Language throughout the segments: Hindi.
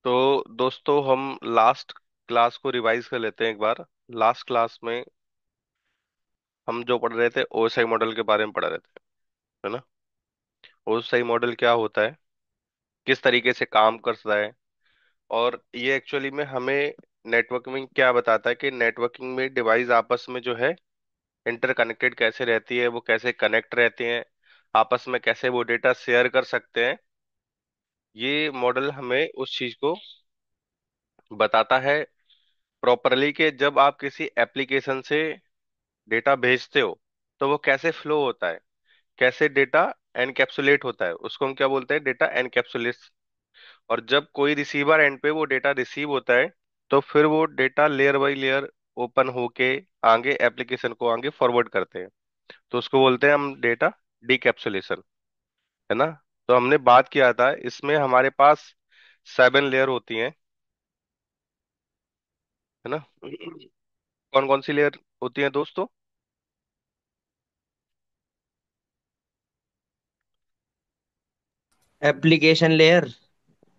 तो दोस्तों हम लास्ट क्लास को रिवाइज कर लेते हैं एक बार। लास्ट क्लास में हम जो पढ़ रहे थे ओएसआई मॉडल के बारे में पढ़ रहे थे, है ना। ओएसआई मॉडल क्या होता है, किस तरीके से काम करता है, और ये एक्चुअली में हमें नेटवर्किंग में क्या बताता है कि नेटवर्किंग में डिवाइस आपस में जो है इंटरकनेक्टेड कैसे रहती है, वो कैसे कनेक्ट रहते हैं, आपस में कैसे वो डेटा शेयर कर सकते हैं। ये मॉडल हमें उस चीज को बताता है प्रॉपरली कि जब आप किसी एप्लीकेशन से डेटा भेजते हो तो वो कैसे फ्लो होता है, कैसे डेटा एनकैप्सुलेट होता है, उसको हम क्या बोलते हैं, डेटा एनकैप्सुलेट। और जब कोई रिसीवर एंड पे वो डेटा रिसीव होता है तो फिर वो data layer by layer open होके आगे एप्लीकेशन को आगे फॉरवर्ड करते हैं, तो उसको बोलते हैं हम डेटा डीकैप्सुलेशन, है ना। तो हमने बात किया था इसमें हमारे पास 7 लेयर होती हैं, है ना। कौन कौन सी लेयर होती हैं दोस्तों? Application layer.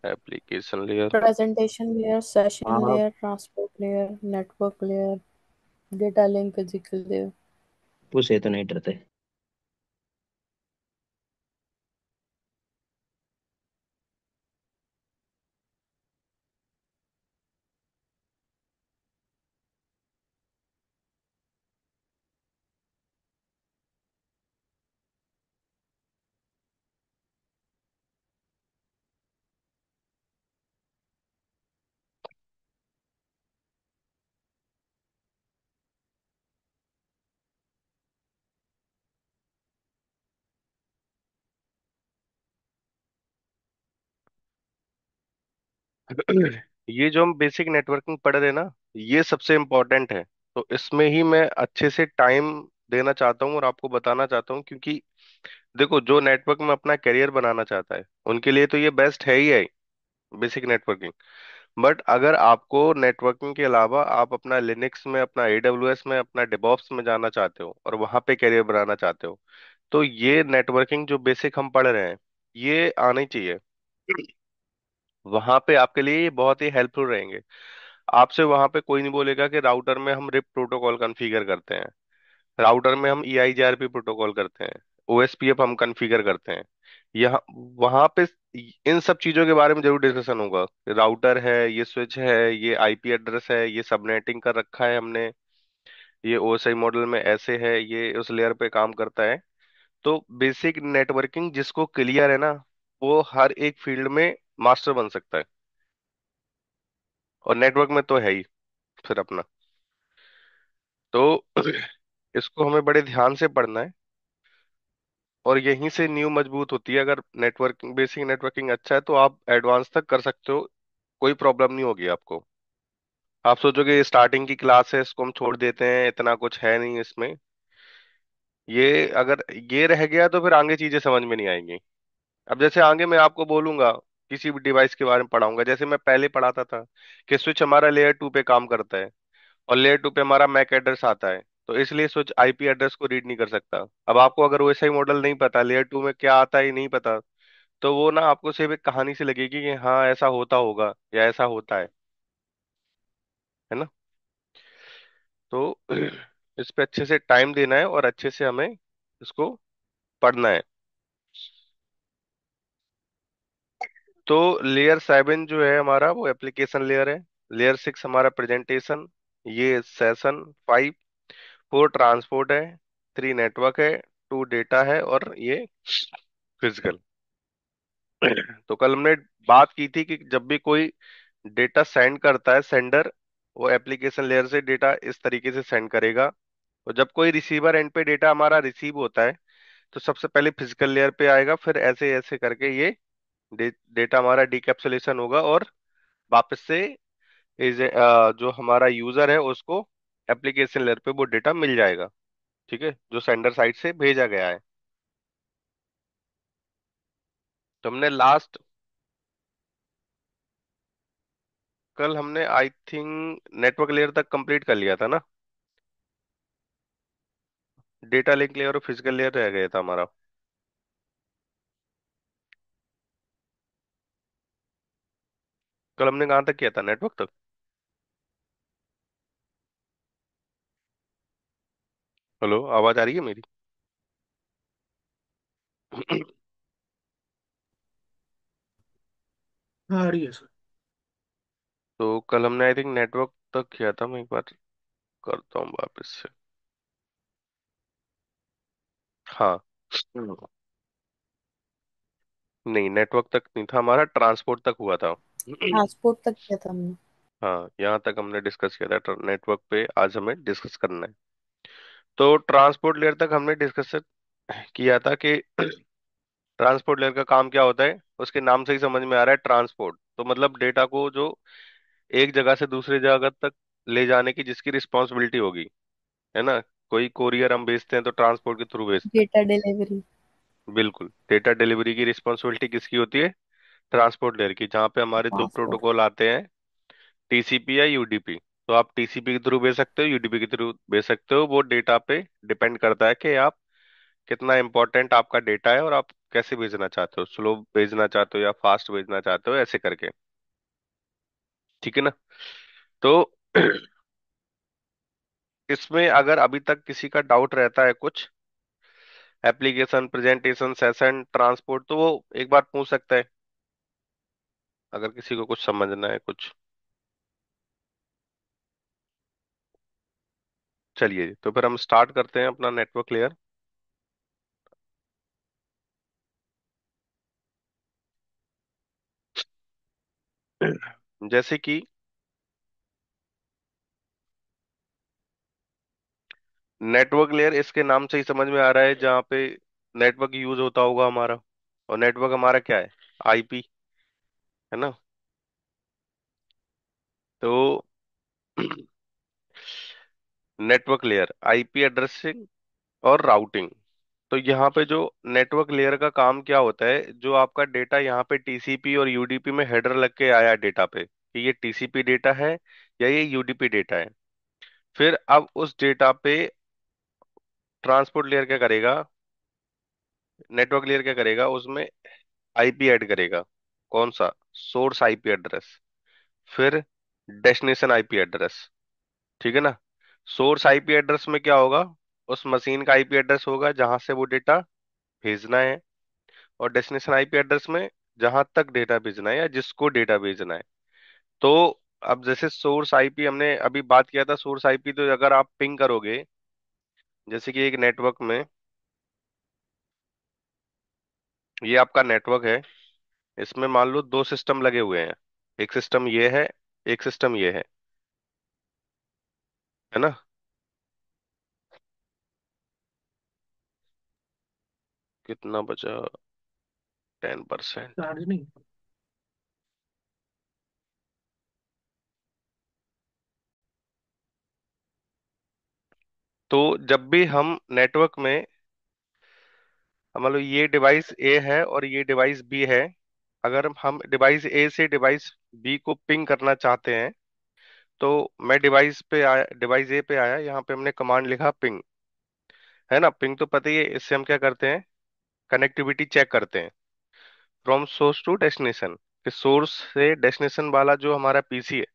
Application layer. Presentation layer, session हाँ, layer, transport layer, network layer, data link, physical layer. पूछे तो नहीं डरते। ये जो हम बेसिक नेटवर्किंग पढ़ रहे हैं ना, ये सबसे इम्पोर्टेंट है। तो इसमें ही मैं अच्छे से टाइम देना चाहता हूँ और आपको बताना चाहता हूँ, क्योंकि देखो जो नेटवर्क में अपना करियर बनाना चाहता है उनके लिए तो ये बेस्ट है ही है, बेसिक नेटवर्किंग। बट अगर आपको नेटवर्किंग के अलावा आप अपना लिनक्स में, अपना एडब्ल्यूएस में, अपना डेवऑप्स में जाना चाहते हो और वहां पे करियर बनाना चाहते हो, तो ये नेटवर्किंग जो बेसिक हम पढ़ रहे हैं ये आनी चाहिए। वहां पे आपके लिए ये बहुत ही हेल्पफुल रहेंगे। आपसे वहां पे कोई नहीं बोलेगा कि राउटर में हम रिप प्रोटोकॉल कॉन्फ़िगर करते हैं, राउटर में हम EIGRP प्रोटोकॉल करते हैं, OSPF हम कॉन्फ़िगर करते हैं। यहाँ वहां पे इन सब चीजों के बारे में जरूर डिस्कशन होगा। राउटर है, ये स्विच है, ये IP एड्रेस है, ये सबनेटिंग कर रखा है हमने, ये OSI मॉडल में ऐसे है, ये उस लेयर पे काम करता है। तो बेसिक नेटवर्किंग जिसको क्लियर है ना, वो हर एक फील्ड में मास्टर बन सकता है, और नेटवर्क में तो है ही फिर अपना। तो इसको हमें बड़े ध्यान से पढ़ना है, और यहीं से नींव मजबूत होती है। अगर नेटवर्किंग, बेसिक नेटवर्किंग अच्छा है तो आप एडवांस तक कर सकते हो, कोई प्रॉब्लम नहीं होगी आपको। आप सोचोगे स्टार्टिंग की क्लास है इसको हम छोड़ देते हैं, इतना कुछ है नहीं इसमें, ये अगर ये रह गया तो फिर आगे चीजें समझ में नहीं आएंगी। अब जैसे आगे मैं आपको बोलूंगा, किसी भी डिवाइस के बारे में पढ़ाऊंगा, जैसे मैं पहले पढ़ाता था कि स्विच हमारा लेयर 2 पे काम करता है और लेयर 2 पे हमारा मैक एड्रेस आता है, तो इसलिए स्विच IP एड्रेस को रीड नहीं कर सकता। अब आपको अगर वैसा ही मॉडल नहीं पता, लेयर 2 में क्या आता है नहीं पता, तो वो ना आपको सिर्फ एक कहानी से लगेगी कि हाँ ऐसा होता होगा या ऐसा होता है ना। तो इस पे अच्छे से टाइम देना है और अच्छे से हमें इसको पढ़ना है। तो लेयर 7 जो है हमारा वो एप्लीकेशन लेयर है, लेयर 6 हमारा प्रेजेंटेशन, ये सेशन 5, 4 ट्रांसपोर्ट है, 3 नेटवर्क है, 2 डेटा है, और ये फिजिकल। तो कल हमने बात की थी कि जब भी कोई डेटा सेंड करता है सेंडर, वो एप्लीकेशन लेयर से डेटा इस तरीके से सेंड करेगा। और जब कोई रिसीवर एंड पे डेटा हमारा रिसीव होता है तो सबसे पहले फिजिकल लेयर पे आएगा, फिर ऐसे ऐसे करके ये डेटा हमारा डिकैप्सुलेशन होगा, और वापस से जो हमारा यूजर है उसको एप्लीकेशन लेयर पे वो डेटा मिल जाएगा, ठीक है, जो सेंडर साइड से भेजा गया है। तो हमने लास्ट, कल हमने आई थिंक नेटवर्क लेयर तक कंप्लीट कर लिया था ना, डेटा लिंक लेयर और फिजिकल लेयर रह गया था हमारा। कल हमने कहाँ तक किया था, नेटवर्क तक। हेलो, आवाज आ रही है मेरी? हाँ, आ रही है सर। तो कल हमने आई थिंक नेटवर्क तक किया था, मैं एक बार करता हूँ वापस से। हाँ। नहीं, नेटवर्क तक नहीं था हमारा, ट्रांसपोर्ट तक हुआ था। ट्रांसपोर्ट तक किया था हमने। हाँ, यहाँ तक हमने डिस्कस किया था, नेटवर्क पे आज हमें डिस्कस करना है। तो ट्रांसपोर्ट लेयर तक हमने डिस्कस किया था कि ट्रांसपोर्ट लेयर का काम क्या होता है, उसके नाम से ही समझ में आ रहा है, ट्रांसपोर्ट तो मतलब डेटा को जो एक जगह से दूसरी जगह तक ले जाने की जिसकी रिस्पॉन्सिबिलिटी होगी, है ना। कोई कोरियर हम भेजते हैं तो ट्रांसपोर्ट के थ्रू भेजते डेटा डिलीवरी। हैं, बिल्कुल। डेटा डिलीवरी की रिस्पॉन्सिबिलिटी किसकी होती है? ट्रांसपोर्ट लेयर की, जहाँ पे हमारे दो ट्रांसपोर्ट। प्रोटोकॉल आते हैं, टीसीपी या यूडीपी। तो आप टीसीपी के थ्रू भेज सकते हो, यूडीपी के थ्रू भेज सकते हो, वो डेटा पे डिपेंड करता है कि आप कितना इंपॉर्टेंट आपका डेटा है और आप कैसे भेजना चाहते हो, स्लो भेजना चाहते हो या फास्ट भेजना चाहते हो, ऐसे करके। ठीक है ना। तो इसमें अगर अभी तक किसी का डाउट रहता है कुछ, एप्लीकेशन, प्रेजेंटेशन, सेशन, ट्रांसपोर्ट, तो वो एक बार पूछ सकता है, अगर किसी को कुछ समझना है कुछ। चलिए, तो फिर हम स्टार्ट करते हैं अपना नेटवर्क लेयर। जैसे कि नेटवर्क लेयर, इसके नाम से ही समझ में आ रहा है जहाँ पे नेटवर्क यूज होता होगा हमारा। और नेटवर्क हमारा क्या है? आईपी, है ना। तो नेटवर्क लेयर, आईपी एड्रेसिंग और राउटिंग। तो यहाँ पे जो नेटवर्क लेयर का काम क्या होता है, जो आपका डेटा यहाँ पे टीसीपी और यूडीपी में हेडर लग के आया डेटा पे कि ये टीसीपी डेटा है या ये यूडीपी डेटा है। फिर अब उस डेटा पे ट्रांसपोर्ट लेयर क्या करेगा, नेटवर्क लेयर क्या करेगा, उसमें आईपी ऐड करेगा। कौन सा? सोर्स आईपी एड्रेस, फिर डेस्टिनेशन आईपी एड्रेस। ठीक है ना। सोर्स आईपी एड्रेस में क्या होगा, उस मशीन का आईपी एड्रेस होगा जहां से वो डेटा भेजना है। और डेस्टिनेशन आईपी एड्रेस में जहां तक डेटा भेजना है या जिसको डेटा भेजना है। तो अब जैसे सोर्स आईपी हमने अभी बात किया था, सोर्स आईपी तो अगर आप पिंग करोगे, जैसे कि एक नेटवर्क में, ये आपका नेटवर्क है, इसमें मान लो दो सिस्टम लगे हुए हैं, एक सिस्टम ये है, एक सिस्टम ये है ना। कितना बचा? 10%। चार्ज नहीं। तो जब भी हम नेटवर्क में, मान लो ये डिवाइस ए है और ये डिवाइस बी है, अगर हम डिवाइस ए से डिवाइस बी को पिंग करना चाहते हैं, तो मैं डिवाइस पे आया, डिवाइस ए पे आया, यहाँ पे हमने कमांड लिखा पिंग, है ना। पिंग तो पता ही है, इससे हम क्या करते हैं, कनेक्टिविटी चेक करते हैं फ्रॉम सोर्स टू डेस्टिनेशन, कि सोर्स से डेस्टिनेशन वाला जो हमारा पीसी है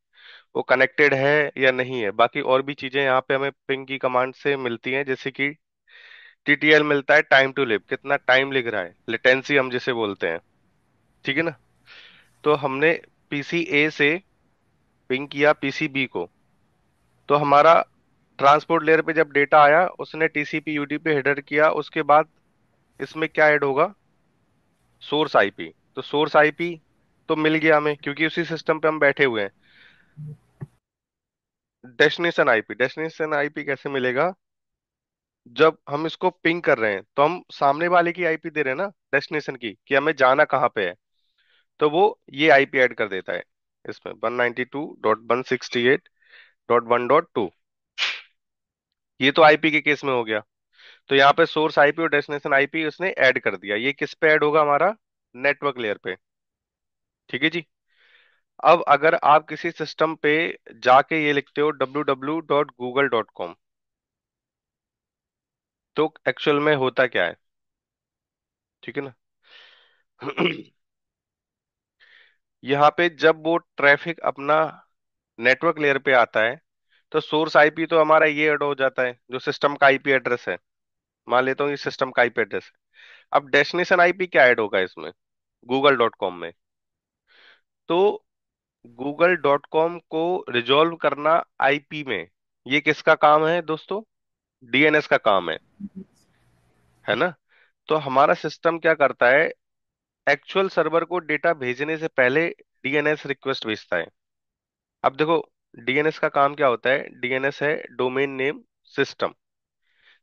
वो कनेक्टेड है या नहीं है। बाकी और भी चीजें यहाँ पे हमें पिंग की कमांड से मिलती हैं, जैसे कि टीटीएल मिलता है, टाइम टू लिव, कितना टाइम लिख रहा है, लेटेंसी हम जिसे बोलते हैं। ठीक है ना। तो हमने पीसी ए से पिंग किया पीसी बी को, तो हमारा ट्रांसपोर्ट लेयर पे जब डेटा आया, उसने टीसीपी यूडीपी हेडर किया, उसके बाद इसमें क्या ऐड होगा, सोर्स आईपी। तो सोर्स आईपी तो मिल गया हमें, क्योंकि उसी सिस्टम पे हम बैठे हुए हैं। डेस्टिनेशन आईपी, डेस्टिनेशन आईपी कैसे मिलेगा, जब हम इसको पिंग कर रहे हैं तो हम सामने वाले की आईपी दे रहे हैं ना, डेस्टिनेशन की, कि हमें जाना कहाँ पे है। तो वो ये आईपी ऐड कर देता है इसमें, 192.168.1.2। ये तो आईपी के केस में हो गया। तो यहाँ पे सोर्स आईपी और डेस्टिनेशन आईपी उसने ऐड कर दिया, ये किस पे ऐड होगा, हमारा नेटवर्क लेयर पे। ठीक है जी। अब अगर आप किसी सिस्टम पे जाके ये लिखते हो www.google.com, तो एक्चुअल में होता क्या है? ठीक है ना। यहाँ पे जब वो ट्रैफिक अपना नेटवर्क लेयर पे आता है, तो सोर्स आईपी तो हमारा ये ऐड हो जाता है जो सिस्टम का आईपी एड्रेस है। मान लेता हूँ ये सिस्टम का आईपी एड्रेस है। अब डेस्टिनेशन आईपी क्या ऐड होगा इसमें, google.com में। तो google.com को रिजॉल्व करना आईपी में, ये किसका काम है दोस्तों, डीएनएस का काम है ना। तो हमारा सिस्टम क्या करता है, एक्चुअल सर्वर को डेटा भेजने से पहले डीएनएस रिक्वेस्ट भेजता है। अब देखो, डीएनएस का काम क्या होता है, डीएनएस है डोमेन नेम सिस्टम,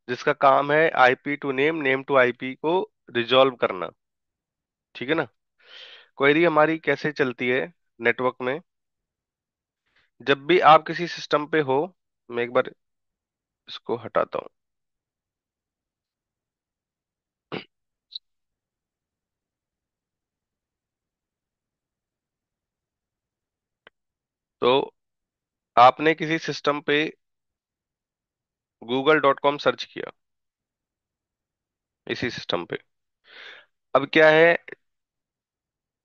जिसका काम है IP to name, name to IP को रिजॉल्व करना। ठीक है ना। क्वेरी हमारी कैसे चलती है नेटवर्क में, जब भी आप किसी सिस्टम पे हो, मैं एक बार इसको हटाता हूँ। तो आपने किसी सिस्टम पे google.com सर्च किया, इसी सिस्टम पे। अब क्या है,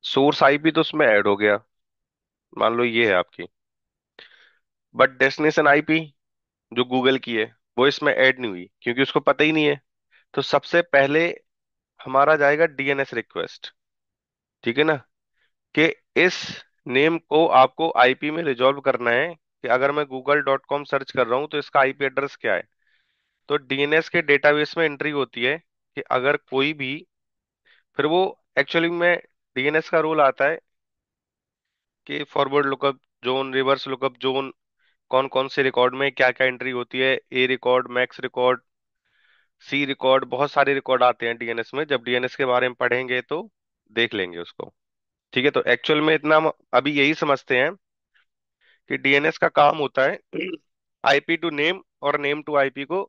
सोर्स आईपी तो उसमें ऐड हो गया, मान लो ये है आपकी। बट डेस्टिनेशन आईपी जो गूगल की है, वो इसमें ऐड नहीं हुई, क्योंकि उसको पता ही नहीं है। तो सबसे पहले हमारा जाएगा डीएनएस रिक्वेस्ट। ठीक है ना, कि इस नेम को आपको आईपी में रिजॉल्व करना है, कि अगर मैं google.com सर्च कर रहा हूं तो इसका आईपी एड्रेस क्या है। तो डीएनएस के डेटाबेस में एंट्री होती है कि अगर कोई भी, फिर वो एक्चुअली में डीएनएस का रूल आता है कि forward lookup zone, reverse lookup zone, कौन कौन से रिकॉर्ड में क्या क्या एंट्री होती है, ए रिकॉर्ड, मैक्स रिकॉर्ड, सी रिकॉर्ड, बहुत सारे रिकॉर्ड आते हैं डीएनएस में। जब डीएनएस के बारे में पढ़ेंगे तो देख लेंगे उसको। ठीक है, तो एक्चुअल में इतना हम अभी यही समझते हैं कि डीएनएस का काम होता है आईपी टू नेम और नेम टू आईपी को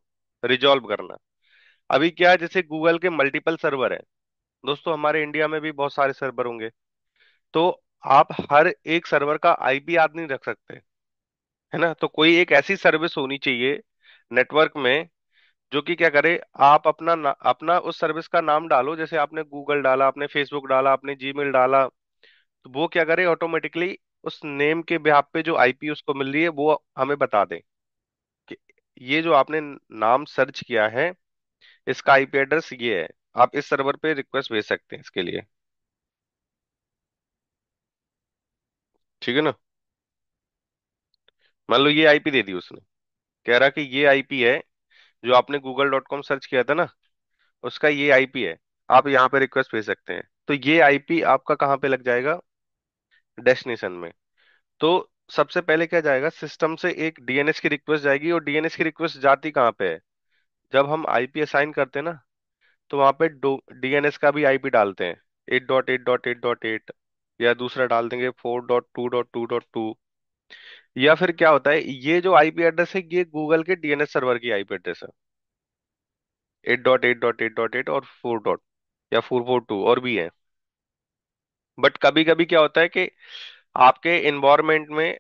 रिजॉल्व करना। अभी क्या है, जैसे गूगल के मल्टीपल सर्वर है दोस्तों, हमारे इंडिया में भी बहुत सारे सर्वर होंगे। तो आप हर एक सर्वर का आईपी याद नहीं रख सकते, है ना। तो कोई एक ऐसी सर्विस होनी चाहिए नेटवर्क में जो कि क्या करे, आप अपना उस सर्विस का नाम डालो, जैसे आपने गूगल डाला, आपने फेसबुक डाला, आपने जीमेल डाला, तो वो क्या करे ऑटोमेटिकली उस नेम के बिहाफ पे जो आईपी उसको मिल रही है वो हमें बता दे कि ये जो आपने नाम सर्च किया है, इसका आईपी एड्रेस ये है, आप इस सर्वर पे रिक्वेस्ट भेज सकते हैं इसके लिए। ठीक है ना। मान लो ये आईपी दे दी उसने, कह रहा कि ये आईपी है जो आपने google.com सर्च किया था ना, उसका ये आईपी है, आप यहाँ पे रिक्वेस्ट भेज सकते हैं। तो ये आईपी आपका कहाँ पे लग जाएगा, डेस्टिनेशन में। तो सबसे पहले क्या जाएगा, सिस्टम से एक डीएनएस की रिक्वेस्ट जाएगी, और डीएनएस की रिक्वेस्ट जाती कहाँ पे है, जब हम आईपी असाइन करते हैं ना, तो वहां पे डीएनएस का भी आईपी डालते हैं, 8.8.8.8, या दूसरा डाल देंगे 4.2.2.2। या फिर क्या होता है, ये जो आईपी एड्रेस है ये गूगल के डीएनएस सर्वर की आईपी एड्रेस है, 8.8.8.8 और 4 या 442 और भी है। बट कभी कभी क्या होता है कि आपके इन्वायरमेंट में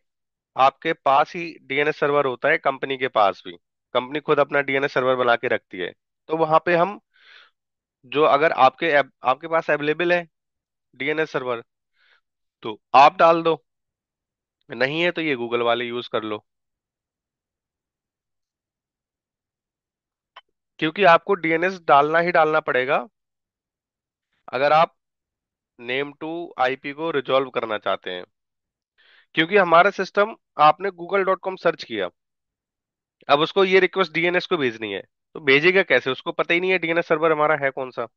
आपके पास ही डीएनएस सर्वर होता है, कंपनी के पास भी, कंपनी खुद अपना डीएनएस सर्वर बना के रखती है। तो वहां पे हम, जो अगर आपके पास अवेलेबल है डीएनएस सर्वर, तो आप डाल दो, नहीं है तो ये गूगल वाले यूज कर लो। क्योंकि आपको डीएनएस डालना ही डालना पड़ेगा अगर आप नेम टू आईपी को रिजॉल्व करना चाहते हैं। क्योंकि हमारा सिस्टम, आपने google.com सर्च किया, अब उसको ये रिक्वेस्ट डीएनएस को भेजनी है, तो भेजेगा कैसे, उसको पता ही नहीं है डीएनएस सर्वर हमारा है कौन सा।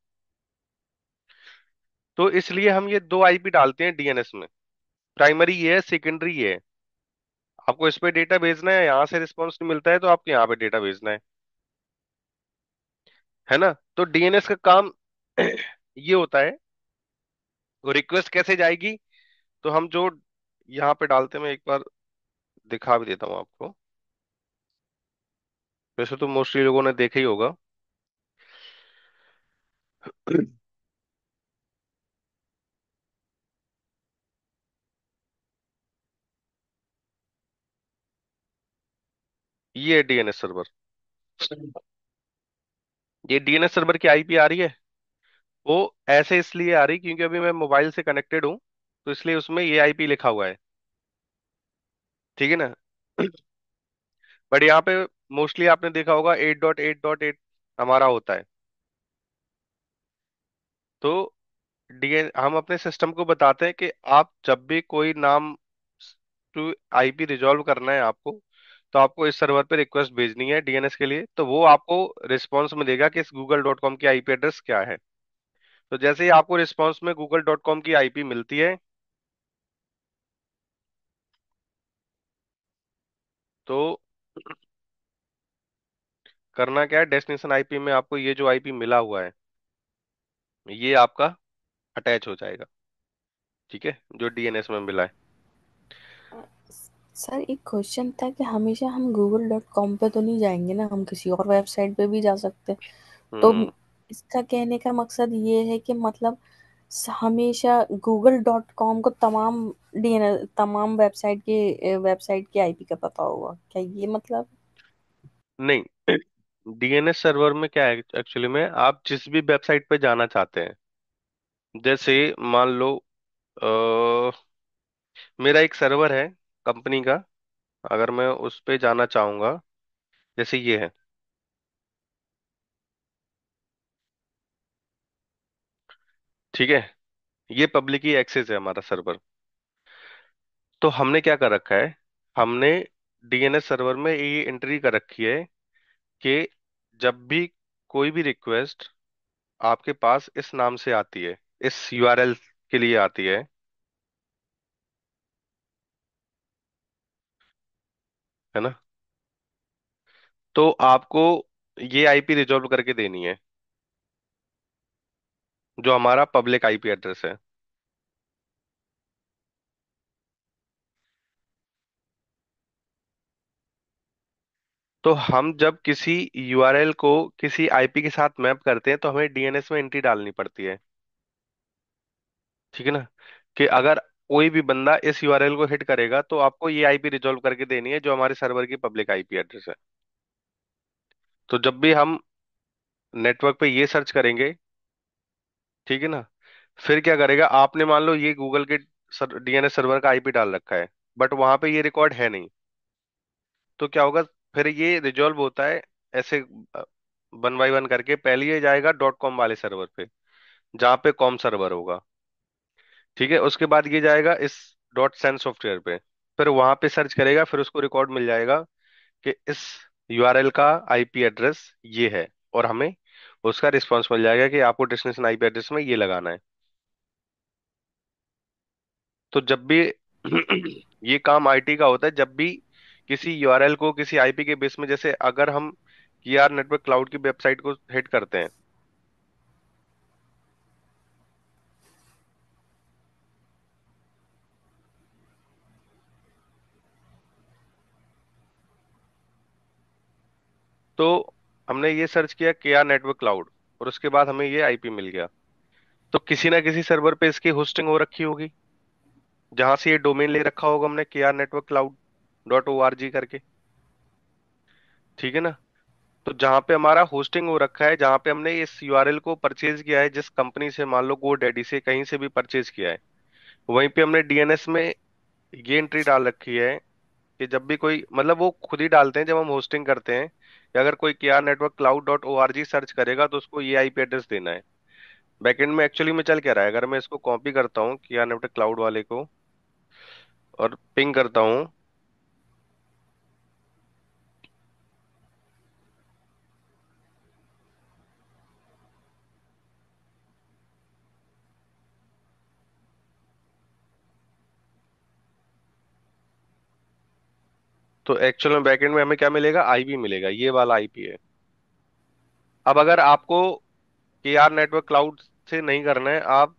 तो इसलिए हम ये दो आईपी डालते हैं डीएनएस में, प्राइमरी ये है, सेकेंडरी ये है। आपको इस पे डेटा भेजना है, यहाँ से रिस्पॉन्स नहीं मिलता है तो आपको यहाँ पे डेटा भेजना है ना। तो डीएनएस का काम ये होता है। वो रिक्वेस्ट कैसे जाएगी, तो हम जो यहाँ पे डालते हैं, मैं एक बार दिखा भी देता हूँ आपको। वैसे तो मोस्टली लोगों ने देखा ही होगा। ये है डीएनएस सर्वर। ये डीएनएस सर्वर की आईपी आ रही है, वो ऐसे इसलिए आ रही क्योंकि अभी मैं मोबाइल से कनेक्टेड हूँ, तो इसलिए उसमें ये आईपी लिखा हुआ है। ठीक है ना। बट यहाँ पे मोस्टली आपने देखा होगा 8.8.8 हमारा होता है। तो डीएन हम अपने सिस्टम को बताते हैं कि आप जब भी कोई नाम टू आईपी रिजॉल्व करना है आपको, तो आपको इस सर्वर पे रिक्वेस्ट भेजनी है डीएनएस के लिए, तो वो आपको रिस्पॉन्स में देगा कि इस google.com की आईपी एड्रेस क्या है। तो जैसे ही आपको रिस्पॉन्स में google.com की आईपी मिलती है, तो करना क्या है, डेस्टिनेशन आईपी में आपको ये जो आईपी मिला हुआ है ये आपका अटैच हो जाएगा। ठीक है, जो डीएनएस में मिला है। सर एक क्वेश्चन था कि हमेशा हम google.com पे तो नहीं जाएंगे ना, हम किसी और वेबसाइट पे भी जा सकते हैं। तो हम्म। इसका कहने का मकसद ये है कि मतलब हमेशा google.com को तमाम वेबसाइट की आईपी का पता होगा, क्या ये मतलब? नहीं, डीएनएस सर्वर में क्या है एक्चुअली में, आप जिस भी वेबसाइट पे जाना चाहते हैं, जैसे मान लो मेरा एक सर्वर है कंपनी का, अगर मैं उस पे जाना चाहूंगा, जैसे ये है। ठीक है, ये पब्लिक ही एक्सेस है हमारा सर्वर। तो हमने क्या कर रखा है, हमने डीएनएस सर्वर में ये एंट्री कर रखी है कि जब भी कोई भी रिक्वेस्ट आपके पास इस नाम से आती है, इस यूआरएल के लिए आती है ना, तो आपको ये आईपी रिजॉल्व करके देनी है, जो हमारा पब्लिक आईपी एड्रेस है। तो हम जब किसी यूआरएल को किसी आईपी के साथ मैप करते हैं, तो हमें डीएनएस में एंट्री डालनी पड़ती है। ठीक है ना, कि अगर कोई भी बंदा इस यूआरएल को हिट करेगा, तो आपको ये आईपी रिजॉल्व करके देनी है, जो हमारे सर्वर की पब्लिक आईपी एड्रेस है। तो जब भी हम नेटवर्क पे ये सर्च करेंगे, ठीक है ना, फिर क्या करेगा, आपने मान लो ये गूगल के डीएनएस सर्वर का आईपी डाल रखा है, बट वहां पे ये रिकॉर्ड है नहीं। तो क्या होगा, फिर ये रिजॉल्व होता है ऐसे, वन बाई वन करके। पहले ये जाएगा डॉट कॉम वाले सर्वर पे, जहाँ पे कॉम सर्वर होगा। ठीक है, उसके बाद ये जाएगा इस डॉट सेंड सॉफ्टवेयर पे, फिर वहां पे सर्च करेगा, फिर उसको रिकॉर्ड मिल जाएगा कि इस यूआरएल का आईपी एड्रेस ये है, और हमें उसका रिस्पांस मिल जाएगा कि आपको डेस्टिनेशन आईपी एड्रेस में ये लगाना है। तो जब भी ये काम आईटी का होता है, जब भी किसी यूआरएल को किसी आईपी के बेस में, जैसे अगर हम केआर नेटवर्क क्लाउड की वेबसाइट को हिट करते हैं, तो हमने ये सर्च किया केआर नेटवर्क क्लाउड, और उसके बाद हमें ये आईपी मिल गया। तो किसी ना किसी सर्वर पे इसकी होस्टिंग हो रखी होगी, जहां से ये डोमेन ले रखा होगा हमने केआर नेटवर्क क्लाउड .org करके। ठीक है ना, तो जहां पे हमारा होस्टिंग हो रखा है, जहां पे हमने इस यूआरएल को परचेज किया है, जिस कंपनी से, मान लो गोडैडी से, कहीं से भी परचेज किया है, वहीं पे हमने डीएनएस में ये एंट्री डाल रखी है कि जब भी कोई, मतलब वो खुद ही डालते हैं जब हम होस्टिंग करते हैं, कि अगर कोई KR network cloud .org search करेगा, तो उसको ये आईपी एड्रेस देना है। बैकएंड में एक्चुअली में चल क्या रहा है, अगर मैं इसको कॉपी करता हूँ केआर नेटवर्क क्लाउड वाले को और पिंग करता हूँ, तो एक्चुअल में बैकएंड में हमें क्या मिलेगा, आईपी मिलेगा, ये वाला आईपी है। अब अगर आपको केआर नेटवर्क क्लाउड से नहीं करना है, आप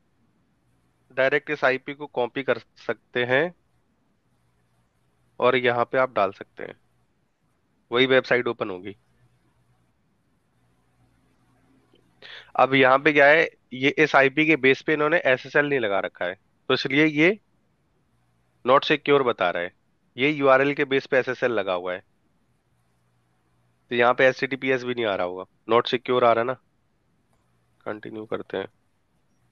डायरेक्ट इस आईपी को कॉपी कर सकते हैं, और यहाँ पे आप डाल सकते हैं, वही वेबसाइट ओपन होगी। अब यहाँ पे क्या है, ये इस आईपी के बेस पे इन्होंने एसएसएल नहीं लगा रखा है, तो इसलिए ये नॉट सिक्योर बता रहा है। ये यूआरएल के बेस पे एसएसएल लगा हुआ है, तो यहाँ पे एचटीटीपीएस भी नहीं आ रहा होगा, नॉट सिक्योर आ रहा है ना। कंटिन्यू करते हैं।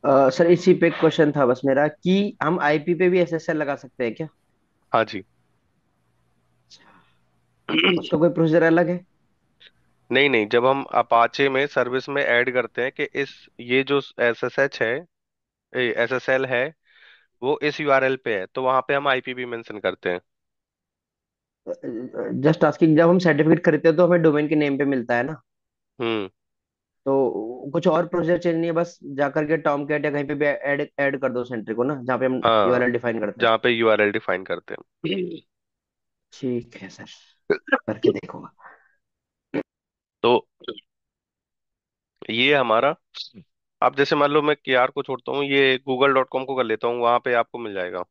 सर इसी पे क्वेश्चन था बस मेरा कि हम आईपी पे भी एसएसएल लगा सकते हैं क्या? हाँ जी। उसका कोई प्रोसीजर अलग है? नहीं नहीं, जब हम अपाचे में सर्विस में ऐड करते हैं कि इस ये जो एसएसएच है, एसएसएल है, वो इस यूआरएल पे है, तो वहां पे हम आईपी भी मेंशन करते हैं। जस्ट आस्किंग, जब हम सर्टिफिकेट खरीदते हैं तो हमें डोमेन के नेम पे मिलता है ना? हम्म। तो कुछ और प्रोसीजर चेंज नहीं है, बस जाकर के टॉम कैट या कहीं पे भी ऐड ऐड कर दो सेंट्री को ना, जहाँ पे हम हाँ, यूआरएल डिफाइन करते हैं। जहाँ पे यूआरएल डिफाइन करते हैं। ठीक है सर, करके देखूंगा। तो ये हमारा, अब जैसे मान लो मैं केआर को छोड़ता हूँ, ये google.com को कर लेता हूँ, वहां पे आपको मिल जाएगा।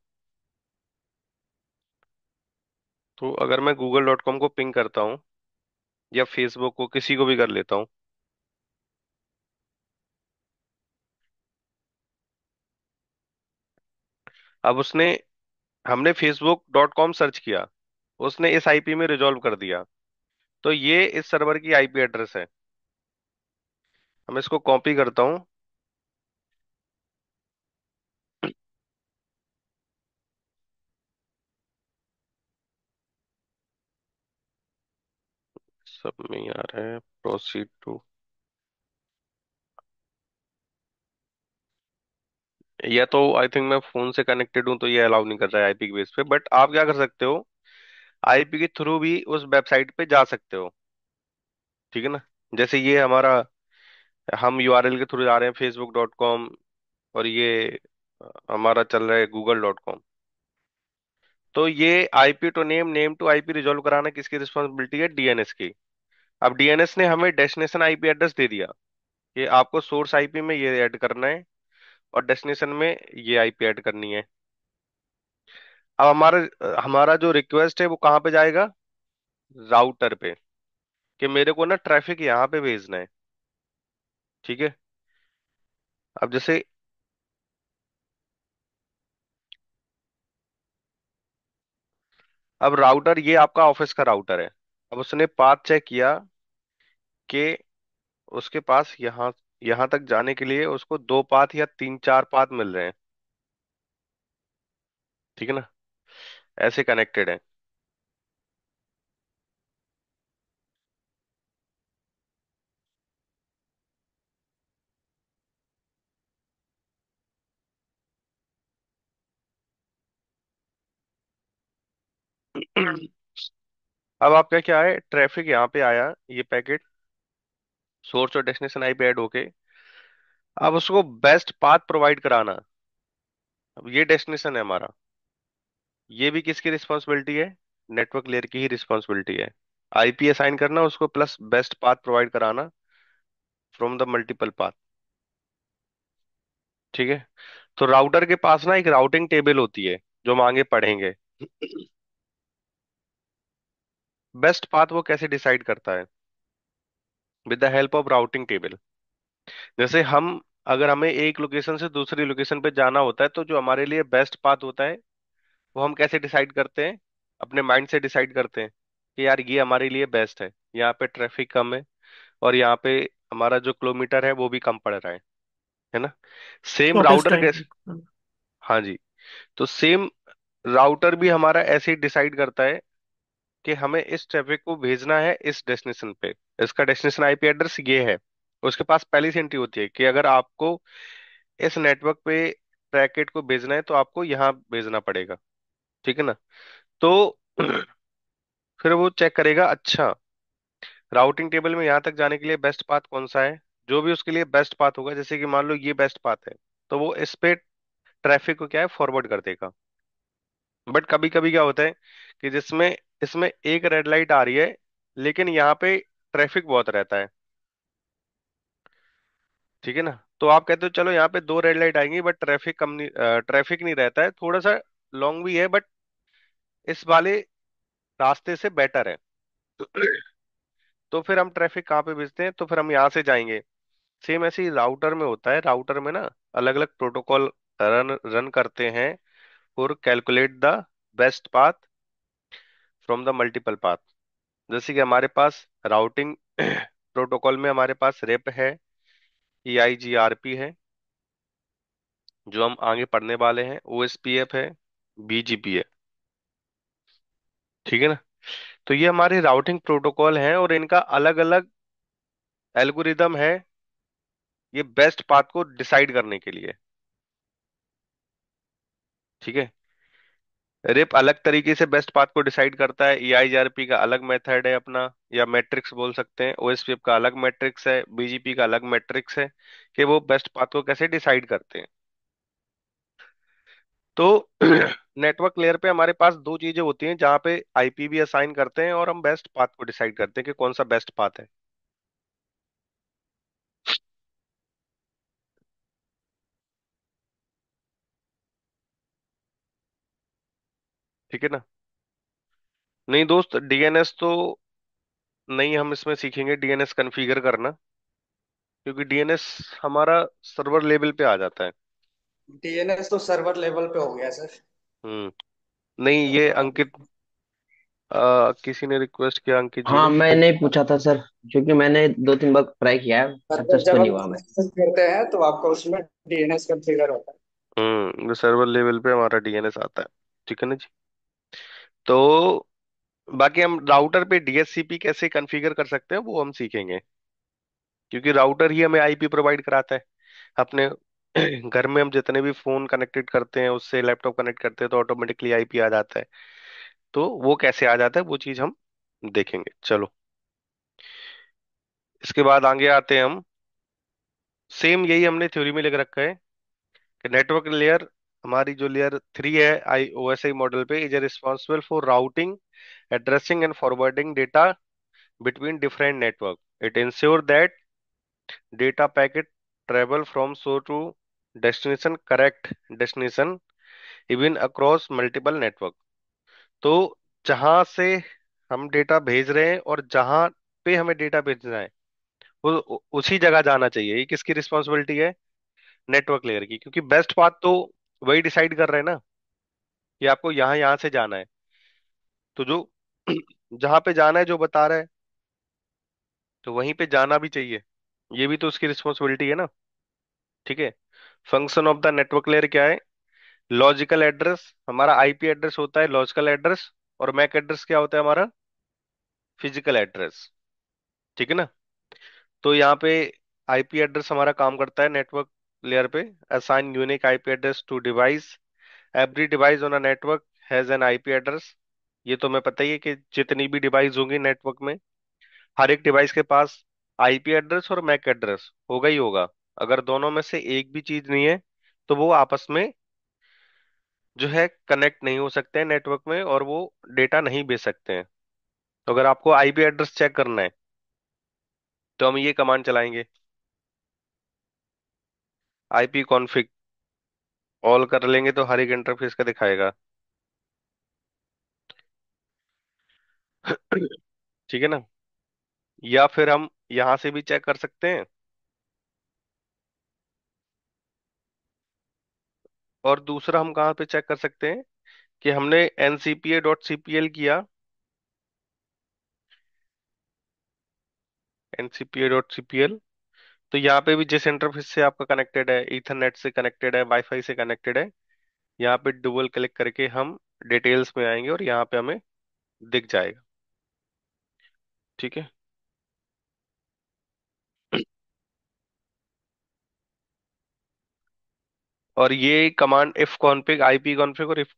तो अगर मैं google.com को पिंग करता हूँ, या फेसबुक को, किसी को भी कर लेता हूँ। अब उसने, हमने facebook.com सर्च किया, उसने इस आईपी में रिजॉल्व कर दिया, तो ये इस सर्वर की आईपी एड्रेस है। मैं इसको कॉपी करता हूँ। सब में आ रहा है, प्रोसीड टू, या तो आई थिंक मैं फोन से कनेक्टेड हूं तो ये अलाउ नहीं कर रहा है आईपी के बेस पे, बट आप क्या कर सकते हो, आईपी के थ्रू भी उस वेबसाइट पे जा सकते हो। ठीक है ना। जैसे ये हमारा, हम यूआरएल के थ्रू जा रहे हैं facebook.com, और ये हमारा चल रहा है google.com। तो ये IP to name, name to IP resolve कराना किसकी रिस्पॉन्सिबिलिटी है? डीएनएस की। अब डीएनएस ने हमें डेस्टिनेशन आईपी एड्रेस दे दिया कि आपको सोर्स आईपी में ये ऐड करना है, और डेस्टिनेशन में ये आईपी ऐड करनी है। अब हमारा हमारा जो रिक्वेस्ट है वो कहाँ पे जाएगा? राउटर पे, कि मेरे को ना ट्रैफिक यहाँ पे भेजना है। ठीक है। अब जैसे, अब राउटर, ये आपका ऑफिस का राउटर है। अब उसने पाथ चेक किया कि उसके पास यहाँ यहाँ तक जाने के लिए उसको दो पाथ या तीन चार पाथ मिल रहे हैं। ठीक है ना। ऐसे कनेक्टेड है। अब आपका क्या है, ट्रैफिक यहाँ पे आया, ये पैकेट सोर्स और डेस्टिनेशन आईपी ऐड होके, अब उसको बेस्ट पाथ प्रोवाइड कराना। अब ये डेस्टिनेशन है हमारा, ये भी किसकी रिस्पॉन्सिबिलिटी है? नेटवर्क लेयर की ही रिस्पॉन्सिबिलिटी है। आईपी असाइन करना उसको, प्लस बेस्ट पाथ प्रोवाइड कराना फ्रॉम द मल्टीपल पाथ। ठीक है। तो राउटर के पास ना एक राउटिंग टेबल होती है, जो हम आगे पढ़ेंगे। बेस्ट पाथ वो कैसे डिसाइड करता है? With the help of routing table. जैसे हम, अगर हमें एक लोकेशन से दूसरी लोकेशन पे जाना होता है, तो जो हमारे लिए बेस्ट पाथ होता है वो हम कैसे डिसाइड करते हैं? अपने माइंड से डिसाइड करते हैं कि यार ये हमारे लिए बेस्ट है, यहाँ पे ट्रैफिक कम है, और यहाँ पे हमारा जो किलोमीटर है वो भी कम पड़ रहा है ना। Same shortest router time. कैसे, हाँ जी, तो सेम राउटर भी हमारा ऐसे ही डिसाइड करता है कि हमें इस ट्रैफिक को भेजना है इस डेस्टिनेशन पे, इसका डेस्टिनेशन आईपी एड्रेस ये है। उसके पास पहली से एंट्री होती है कि अगर आपको इस नेटवर्क पे पैकेट को भेजना है तो आपको यहाँ भेजना पड़ेगा। ठीक है ना। तो फिर वो चेक करेगा, अच्छा राउटिंग टेबल में यहाँ तक जाने के लिए बेस्ट पाथ कौन सा है। जो भी उसके लिए बेस्ट पाथ होगा, जैसे कि मान लो ये बेस्ट पाथ है, तो वो इस पे ट्रैफिक को क्या है, फॉरवर्ड कर देगा। बट कभी कभी क्या होता है कि जिसमें, इसमें एक रेड लाइट आ रही है, लेकिन यहाँ पे ट्रैफिक बहुत रहता है। ठीक है ना। तो आप कहते हो चलो यहाँ पे दो रेड लाइट आएंगी, बट ट्रैफिक कम नहीं, ट्रैफिक नहीं रहता है, थोड़ा सा लॉन्ग भी है, बट इस वाले रास्ते से बेटर है। तो फिर हम ट्रैफिक कहाँ पे भेजते हैं? तो फिर हम यहाँ से जाएंगे। सेम ऐसे ही राउटर में होता है, राउटर में ना अलग अलग प्रोटोकॉल रन रन करते हैं और calculate the best path from the multiple path. जैसे कि हमारे पास राउटिंग प्रोटोकॉल में हमारे पास रेप है, EIGRP है, जो हम आगे पढ़ने वाले हैं, ओएसपीएफ है, बीजीपी है। ठीक है ना। तो ये हमारे राउटिंग प्रोटोकॉल हैं और इनका अलग अलग एल्गोरिदम है, ये बेस्ट पाथ को डिसाइड करने के लिए। ठीक है। रिप अलग तरीके से बेस्ट पाथ को डिसाइड करता है, ईआईजीआरपी का अलग मेथड है अपना, या मैट्रिक्स बोल सकते हैं, ओएसपीएफ का अलग मैट्रिक्स है, बीजीपी का अलग मैट्रिक्स है, कि वो बेस्ट पाथ को कैसे डिसाइड करते हैं। तो नेटवर्क लेयर पे हमारे पास दो चीजें होती हैं जहां पे आईपी भी असाइन करते हैं और हम बेस्ट पाथ को डिसाइड करते हैं कि कौन सा बेस्ट पाथ है। ठीक है ना। नहीं दोस्त, डीएनएस तो नहीं, हम इसमें सीखेंगे डीएनएस कॉन्फ़िगर करना, क्योंकि डीएनएस हमारा सर्वर लेवल पे आ जाता है। डीएनएस तो सर्वर लेवल पे हो गया सर। हम्म। नहीं, ये अंकित, किसी ने रिक्वेस्ट किया, अंकित जी हाँ, ने। मैंने पूछा था सर, क्योंकि मैंने 2-3 बार ट्राई किया है, मतलब सक्सेस तो जब नहीं हम हुआ मैं। एक्सेस करते हैं तो आपका उसमें डीएनएस कॉन्फ़िगर होता है। सर्वर लेवल पे हमारा डीएनएस आता है। ठीक है ना जी। तो बाकी हम राउटर पे डीएचसीपी कैसे कॉन्फ़िगर कर सकते हैं वो हम सीखेंगे, क्योंकि राउटर ही हमें आईपी प्रोवाइड कराता है अपने। घर में हम जितने भी फोन कनेक्टेड करते हैं, उससे लैपटॉप कनेक्ट करते हैं, तो ऑटोमेटिकली आईपी आ जाता है। तो वो कैसे आ जाता है वो चीज हम देखेंगे। चलो, इसके बाद आगे आते हैं हम। सेम यही हमने थ्योरी में लिख रखा है कि नेटवर्क लेयर, हमारी जो लेयर 3 है आई ओएसआई मॉडल पे, is responsible for routing, addressing and forwarding data between different network. It ensure that data packet travel from source to destination, correct destination, even across multiple network. तो जहां से हम डेटा भेज रहे हैं और जहां पे हमें डेटा भेजना है, वो उसी जगह जाना चाहिए। ये किसकी रिस्पॉन्सिबिलिटी है? नेटवर्क लेयर की, क्योंकि बेस्ट पाथ तो वही डिसाइड कर रहे हैं ना कि आपको यहाँ यहाँ से जाना है। तो जो जहां पे जाना है जो बता रहा है, तो वहीं पे जाना भी चाहिए। ये भी तो उसकी रिस्पॉन्सिबिलिटी है ना। ठीक है। Function of the network layer क्या है? लॉजिकल एड्रेस, हमारा आईपी एड्रेस होता है लॉजिकल एड्रेस, और मैक एड्रेस क्या होता है हमारा? Physical address. ठीक है ना। तो यहाँ पे आईपी एड्रेस हमारा काम करता है नेटवर्क लेयर पे, assign unique IP address to device. Every device on a network has an IP address. ये तो हमें पता ही है कि जितनी भी डिवाइस होंगी नेटवर्क में, हर एक डिवाइस के पास आईपी एड्रेस और मैक एड्रेस होगा ही होगा। अगर दोनों में से एक भी चीज नहीं है, तो वो आपस में जो है कनेक्ट नहीं हो सकते हैं नेटवर्क में, और वो डेटा नहीं भेज सकते हैं। तो अगर आपको आईपी एड्रेस चेक करना है, तो हम ये कमांड चलाएंगे, आईपी कॉन्फ़िग। ऑल कर लेंगे तो हर एक इंटरफेस का दिखाएगा। ठीक है ना। या फिर हम यहां से भी चेक कर सकते हैं। और दूसरा हम कहाँ पे चेक कर सकते हैं कि हमने ncpa.cpl किया, ncpa.cpl, तो यहाँ पे भी जिस इंटरफेस से आपका कनेक्टेड है, ईथरनेट से कनेक्टेड है, वाईफाई से कनेक्टेड है, यहाँ पे डबल क्लिक करके हम डिटेल्स में आएंगे और यहाँ पे हमें दिख जाएगा। ठीक है। और ये command if config, IP config और इफ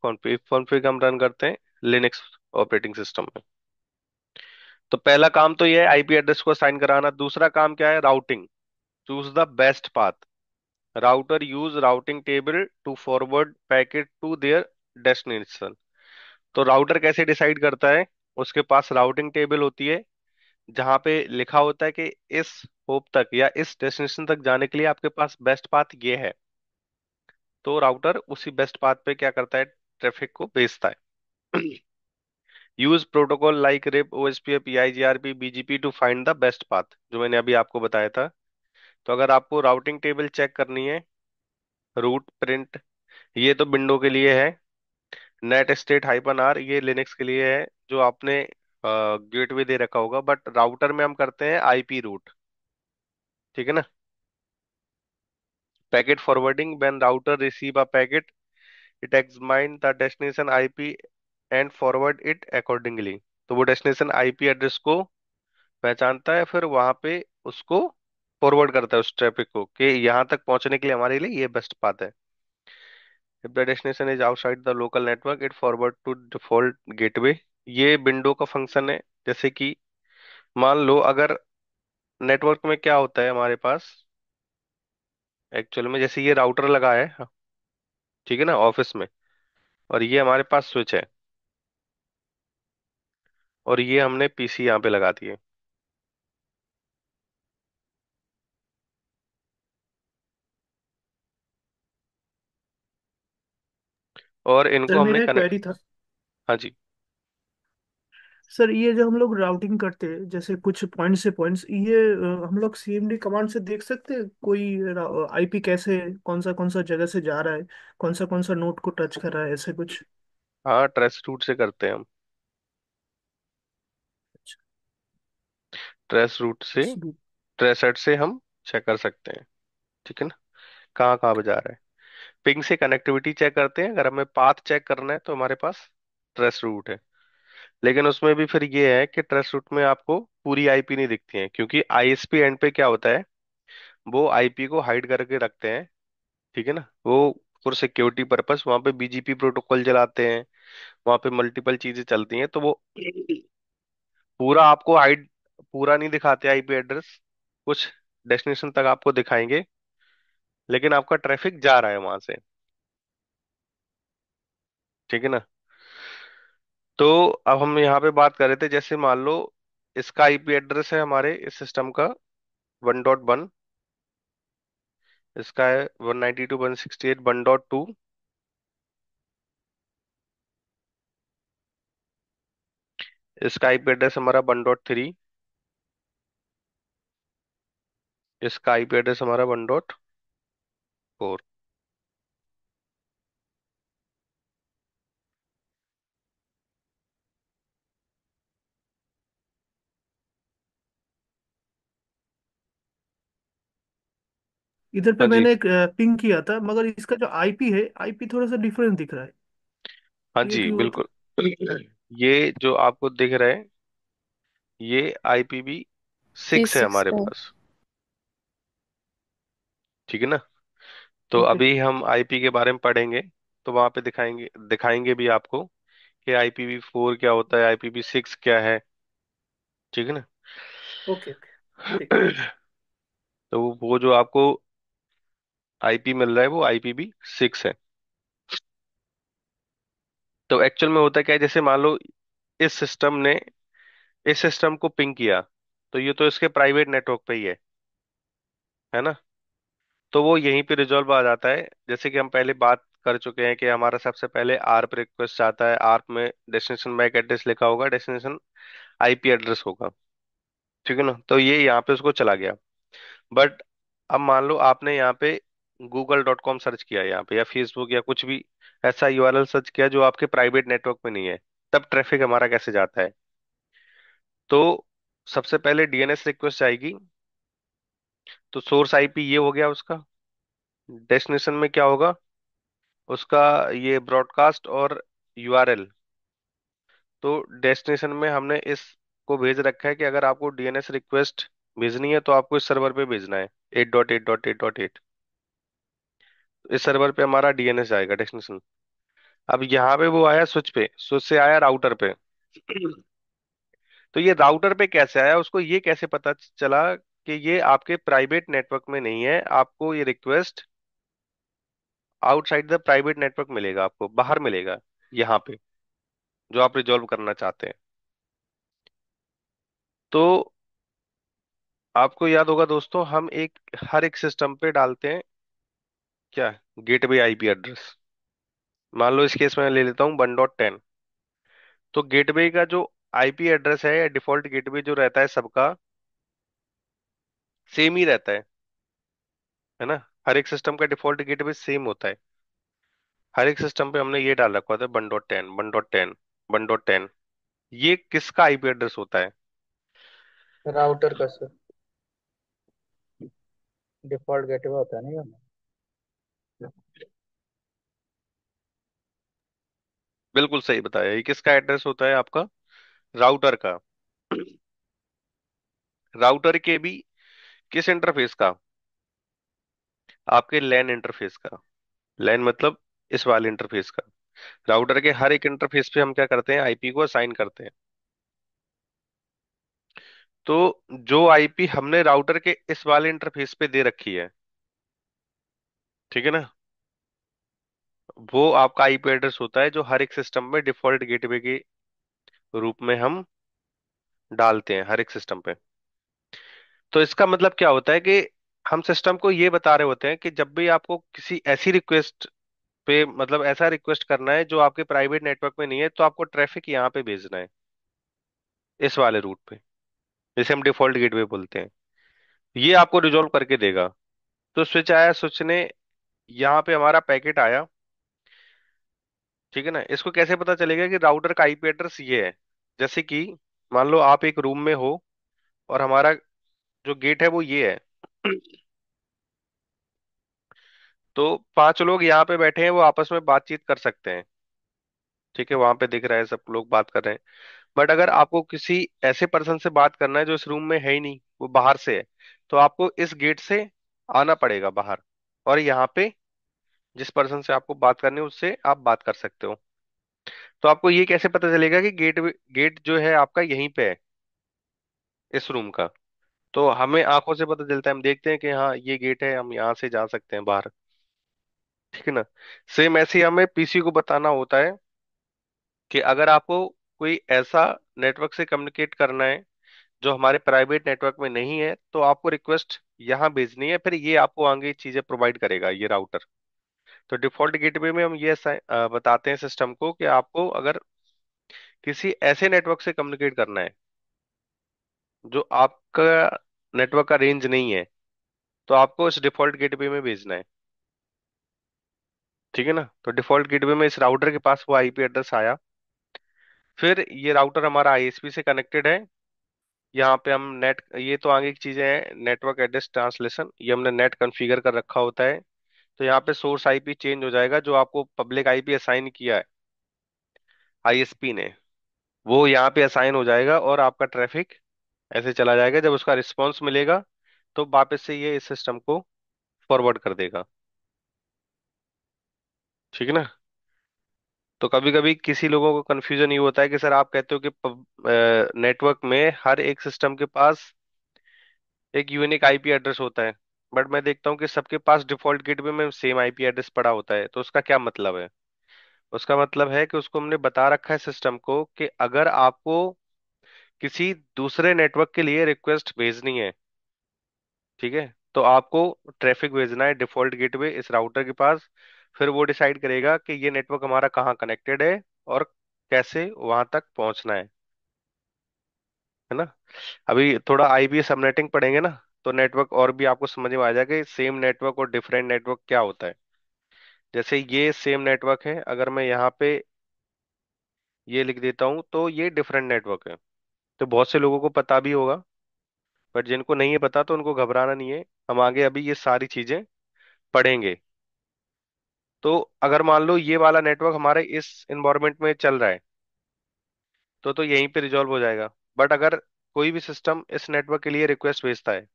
कॉन्फिग हम रन करते हैं लिनक्स ऑपरेटिंग सिस्टम में। तो पहला काम तो ये है आईपी एड्रेस को असाइन कराना। दूसरा काम क्या है? Routing. Choose the best path. Router use routing table to forward packet to their destination. तो राउटर कैसे डिसाइड करता है? उसके पास राउटिंग टेबल होती है जहां पे लिखा होता है कि इस होप तक या इस डेस्टिनेशन तक जाने के लिए आपके पास बेस्ट पाथ ये है। तो राउटर उसी बेस्ट पाथ पे क्या करता है? ट्रैफिक को भेजता है। Use protocol like RIP, OSPF, EIGRP, BGP to find the best path, जो मैंने अभी आपको बताया था। तो अगर आपको राउटिंग टेबल चेक करनी है, रूट प्रिंट, ये तो विंडो के लिए है। नेट स्टेट हाइपन आर, ये लिनक्स के लिए है, जो आपने गेटवे दे रखा होगा। बट राउटर में हम करते हैं आईपी रूट। ठीक है ना। Packet forwarding, when router receive a packet it examine the destination IP and forward it accordingly. तो वो डेस्टिनेशन आईपी एड्रेस को पहचानता है, फिर वहां पे उसको फॉरवर्ड करता है उस ट्रैफिक को कि यहाँ तक पहुंचने के लिए हमारे लिए ये बेस्ट पाथ है। If the destination is outside the local network it forward to default gateway. ये विंडो का फंक्शन है। जैसे कि मान लो अगर नेटवर्क में क्या होता है हमारे पास एक्चुअल में, जैसे ये राउटर लगा है, हाँ, ठीक है ना, ऑफिस में, और ये हमारे पास स्विच है, और ये हमने पीसी यहाँ पे लगा दिए, और सर इनको हमने मेरा कनेक्ट। क्वेरी था। हाँ जी। सर ये जो हम लोग राउटिंग करते हैं, जैसे कुछ पॉइंट से पॉइंट्स, ये हम लोग सीएमडी कमांड से देख सकते हैं कोई आईपी कैसे कौन सा जगह से जा रहा है, कौन सा नोड को टच कर रहा है, ऐसे कुछ? हाँ, ट्रेस रूट से करते हैं हम। अच्छा। ट्रेस रूट से, शुरू। ट्रेसेट से हम चेक कर सकते हैं, ठीक है ना, कहाँ कहाँ पे जा रहा है। पिंग से कनेक्टिविटी चेक करते हैं, अगर हमें पाथ चेक करना है तो हमारे पास ट्रेस रूट है। लेकिन उसमें भी फिर ये है कि ट्रेस रूट में आपको पूरी आईपी नहीं दिखती है, क्योंकि आईएसपी एंड पे क्या होता है, वो आईपी को हाइड करके रखते हैं, ठीक है ना, वो फॉर सिक्योरिटी पर्पस वहां पे बीजीपी प्रोटोकॉल चलाते हैं, वहां पे मल्टीपल चीजें चलती हैं, तो वो पूरा आपको हाइड, पूरा नहीं दिखाते आईपी एड्रेस, कुछ डेस्टिनेशन तक आपको दिखाएंगे, लेकिन आपका ट्रैफिक जा रहा है वहां से, ठीक है ना। तो अब हम यहाँ पे बात कर रहे थे, जैसे मान लो इसका आईपी एड्रेस है हमारे इस सिस्टम का 1.1, इसका है 192.168.1.2, इसका आईपी एड्रेस हमारा 1.3, इसका आईपी एड्रेस हमारा 1.4। इधर पे हाँ जी। मैंने एक पिंग किया था, मगर इसका जो आईपी है, आईपी थोड़ा सा डिफरेंट दिख रहा है। हाँ ये जी क्यों होता बिल्कुल। ये जो आपको दिख रहा है, ये IPv6 है C6 हमारे है। पास, ठीक है ना। तो है? ओके। अभी हम आईपी के बारे में पढ़ेंगे, तो वहां पे दिखाएंगे दिखाएंगे भी आपको कि IPv4 क्या होता है, IPv6 क्या है, ठीक है ना। Okay okay. ठीक। तो वो जो आपको आईपी मिल रहा है वो IPv6 है। तो एक्चुअल में होता क्या है, जैसे मान लो इस सिस्टम ने इस सिस्टम को पिंग किया, तो ये तो इसके प्राइवेट नेटवर्क पे ही है ना। तो वो यहीं पे रिजॉल्व आ जाता है, जैसे कि हम पहले बात कर चुके हैं कि हमारा सबसे पहले आर्प रिक्वेस्ट आता है, आर्प में डेस्टिनेशन मैक एड्रेस लिखा होगा, डेस्टिनेशन आईपी एड्रेस होगा, ठीक है ना। तो ये यहाँ पे उसको चला गया। बट अब मान लो आपने यहाँ पे google.com सर्च किया यहाँ पे, या फेसबुक या कुछ भी ऐसा यूआरएल सर्च किया जो आपके प्राइवेट नेटवर्क में नहीं है, तब ट्रैफिक हमारा कैसे जाता है। तो सबसे पहले डीएनएस रिक्वेस्ट आएगी, तो सोर्स आईपी ये हो गया उसका, डेस्टिनेशन में क्या होगा उसका, ये ब्रॉडकास्ट और यूआरएल। तो डेस्टिनेशन में हमने इस को भेज रखा है कि अगर आपको डीएनएस रिक्वेस्ट भेजनी है तो आपको इस सर्वर पे भेजना है 8.8.8.8। इस सर्वर पे हमारा डीएनएस जाएगा डेस्टिनेशन। अब यहाँ पे वो आया स्विच पे, स्विच से आया राउटर पे। तो ये राउटर पे कैसे आया, उसको ये कैसे पता चला कि ये आपके प्राइवेट नेटवर्क में नहीं है, आपको ये request outside the private network मिलेगा, आपको बाहर मिलेगा यहाँ पे, जो आप रिजॉल्व करना चाहते हैं। तो आपको याद होगा दोस्तों, हम हर एक सिस्टम पे डालते हैं क्या, गेटवे आईपी एड्रेस। मान लो इस केस में ले लेता हूँ 1.10। तो गेटवे का जो आईपी एड्रेस है, डिफॉल्ट गेटवे जो रहता है सबका सेम ही रहता है ना। हर एक सिस्टम का डिफॉल्ट गेटवे सेम होता है। हर एक सिस्टम पे हमने ये डाल रखा होता है 1.10 1.10 1.10। ये किसका आईपी एड्रेस होता है। राउटर का सर, डिफॉल्ट गेटवे होता है नहीं हमें। बिल्कुल सही बताया, ये किसका एड्रेस होता है? आपका राउटर का। राउटर के भी किस इंटरफेस का? आपके लैन इंटरफेस का। लैन मतलब इस वाले इंटरफेस का। राउटर के हर एक इंटरफेस पे हम क्या करते हैं, आईपी को असाइन करते हैं। तो जो आईपी हमने राउटर के इस वाले इंटरफेस पे दे रखी है, ठीक है ना, वो आपका आईपी एड्रेस होता है जो हर एक सिस्टम में डिफॉल्ट गेटवे के रूप में हम डालते हैं हर एक सिस्टम पे। तो इसका मतलब क्या होता है कि हम सिस्टम को ये बता रहे होते हैं कि जब भी आपको किसी ऐसी रिक्वेस्ट पे, मतलब ऐसा रिक्वेस्ट करना है जो आपके प्राइवेट नेटवर्क में नहीं है, तो आपको ट्रैफिक यहाँ पे भेजना है, इस वाले रूट पे, जिसे हम डिफॉल्ट गेटवे बोलते हैं। ये आपको रिजॉल्व करके देगा। तो स्विच आया, स्विच ने यहाँ पे हमारा पैकेट आया, ठीक है ना, इसको कैसे पता चलेगा कि राउटर का आईपी एड्रेस ये है? जैसे कि मान लो आप एक रूम में हो और हमारा जो गेट है वो ये है। तो 5 लोग यहाँ पे बैठे हैं, वो आपस में बातचीत कर सकते हैं, ठीक है, वहां पे दिख रहा है सब लोग बात कर रहे हैं। बट अगर आपको किसी ऐसे पर्सन से बात करना है जो इस रूम में है ही नहीं, वो बाहर से है, तो आपको इस गेट से आना पड़ेगा बाहर, और यहाँ पे जिस पर्सन से आपको बात करनी है उससे आप बात कर सकते हो। तो आपको ये कैसे पता चलेगा कि गेट गेट जो है आपका यहीं पे है, इस रूम का? तो हमें आंखों से पता चलता है, हम देखते हैं कि हाँ ये गेट है, हम यहाँ से जा सकते हैं बाहर, ठीक है ना। सेम ऐसे ही हमें पीसी को बताना होता है कि अगर आपको कोई ऐसा नेटवर्क से कम्युनिकेट करना है जो हमारे प्राइवेट नेटवर्क में नहीं है, तो आपको रिक्वेस्ट यहाँ भेजनी है, फिर ये आपको आगे चीजें प्रोवाइड करेगा ये राउटर। तो डिफॉल्ट गेटवे में हम ये बताते हैं सिस्टम को कि आपको अगर किसी ऐसे नेटवर्क से कम्युनिकेट करना है जो आपका नेटवर्क का रेंज नहीं है, तो आपको इस डिफॉल्ट गेटवे में भेजना है, ठीक है ना। तो डिफॉल्ट गेटवे में इस राउटर के पास वो आईपी एड्रेस आया, फिर ये राउटर हमारा आईएसपी से कनेक्टेड है। यहाँ पे हम नेट, ये तो आगे की चीजें हैं, नेटवर्क एड्रेस ट्रांसलेशन ये हमने नेट कॉन्फ़िगर कर रखा होता है। तो यहाँ पे सोर्स आईपी चेंज हो जाएगा, जो आपको पब्लिक आईपी असाइन किया है आईएसपी ने, वो यहाँ पे असाइन हो जाएगा, और आपका ट्रैफिक ऐसे चला जाएगा। जब उसका रिस्पांस मिलेगा तो वापस से ये इस सिस्टम को फॉरवर्ड कर देगा, ठीक है ना। तो कभी कभी किसी लोगों को कंफ्यूजन ये होता है कि सर आप कहते हो कि नेटवर्क में हर एक सिस्टम के पास एक यूनिक आईपी एड्रेस होता है, बट मैं देखता हूँ कि सबके पास डिफॉल्ट गेटवे में सेम आईपी एड्रेस पड़ा होता है। तो उसका क्या मतलब है? उसका मतलब है कि उसको हमने बता रखा है सिस्टम को कि अगर आपको किसी दूसरे नेटवर्क के लिए रिक्वेस्ट भेजनी है, ठीक है, तो आपको ट्रैफिक भेजना है डिफॉल्ट गेटवे इस राउटर के पास। फिर वो डिसाइड करेगा कि ये नेटवर्क हमारा कहाँ कनेक्टेड है और कैसे वहां तक पहुंचना है ना। अभी थोड़ा आईपी सबनेटिंग पढ़ेंगे ना, तो नेटवर्क और भी आपको समझ में आ जाएगा कि सेम नेटवर्क और डिफरेंट नेटवर्क क्या होता है। जैसे ये सेम नेटवर्क है, अगर मैं यहाँ पे ये लिख देता हूँ तो ये डिफरेंट नेटवर्क है। तो बहुत से लोगों को पता भी होगा, बट जिनको नहीं है पता तो उनको घबराना नहीं है, हम आगे अभी ये सारी चीजें पढ़ेंगे। तो अगर मान लो ये वाला नेटवर्क हमारे इस इन्वायरमेंट में चल रहा है, तो यहीं पे रिजॉल्व हो जाएगा। बट अगर कोई भी सिस्टम इस नेटवर्क के लिए रिक्वेस्ट भेजता है,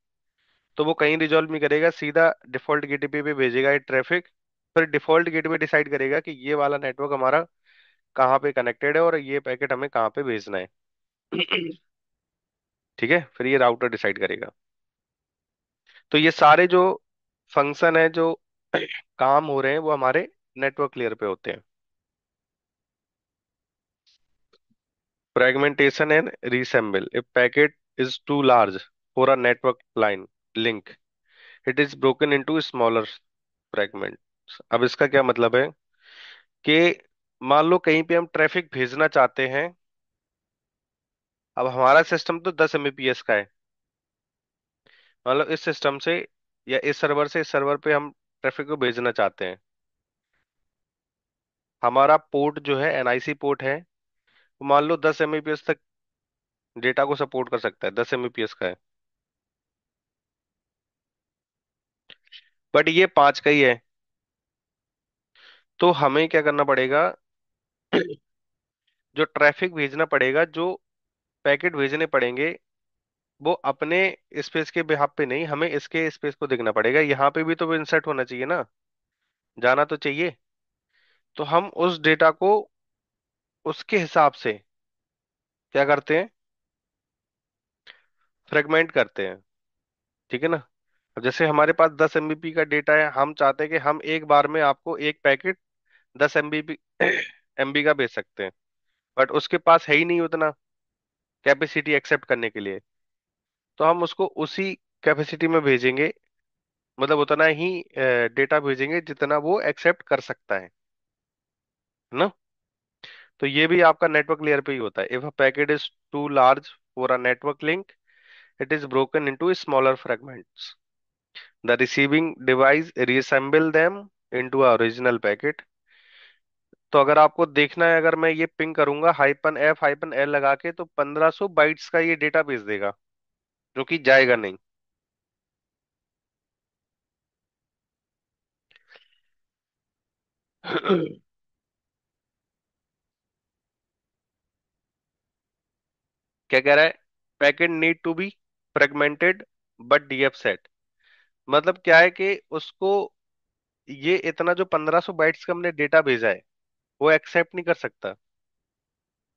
तो वो कहीं रिजॉल्व नहीं करेगा, सीधा डिफॉल्ट गेटवे पे भेजेगा ये ट्रैफिक। फिर डिफॉल्ट गेटवे डिसाइड करेगा कि ये वाला नेटवर्क हमारा कहाँ पे कनेक्टेड है और ये पैकेट हमें कहाँ पे भेजना है। ठीक है, फिर ये राउटर डिसाइड करेगा। तो ये सारे जो फंक्शन है, जो काम हो रहे हैं, वो हमारे नेटवर्क लेयर पे होते हैं। Fragmentation and reassemble, a packet is too large for a network line link, it is broken into smaller fragments. अब इसका क्या मतलब है कि मान लो कहीं पे हम ट्रैफिक भेजना चाहते हैं। अब हमारा सिस्टम तो 10 Mbps का है, मान लो इस सिस्टम से या इस सर्वर से इस सर्वर पे हम ट्रैफिक को भेजना चाहते हैं। हमारा पोर्ट जो है एनआईसी पोर्ट है, वो मान लो 10 Mbps तक डेटा को सपोर्ट कर सकता है, 10 Mbps का है, बट ये 5 का ही है। तो हमें क्या करना पड़ेगा, जो ट्रैफिक भेजना पड़ेगा, जो पैकेट भेजने पड़ेंगे, वो अपने स्पेस के बिहाफ पे नहीं, हमें इसके स्पेस को देखना पड़ेगा। यहाँ पे भी तो वो इंसर्ट होना चाहिए ना, जाना तो चाहिए। तो हम उस डेटा को उसके हिसाब से क्या करते हैं, फ्रेगमेंट करते हैं। ठीक है ना। अब जैसे हमारे पास 10 MB का डेटा है, हम चाहते हैं कि हम एक बार में आपको एक पैकेट 10 MB MB का भेज सकते हैं, बट उसके पास है ही नहीं उतना कैपेसिटी एक्सेप्ट करने के लिए। तो हम उसको उसी कैपेसिटी में भेजेंगे, मतलब उतना ही डेटा भेजेंगे जितना वो एक्सेप्ट कर सकता है ना। तो ये भी आपका नेटवर्क लेयर पे ही होता है। If a packet is too large for a network link, it is broken into smaller fragments. The receiving device reassemble them into a original packet. तो अगर आपको देखना है, अगर मैं ये पिंग करूंगा -F -L लगा के, तो 1500 बाइट्स का ये डेटा भेज देगा, जो कि जाएगा नहीं। क्या कह रहा है, packet need to be fragmented but DF set. मतलब क्या है कि उसको, ये इतना जो 1500 बाइट्स का हमने डेटा भेजा है, वो एक्सेप्ट नहीं कर सकता।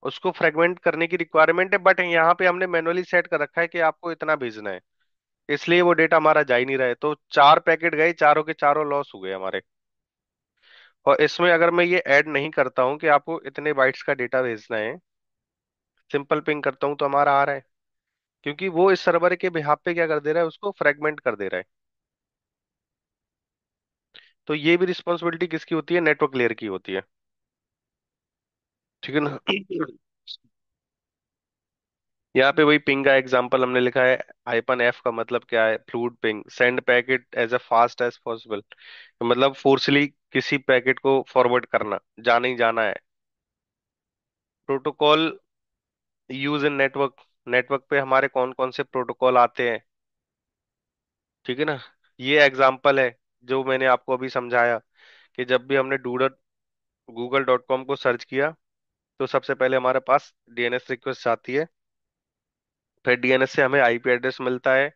उसको फ्रेगमेंट करने की रिक्वायरमेंट है, बट यहाँ पे हमने मैनुअली सेट कर रखा है कि आपको इतना भेजना है, इसलिए वो डेटा हमारा जा ही नहीं रहा है। तो 4 पैकेट गए, चारों के चारों लॉस हुए हमारे। और इसमें अगर मैं ये ऐड नहीं करता हूँ कि आपको इतने बाइट्स का डेटा भेजना है, सिंपल पिंग करता हूँ, तो हमारा आ रहा है, क्योंकि वो इस सर्वर के बिहाफ पे क्या कर दे रहा है, उसको फ्रेगमेंट कर दे रहा है। तो ये भी रिस्पॉन्सिबिलिटी किसकी होती है, नेटवर्क लेयर की होती है। ठीक है ना। यहाँ पे वही पिंग का एग्जांपल हमने लिखा है। -F का मतलब क्या है, flood ping, send packet as a fast as possible. मतलब फोर्सली किसी पैकेट को फॉरवर्ड करना, जाना ही जाना है। Protocol use in network, network पे हमारे कौन कौन से प्रोटोकॉल आते हैं। ठीक है ना। ये एग्जांपल है जो मैंने आपको अभी समझाया, कि जब भी हमने डूडर google.com को सर्च किया, तो सबसे पहले हमारे पास डीएनएस रिक्वेस्ट आती है, फिर डीएनएस से हमें आईपी एड्रेस मिलता है,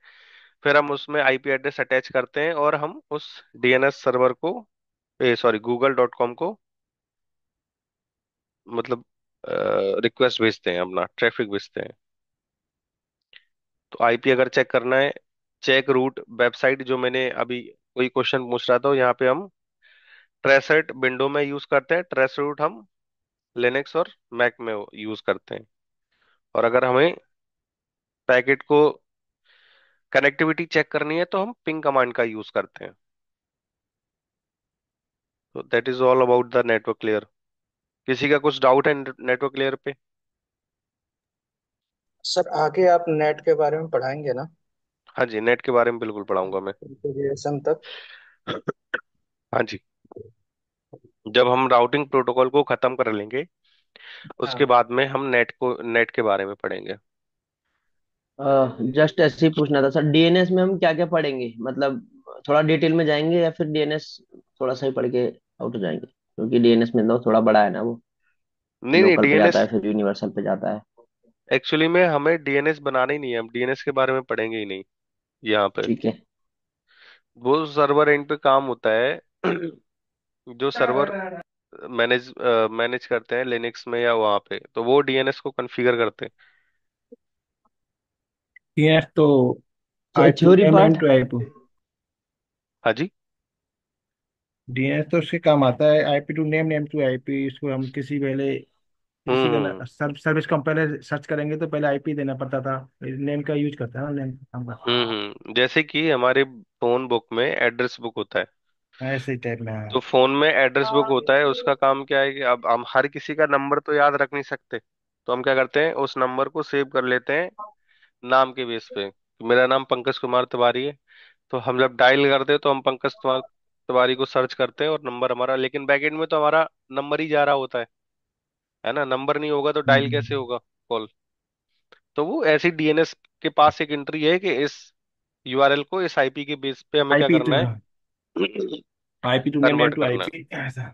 फिर हम उसमें आईपी एड्रेस अटैच करते हैं, और हम उस डीएनएस सर्वर को, सॉरी google.com को, मतलब रिक्वेस्ट भेजते हैं, अपना ट्रैफिक भेजते हैं। तो आईपी अगर चेक करना है, चेक रूट वेबसाइट, जो मैंने अभी कोई क्वेश्चन पूछ रहा था, यहाँ पे हम ट्रेसेट विंडो में यूज करते हैं, ट्रेस रूट हम लिनक्स और मैक में यूज करते हैं। और अगर हमें पैकेट को कनेक्टिविटी चेक करनी है, तो हम पिंग कमांड का यूज करते हैं। तो that is all about the network layer. किसी का कुछ डाउट है नेटवर्क लेयर पे? सर आगे आप नेट के बारे में पढ़ाएंगे ना, हाँ जी, नेट के बारे में बिल्कुल पढ़ाऊंगा मैं। कॉन्फ़िगरेशन तक? हाँ जी, जब हम राउटिंग प्रोटोकॉल को खत्म कर लेंगे, उसके हाँ बाद में हम नेट के बारे में पढ़ेंगे। जस्ट ऐसे ही पूछना था सर, डीएनएस में हम क्या क्या पढ़ेंगे, मतलब थोड़ा डिटेल में जाएंगे या फिर डीएनएस थोड़ा सा ही पढ़ के आउट हो जाएंगे, क्योंकि डीएनएस में तो थोड़ा बड़ा है ना वो, नहीं नहीं, लोकल पे जाता डीएनएस, है फिर यूनिवर्सल पे जाता है। एक्चुअली में हमें डीएनएस बनाना ही नहीं है, हम डीएनएस के बारे में पढ़ेंगे ही नहीं यहाँ पे। ठीक है। वो सर्वर एंड पे काम होता है। जो सर्वर मैनेज मैनेज करते हैं लिनक्स में या वहाँ पे, तो वो डीएनएस को कॉन्फ़िगर करते हैं। डीएनएस तो आई टू थ्योरी एम एम पार्ट। टू आई टू हाँ जी। डीएनएस तो उसके काम आता है, IP to name, name to IP. इसको हम किसी पहले किसी का हम्म सर्विस को हम पहले सर्च करेंगे तो पहले आईपी देना पड़ता था। नेम का यूज करता है ना, नेम का काम करता जैसे कि हमारे फोन बुक में एड्रेस बुक होता है, है ऐसे ही टाइप में। तो हाँ। फोन में एड्रेस बुक होता है, उसका काम क्या है कि अब हम हर किसी का नंबर तो याद रख नहीं सकते, तो हम क्या करते हैं, उस नंबर को सेव कर लेते हैं नाम के बेस पे। मेरा नाम पंकज कुमार तिवारी है, तो हम जब डायल करते हैं, तो हम तिवारी को सर्च करते हैं, और नंबर हमारा, लेकिन बैकएंड में तो हमारा नंबर ही जा रहा होता है ना। नंबर नहीं होगा तो डायल कैसे हम्म। होगा कॉल। तो वो ऐसी डीएनएस के पास एक एंट्री है कि इस यूआरएल को इस आईपी के बेस पे हमें क्या आईपी टू करना है, IP to name, name convert to करना है। आईपी ऐसा।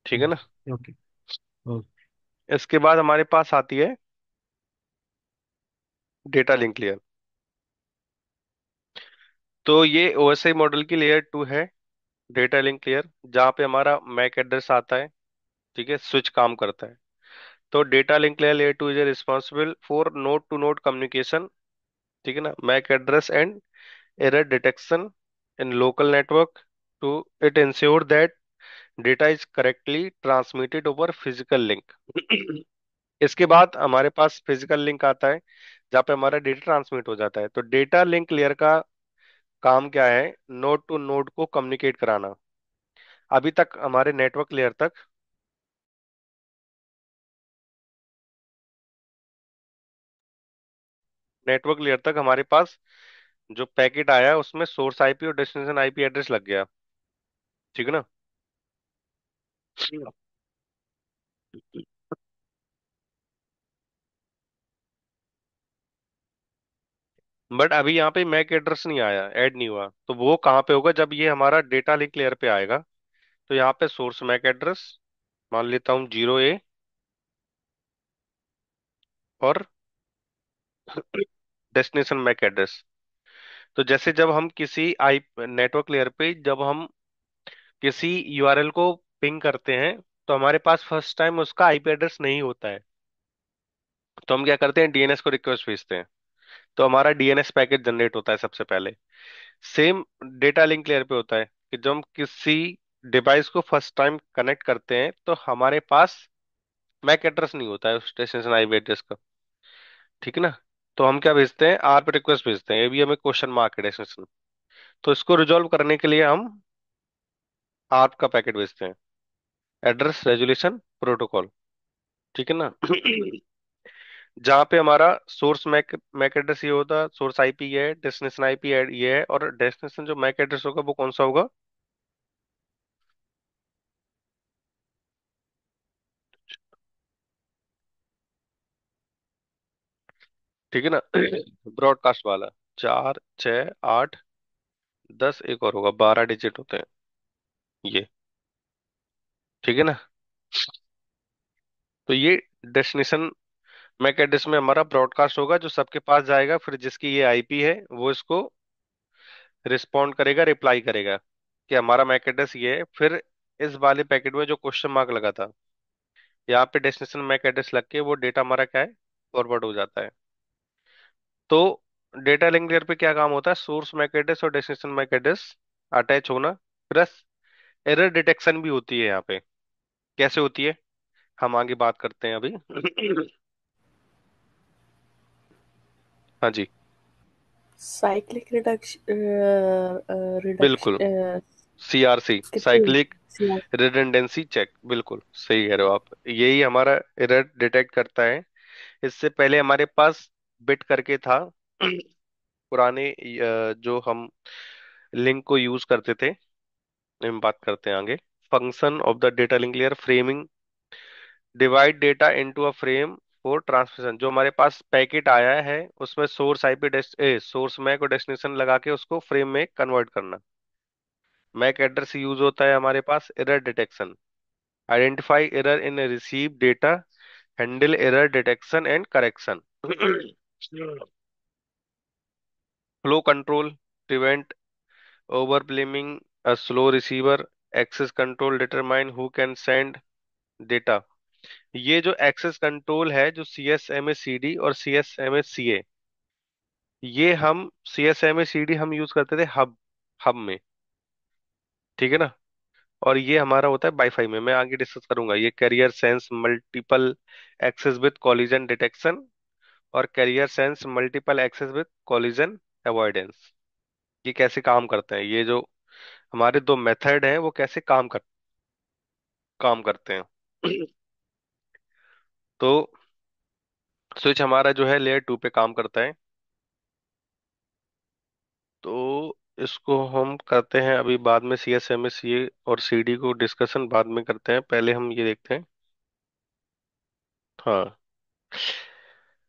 ठीक है ना। ओके। ओके। इसके बाद हमारे पास आती है डेटा लिंक लेयर। तो ये ओएसआई मॉडल की लेयर 2 है, डेटा लिंक लेयर, जहाँ पे हमारा मैक एड्रेस आता है। ठीक है, स्विच काम करता है। तो data link layer 2 is responsible for node to node communication. ठीक है ना, MAC address and error detection in local network to it ensure that data is correctly transmitted over physical link. इसके बाद हमारे पास फिजिकल लिंक आता है, जहाँ पे हमारा डेटा ट्रांसमिट हो जाता है। तो डेटा लिंक लेयर का काम क्या है? नोड टू नोड को कम्युनिकेट कराना। अभी तक हमारे नेटवर्क लेयर तक हमारे पास जो पैकेट आया है उसमें सोर्स आईपी और डेस्टिनेशन आईपी एड्रेस लग गया। ठीक है ना। बट अभी यहाँ पे मैक एड्रेस नहीं आया, ऐड नहीं हुआ। तो वो कहाँ पे होगा? जब ये हमारा डेटा लिंक लेयर पे आएगा। तो यहाँ पे सोर्स मैक एड्रेस मान लेता हूँ 0A, और डेस्टिनेशन मैक एड्रेस। तो जैसे जब हम किसी आई नेटवर्क लेयर पे जब हम किसी यूआरएल को पिंग करते हैं, तो हमारे पास फर्स्ट टाइम उसका आईपी एड्रेस नहीं होता है। तो हम क्या करते हैं? डीएनएस को रिक्वेस्ट भेजते हैं। तो हमारा डीएनएस पैकेट जनरेट होता है सबसे पहले। सेम डेटा लिंक लेयर पे होता है कि जब हम किसी डिवाइस को फर्स्ट टाइम कनेक्ट करते हैं, तो हमारे पास मैक एड्रेस नहीं होता है उस डेस्टिनेशन आईपी एड्रेस का। ठीक है ना। तो हम क्या भेजते हैं? आरप रिक्वेस्ट भेजते हैं। ये भी हमें क्वेश्चन मार्क है डेस्टिनेशन। तो इसको रिजॉल्व करने के लिए हम आरप का पैकेट भेजते हैं, एड्रेस रेजोल्यूशन प्रोटोकॉल। ठीक है ना। जहाँ पे हमारा सोर्स मैक मैक एड्रेस ये होता है, सोर्स आईपी ये है, डेस्टिनेशन आईपी ये है, और डेस्टिनेशन जो मैक एड्रेस होगा वो कौन सा होगा? ठीक है ना। ब्रॉडकास्ट वाला 4, 6, 8, 10, एक और होगा, 12 डिजिट होते हैं ये। ठीक है ना। तो ये डेस्टिनेशन मैक एड्रेस में हमारा ब्रॉडकास्ट होगा, जो सबके पास जाएगा। फिर जिसकी ये आईपी है वो इसको रिस्पॉन्ड करेगा, रिप्लाई करेगा कि हमारा मैक एड्रेस ये है। फिर इस वाले पैकेट में जो क्वेश्चन मार्क लगा था, यहाँ पे डेस्टिनेशन मैक एड्रेस लग के वो डेटा हमारा क्या है? फॉरवर्ड हो जाता है। तो डेटा लिंक लेयर पे क्या काम होता है? सोर्स मैक एड्रेस और डेस्टिनेशन मैक एड्रेस अटैच होना, प्लस एरर डिटेक्शन भी होती है यहाँ पे। कैसे होती है हम आगे बात करते हैं अभी। हाँ जी, साइक्लिक बिल्कुल। रिडक्शन सीआरसी, कितनी साइक्लिक CR रिडंडेंसी चेक, बिल्कुल सही कह रहे हो आप। यही हमारा एरर डिटेक्ट करता है। इससे पहले हमारे पास बिट करके था। पुराने जो हम लिंक को यूज करते थे, हम बात करते हैं आगे। Function of the data link layer framing divide data into a frame for transmission. जो हमारे पास पैकेट आया है उसमें सोर्स आईपी सोर्स मैक और डेस्टिनेशन लगा के उसको फ्रेम में कन्वर्ट करना। मैक एड्रेस यूज होता है हमारे पास error detection, identify error in receive data, handle error detection and correction. Flow control, prevent overblaming a slow receiver, access control determine who can send data। ये जो एक्सेस कंट्रोल है, जो C S M A C D और C S M A C A, ये हम C S M A C D हम यूज करते थे हब हब में। ठीक है ना। और ये हमारा होता है वाईफाई में। मैं आगे डिस्कस करूंगा ये carrier sense multiple access with collision detection और carrier sense multiple access with collision avoidance. ये कैसे काम करते हैं? ये जो हमारे दो मेथड हैं वो कैसे काम करते हैं। तो स्विच हमारा जो है लेयर 2 पे काम करता है। तो इसको हम करते हैं अभी, बाद में C S M S C A और सी डी को डिस्कशन बाद में करते हैं, पहले हम ये देखते हैं। हाँ,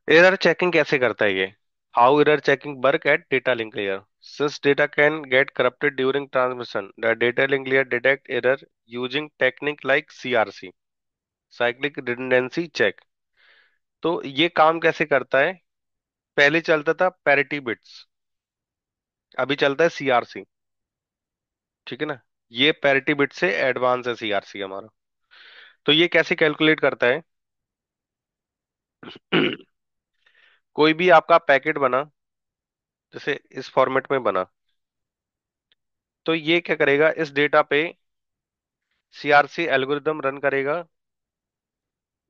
एरर चेकिंग कैसे करता है ये? How error checking work at data link layer. Since data can get corrupted during transmission, the data link layer detect error using technique like CRC. Cyclic redundancy check. तो ये काम कैसे करता है? पहले चलता था पैरिटी बिट्स, अभी चलता है सीआरसी। ठीक है ना? ये पैरिटी बिट से एडवांस है सीआरसी हमारा। तो ये कैसे कैलकुलेट करता है? कोई भी आपका पैकेट बना, जैसे इस फॉर्मेट में बना, तो ये क्या करेगा, इस डेटा पे सीआरसी एल्गोरिदम रन करेगा।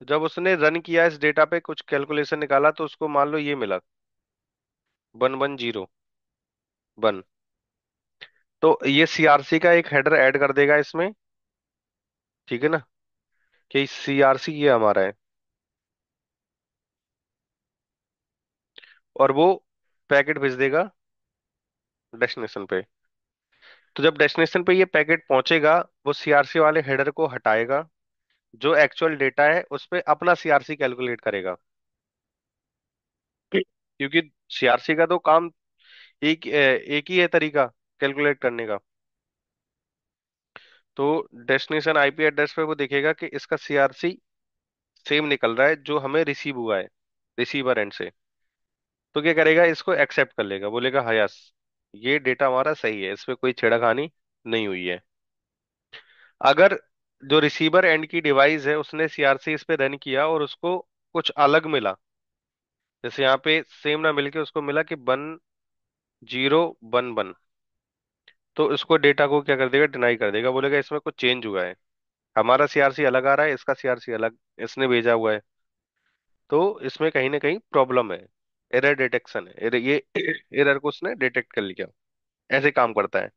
जब उसने रन किया, इस डेटा पे कुछ कैलकुलेशन निकाला, तो उसको मान लो ये मिला 110 1। तो ये सीआरसी का एक हेडर ऐड कर देगा इसमें। ठीक है ना? कि सीआरसी ये हमारा है, और वो पैकेट भेज देगा डेस्टिनेशन पे। तो जब डेस्टिनेशन पे ये पैकेट पहुंचेगा, वो सीआरसी वाले हेडर को हटाएगा, जो एक्चुअल डेटा है उस पे अपना सीआरसी कैलकुलेट करेगा। क्योंकि सीआरसी का तो काम एक ही है तरीका कैलकुलेट करने का। तो डेस्टिनेशन आईपी एड्रेस पे वो देखेगा कि इसका सीआरसी सेम निकल रहा है जो हमें रिसीव हुआ है रिसीवर एंड से। तो क्या करेगा, इसको एक्सेप्ट कर लेगा, बोलेगा हाँ यस, ये डेटा हमारा सही है, इसमें कोई छेड़खानी नहीं हुई है। अगर जो रिसीवर एंड की डिवाइस है उसने सीआरसी इस पे रन किया और उसको कुछ अलग मिला, जैसे यहाँ पे सेम ना मिलके उसको मिला कि 1011, तो इसको डेटा को क्या कर देगा, डिनाई कर देगा, बोलेगा इसमें कुछ चेंज हुआ है, हमारा सीआरसी अलग आ रहा है, इसका सीआरसी अलग इसने भेजा हुआ है। तो इसमें कहीं ना कहीं प्रॉब्लम है, एरर डिटेक्शन है, ये एरर को उसने डिटेक्ट कर लिया। ऐसे काम करता है।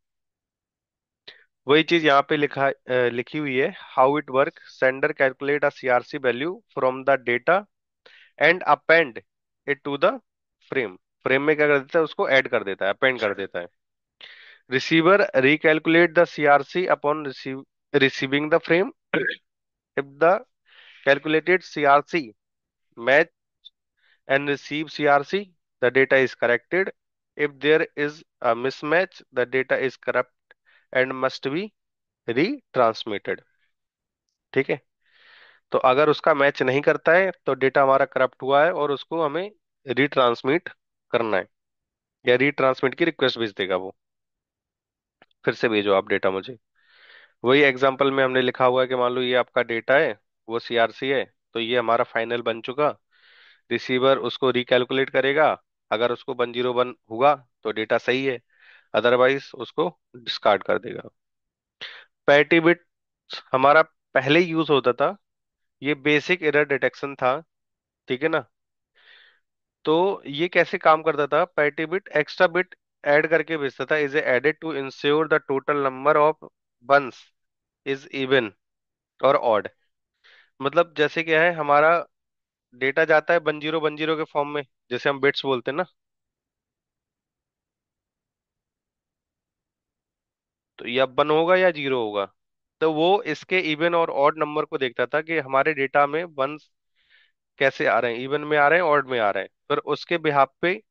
वही चीज यहाँ पे लिखी हुई है, how it work, sender calculate a CRC value from the data and append it to the frame. Frame में क्या कर देता है, उसको ऐड कर देता है, अपेंड कर देता है। Receiver recalculate the CRC upon receiving the frame. If the calculated CRC match and receive CRC, the data is corrected. If there is a mismatch, the data is corrupt and must be retransmitted. ठीक है? तो अगर उसका मैच नहीं करता है तो डेटा हमारा करप्ट हुआ है और उसको हमें रिट्रांसमिट करना है, या रिट्रांसमिट की रिक्वेस्ट भेज देगा वो, फिर से भेजो आप डेटा मुझे। वही एग्जांपल में हमने लिखा हुआ है कि मान लो ये आपका डेटा है, वो सीआरसी है, तो ये हमारा फाइनल बन चुका। रिसीवर उसको रिकैलकुलेट करेगा, अगर उसको 101 हुआ तो डेटा सही है, अदरवाइज उसको डिस्कार्ड कर देगा। पैरिटी बिट हमारा पहले यूज होता था, ये बेसिक एरर डिटेक्शन था। ठीक है ना? तो ये कैसे काम करता था, parity bit extra bit add करके भेजता था, is added to ensure the total number of ones is even और ऑड। मतलब जैसे क्या है, हमारा डेटा जाता है 1010 के फॉर्म में, जैसे हम बिट्स बोलते हैं ना, तो या 1 होगा या 0 होगा। तो वो इसके इवन और ऑड नंबर को देखता था कि हमारे डेटा में वंस कैसे आ रहे हैं, इवन में आ रहे हैं, ऑड में आ रहे हैं, फिर उसके बिहाफ पे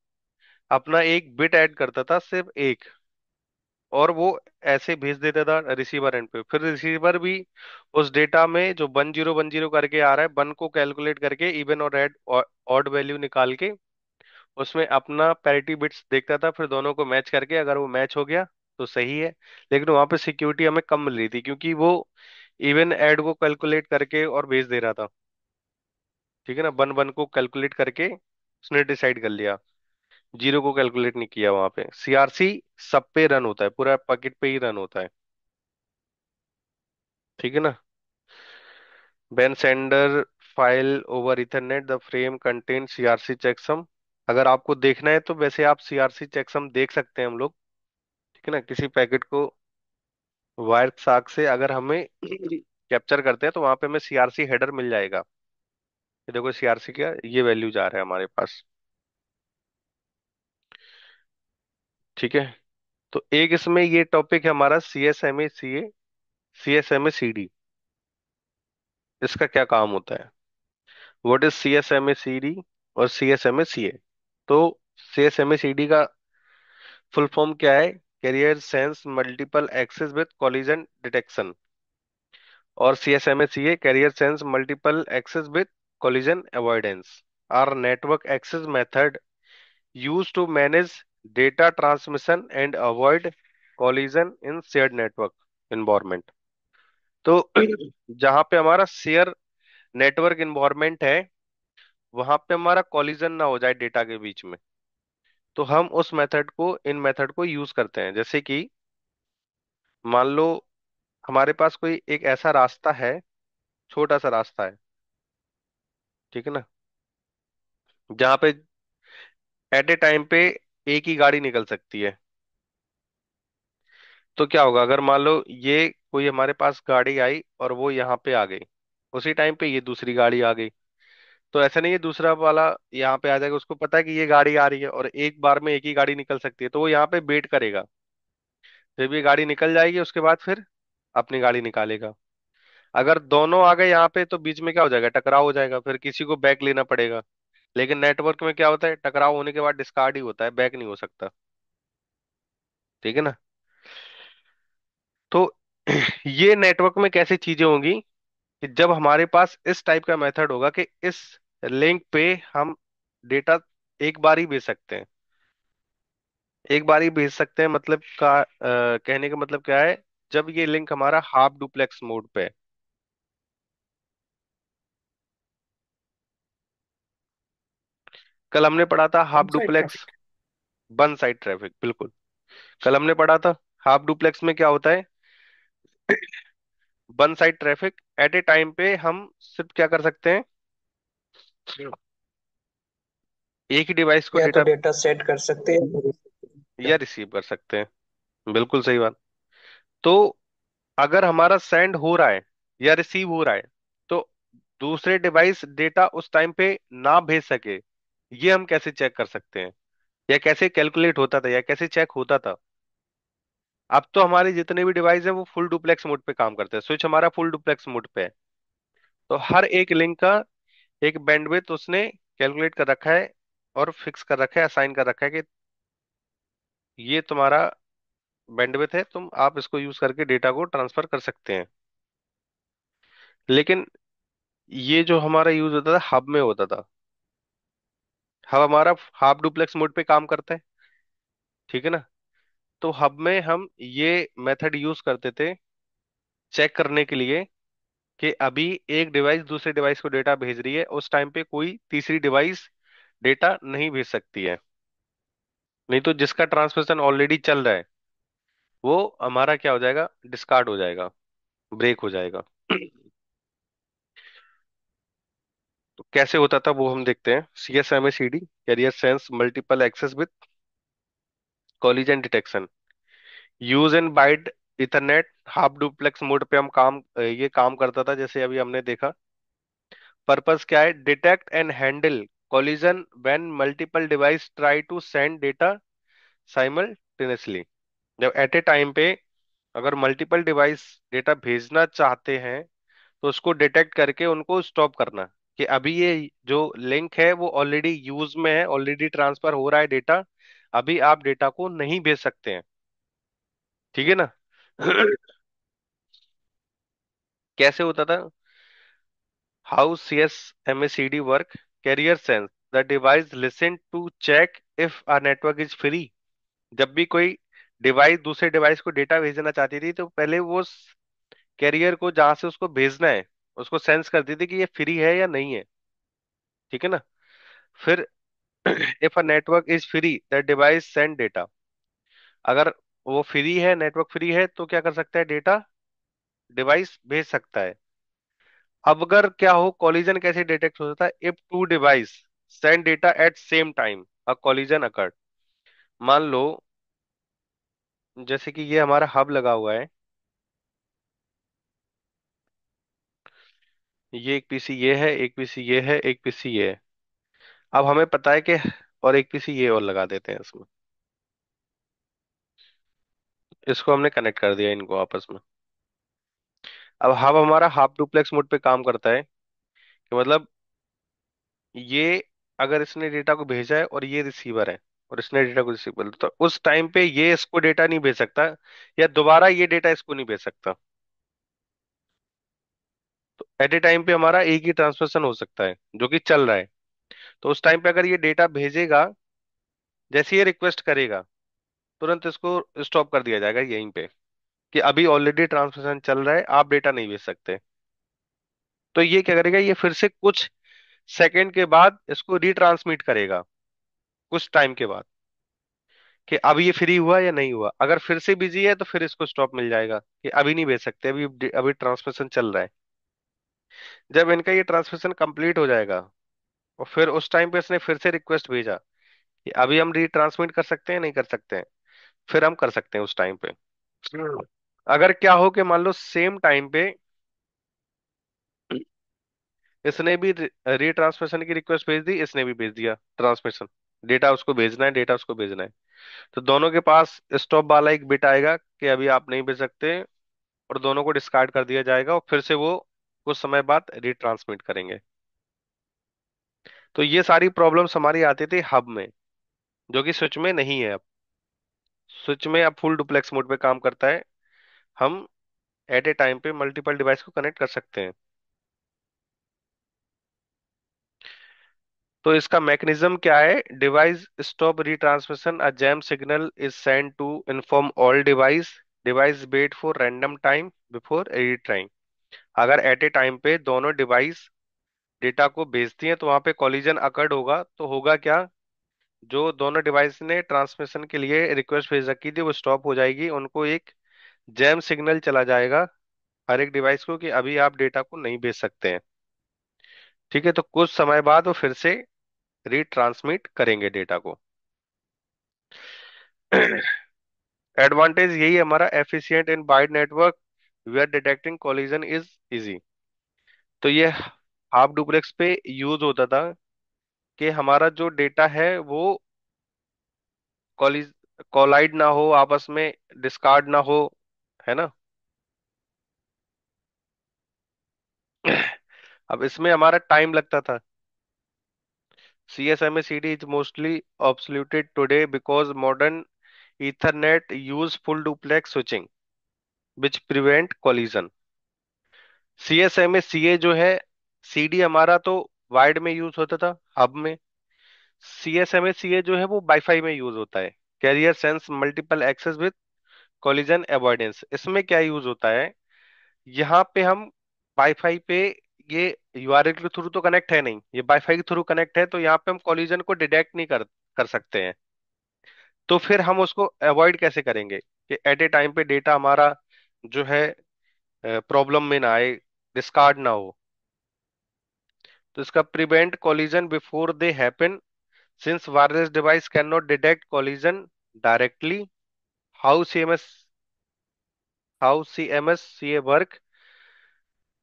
अपना एक बिट ऐड करता था, सिर्फ एक, और वो ऐसे भेज देता था रिसीवर एंड पे। फिर रिसीवर भी उस डेटा में जो 1010 करके आ रहा है, 1 को कैलकुलेट करके इवन और एड ऑड वैल्यू निकाल के उसमें अपना पैरिटी बिट्स देखता था, फिर दोनों को मैच करके अगर वो मैच हो गया तो सही है। लेकिन वहां पे सिक्योरिटी हमें कम मिल रही थी, क्योंकि वो इवन ऐड को कैलकुलेट करके और भेज दे रहा था। ठीक है ना? 1 1 को कैलकुलेट करके उसने डिसाइड कर लिया, 0 को कैलकुलेट नहीं किया। वहां पे सीआरसी सब पे रन होता है, पूरा पैकेट पे ही रन होता है। ठीक है ना? When sender file over Ethernet the frame contain CRC checksum. अगर आपको देखना है तो वैसे आप सीआरसी चेकसम देख सकते हैं हम लोग। ठीक है ना? किसी पैकेट को वायर साग से अगर हमें कैप्चर करते हैं तो वहां पे हमें सीआरसी हेडर मिल जाएगा। ये देखो सीआरसी का ये वैल्यू जा रहा है हमारे पास। ठीक है? तो एक इसमें ये टॉपिक है हमारा C S M A C D. इसका क्या काम होता है? व्हाट इज CSMACD और CSMACA? तो CSMACD का फुल फॉर्म क्या है? Carrier sense multiple access with collision detection. और CSMA carrier sense multiple access with collision avoidance are network access method use to manage data transmission and avoid collision in shared network environment. तो जहां पे हमारा शेयर नेटवर्क इन्वायरमेंट है, वहां पे हमारा कोलिजन ना हो जाए डेटा के बीच में, तो हम उस मेथड को, इन मेथड को यूज करते हैं। जैसे कि मान लो हमारे पास कोई एक ऐसा रास्ता है, छोटा सा रास्ता है, ठीक है ना, जहाँ पे एट ए टाइम पे एक ही गाड़ी निकल सकती है। तो क्या होगा अगर मान लो ये कोई हमारे पास गाड़ी आई और वो यहाँ पे आ गई, उसी टाइम पे ये दूसरी गाड़ी आ गई, तो ऐसा नहीं है दूसरा वाला यहाँ पे आ जाएगा, उसको पता है कि ये गाड़ी आ रही है और एक बार में एक ही गाड़ी निकल सकती है, तो वो यहाँ पे वेट करेगा। जब ये गाड़ी निकल जाएगी उसके बाद फिर अपनी गाड़ी निकालेगा। अगर दोनों आ गए यहाँ पे तो बीच में क्या हो जाएगा, टकराव हो जाएगा, फिर किसी को बैक लेना पड़ेगा। लेकिन नेटवर्क में क्या होता है, टकराव होने के बाद डिस्कार्ड ही होता है, बैक नहीं हो सकता। ठीक है ना। तो ये नेटवर्क में कैसी चीजें होंगी कि जब हमारे पास इस टाइप का मेथड होगा कि इस लिंक पे हम डेटा एक बार ही भेज सकते हैं। एक बार ही भेज सकते हैं मतलब कहने का मतलब क्या है, जब ये लिंक हमारा हाफ डुप्लेक्स मोड पे है। कल हमने पढ़ा था half one side duplex, traffic. One side traffic, बिल्कुल। कल हमने पढ़ा था हाफ डुप्लेक्स में क्या होता है, one side traffic, at a time पे हम सिर्फ क्या कर सकते हैं, एक ही डिवाइस को या तो डेटा डेटा सेट कर सकते हैं या या रिसीव कर सकते हैं। बिल्कुल सही बात। तो अगर हमारा सेंड हो रहा है या रिसीव हो रहा है, तो दूसरे डिवाइस डेटा उस टाइम पे ना भेज सके, ये हम कैसे चेक कर सकते हैं, या कैसे कैलकुलेट होता था, या कैसे चेक होता था। अब तो हमारे जितने भी डिवाइस है वो फुल डुप्लेक्स मोड पे काम करते हैं, स्विच हमारा फुल डुप्लेक्स मोड पे है। तो हर एक लिंक का एक बैंडविड्थ उसने कैलकुलेट कर रखा है और फिक्स कर रखा है, असाइन कर रखा है कि ये तुम्हारा बैंडविड्थ है, तुम आप इसको यूज करके डेटा को ट्रांसफर कर सकते हैं। लेकिन ये जो हमारा यूज होता था हब में होता था, हब हमारा हाफ डुप्लेक्स मोड पे काम करता है, ठीक है ना। तो हब में हम ये मेथड यूज करते थे चेक करने के लिए कि अभी एक डिवाइस दूसरे डिवाइस को डेटा भेज रही है, उस टाइम पे कोई तीसरी डिवाइस डेटा नहीं भेज सकती है। नहीं तो जिसका ट्रांसमिशन ऑलरेडी चल रहा है वो हमारा क्या हो जाएगा, डिस्कार्ड हो जाएगा, ब्रेक हो जाएगा। तो कैसे होता था वो हम देखते हैं। CSMACD carrier sense multiple access with collision detection use in wired Ethernet half duplex mode पे हम ये काम करता था, जैसे अभी हमने देखा। पर्पस क्या है, detect and handle collision when multiple device try to send data simultaneously. जब एट ए टाइम पे अगर मल्टीपल डिवाइस डेटा भेजना चाहते हैं, तो उसको डिटेक्ट करके उनको स्टॉप करना कि अभी ये जो लिंक है वो ऑलरेडी यूज में है, ऑलरेडी ट्रांसफर हो रहा है डेटा, अभी आप डेटा को नहीं भेज सकते हैं। ठीक है ना। कैसे होता था, how CSMACD work, carrier sense the device listen to check if a network is free. जब भी कोई डिवाइस दूसरे डिवाइस को डेटा भेजना चाहती थी, तो पहले वो कैरियर को जहां से उसको भेजना है उसको सेंस करती थी कि ये फ्री है या नहीं है। ठीक है ना। फिर if a network is free that device send data. अगर वो फ्री है, नेटवर्क फ्री है, तो क्या कर सकता है, डेटा डिवाइस भेज सकता है। अब अगर क्या हो, कॉलिजन कैसे डिटेक्ट होता है, if two device send data eight same time a collision occurred. मान लो जैसे कि ये हमारा हब लगा हुआ है, ये एक पीसी ये है, एक पीसी ये है, एक पीसी ये है। अब हमें पता है कि और एक पीसी ये और लगा देते हैं इसमें, इसको हमने कनेक्ट कर दिया इनको आपस में। अब हब हमारा हाफ डुप्लेक्स मोड पे काम करता है कि मतलब ये अगर इसने डेटा को भेजा है और ये रिसीवर है और इसने डेटा को रिसीवर, तो उस टाइम पे ये इसको डेटा नहीं भेज सकता, या दोबारा ये डेटा इसको नहीं भेज सकता। एट ए टाइम पे हमारा एक ही ट्रांसमिशन हो सकता है जो कि चल रहा है। तो उस टाइम पे अगर ये डेटा भेजेगा, जैसे ये रिक्वेस्ट करेगा, तुरंत इसको स्टॉप कर दिया जाएगा यहीं पे, कि अभी ऑलरेडी ट्रांसमिशन चल रहा है, आप डेटा नहीं भेज सकते। तो ये क्या करेगा, ये फिर से कुछ सेकंड के बाद इसको रिट्रांसमिट करेगा, कुछ टाइम के बाद, कि अब ये फ्री हुआ या नहीं हुआ। अगर फिर से बिजी है तो फिर इसको स्टॉप मिल जाएगा कि अभी नहीं भेज सकते, अभी अभी ट्रांसमिशन चल रहा है। जब इनका ये ट्रांसमिशन कंप्लीट हो जाएगा और फिर उस टाइम पे इसने फिर से रिक्वेस्ट भेजा कि अभी हम रीट्रांसमिट कर सकते हैं नहीं कर सकते हैं, फिर हम कर सकते हैं उस टाइम पे। अगर क्या हो कि मान लो सेम टाइम पे इसने भी रीट्रांसमिशन की रिक्वेस्ट भेज दी, इसने भी भेज दिया ट्रांसमिशन, डेटा उसको भेजना है, डेटा उसको भेजना है, तो दोनों के पास स्टॉप वाला एक बिट आएगा कि अभी आप नहीं भेज सकते, और दोनों को डिस्कार्ड कर दिया जाएगा और फिर से वो कुछ समय बाद रीट्रांसमिट करेंगे। तो ये सारी प्रॉब्लम्स हमारी आती थी हब में, जो कि स्विच में नहीं है अब। स्विच में अब फुल डुप्लेक्स मोड पे काम करता है, हम एट ए टाइम पे मल्टीपल डिवाइस को कनेक्ट कर सकते हैं। तो इसका मैकेनिज्म क्या है, device stop retransmission, a jam signal is send to inform all device, device wait for random time before retrying. अगर एट ए टाइम पे दोनों डिवाइस डेटा को भेजती हैं तो वहां पे कॉलिजन अकर्ड होगा, तो होगा क्या, जो दोनों डिवाइस ने ट्रांसमिशन के लिए रिक्वेस्ट भेज रखी थी वो स्टॉप हो जाएगी, उनको एक जैम सिग्नल चला जाएगा हर एक डिवाइस को कि अभी आप डेटा को नहीं भेज सकते हैं। ठीक है, तो कुछ समय बाद वो फिर से रीट्रांसमिट करेंगे डेटा को। एडवांटेज यही है हमारा, efficient in wide network where detecting collision is easy. तो ये हाफ डुप्लेक्स पे यूज होता था कि हमारा जो डेटा है वो कॉलिज कोलाइड ना हो आपस में, डिस्कार्ड ना हो, है ना। अब इसमें हमारा टाइम लगता था। CSMA CD is mostly obsoleted today because modern Ethernet use full duplex switching which prevent collision। CSMA CA जो है, CD हमारा तो वाइड में यूज होता था हब में, CSMA CA जो है वो वाईफाई में यूज होता है, carrier sense multiple access with collision avoidance. इसमें क्या यूज होता है, यहाँ पे हम वाईफाई पे, ये यूआरएल के थ्रू तो कनेक्ट है नहीं, ये वाईफाई के थ्रू कनेक्ट है, तो यहाँ पे हम कॉलिजन को डिटेक्ट नहीं कर कर सकते हैं। तो फिर हम उसको अवॉइड कैसे करेंगे कि एट ए टाइम पे डेटा हमारा जो है प्रॉब्लम में ना आए, डिस्कार्ड ना हो। तो इसका prevent collision before they happen, since wireless device can not detect collision directly. How CMS how CMS CA work,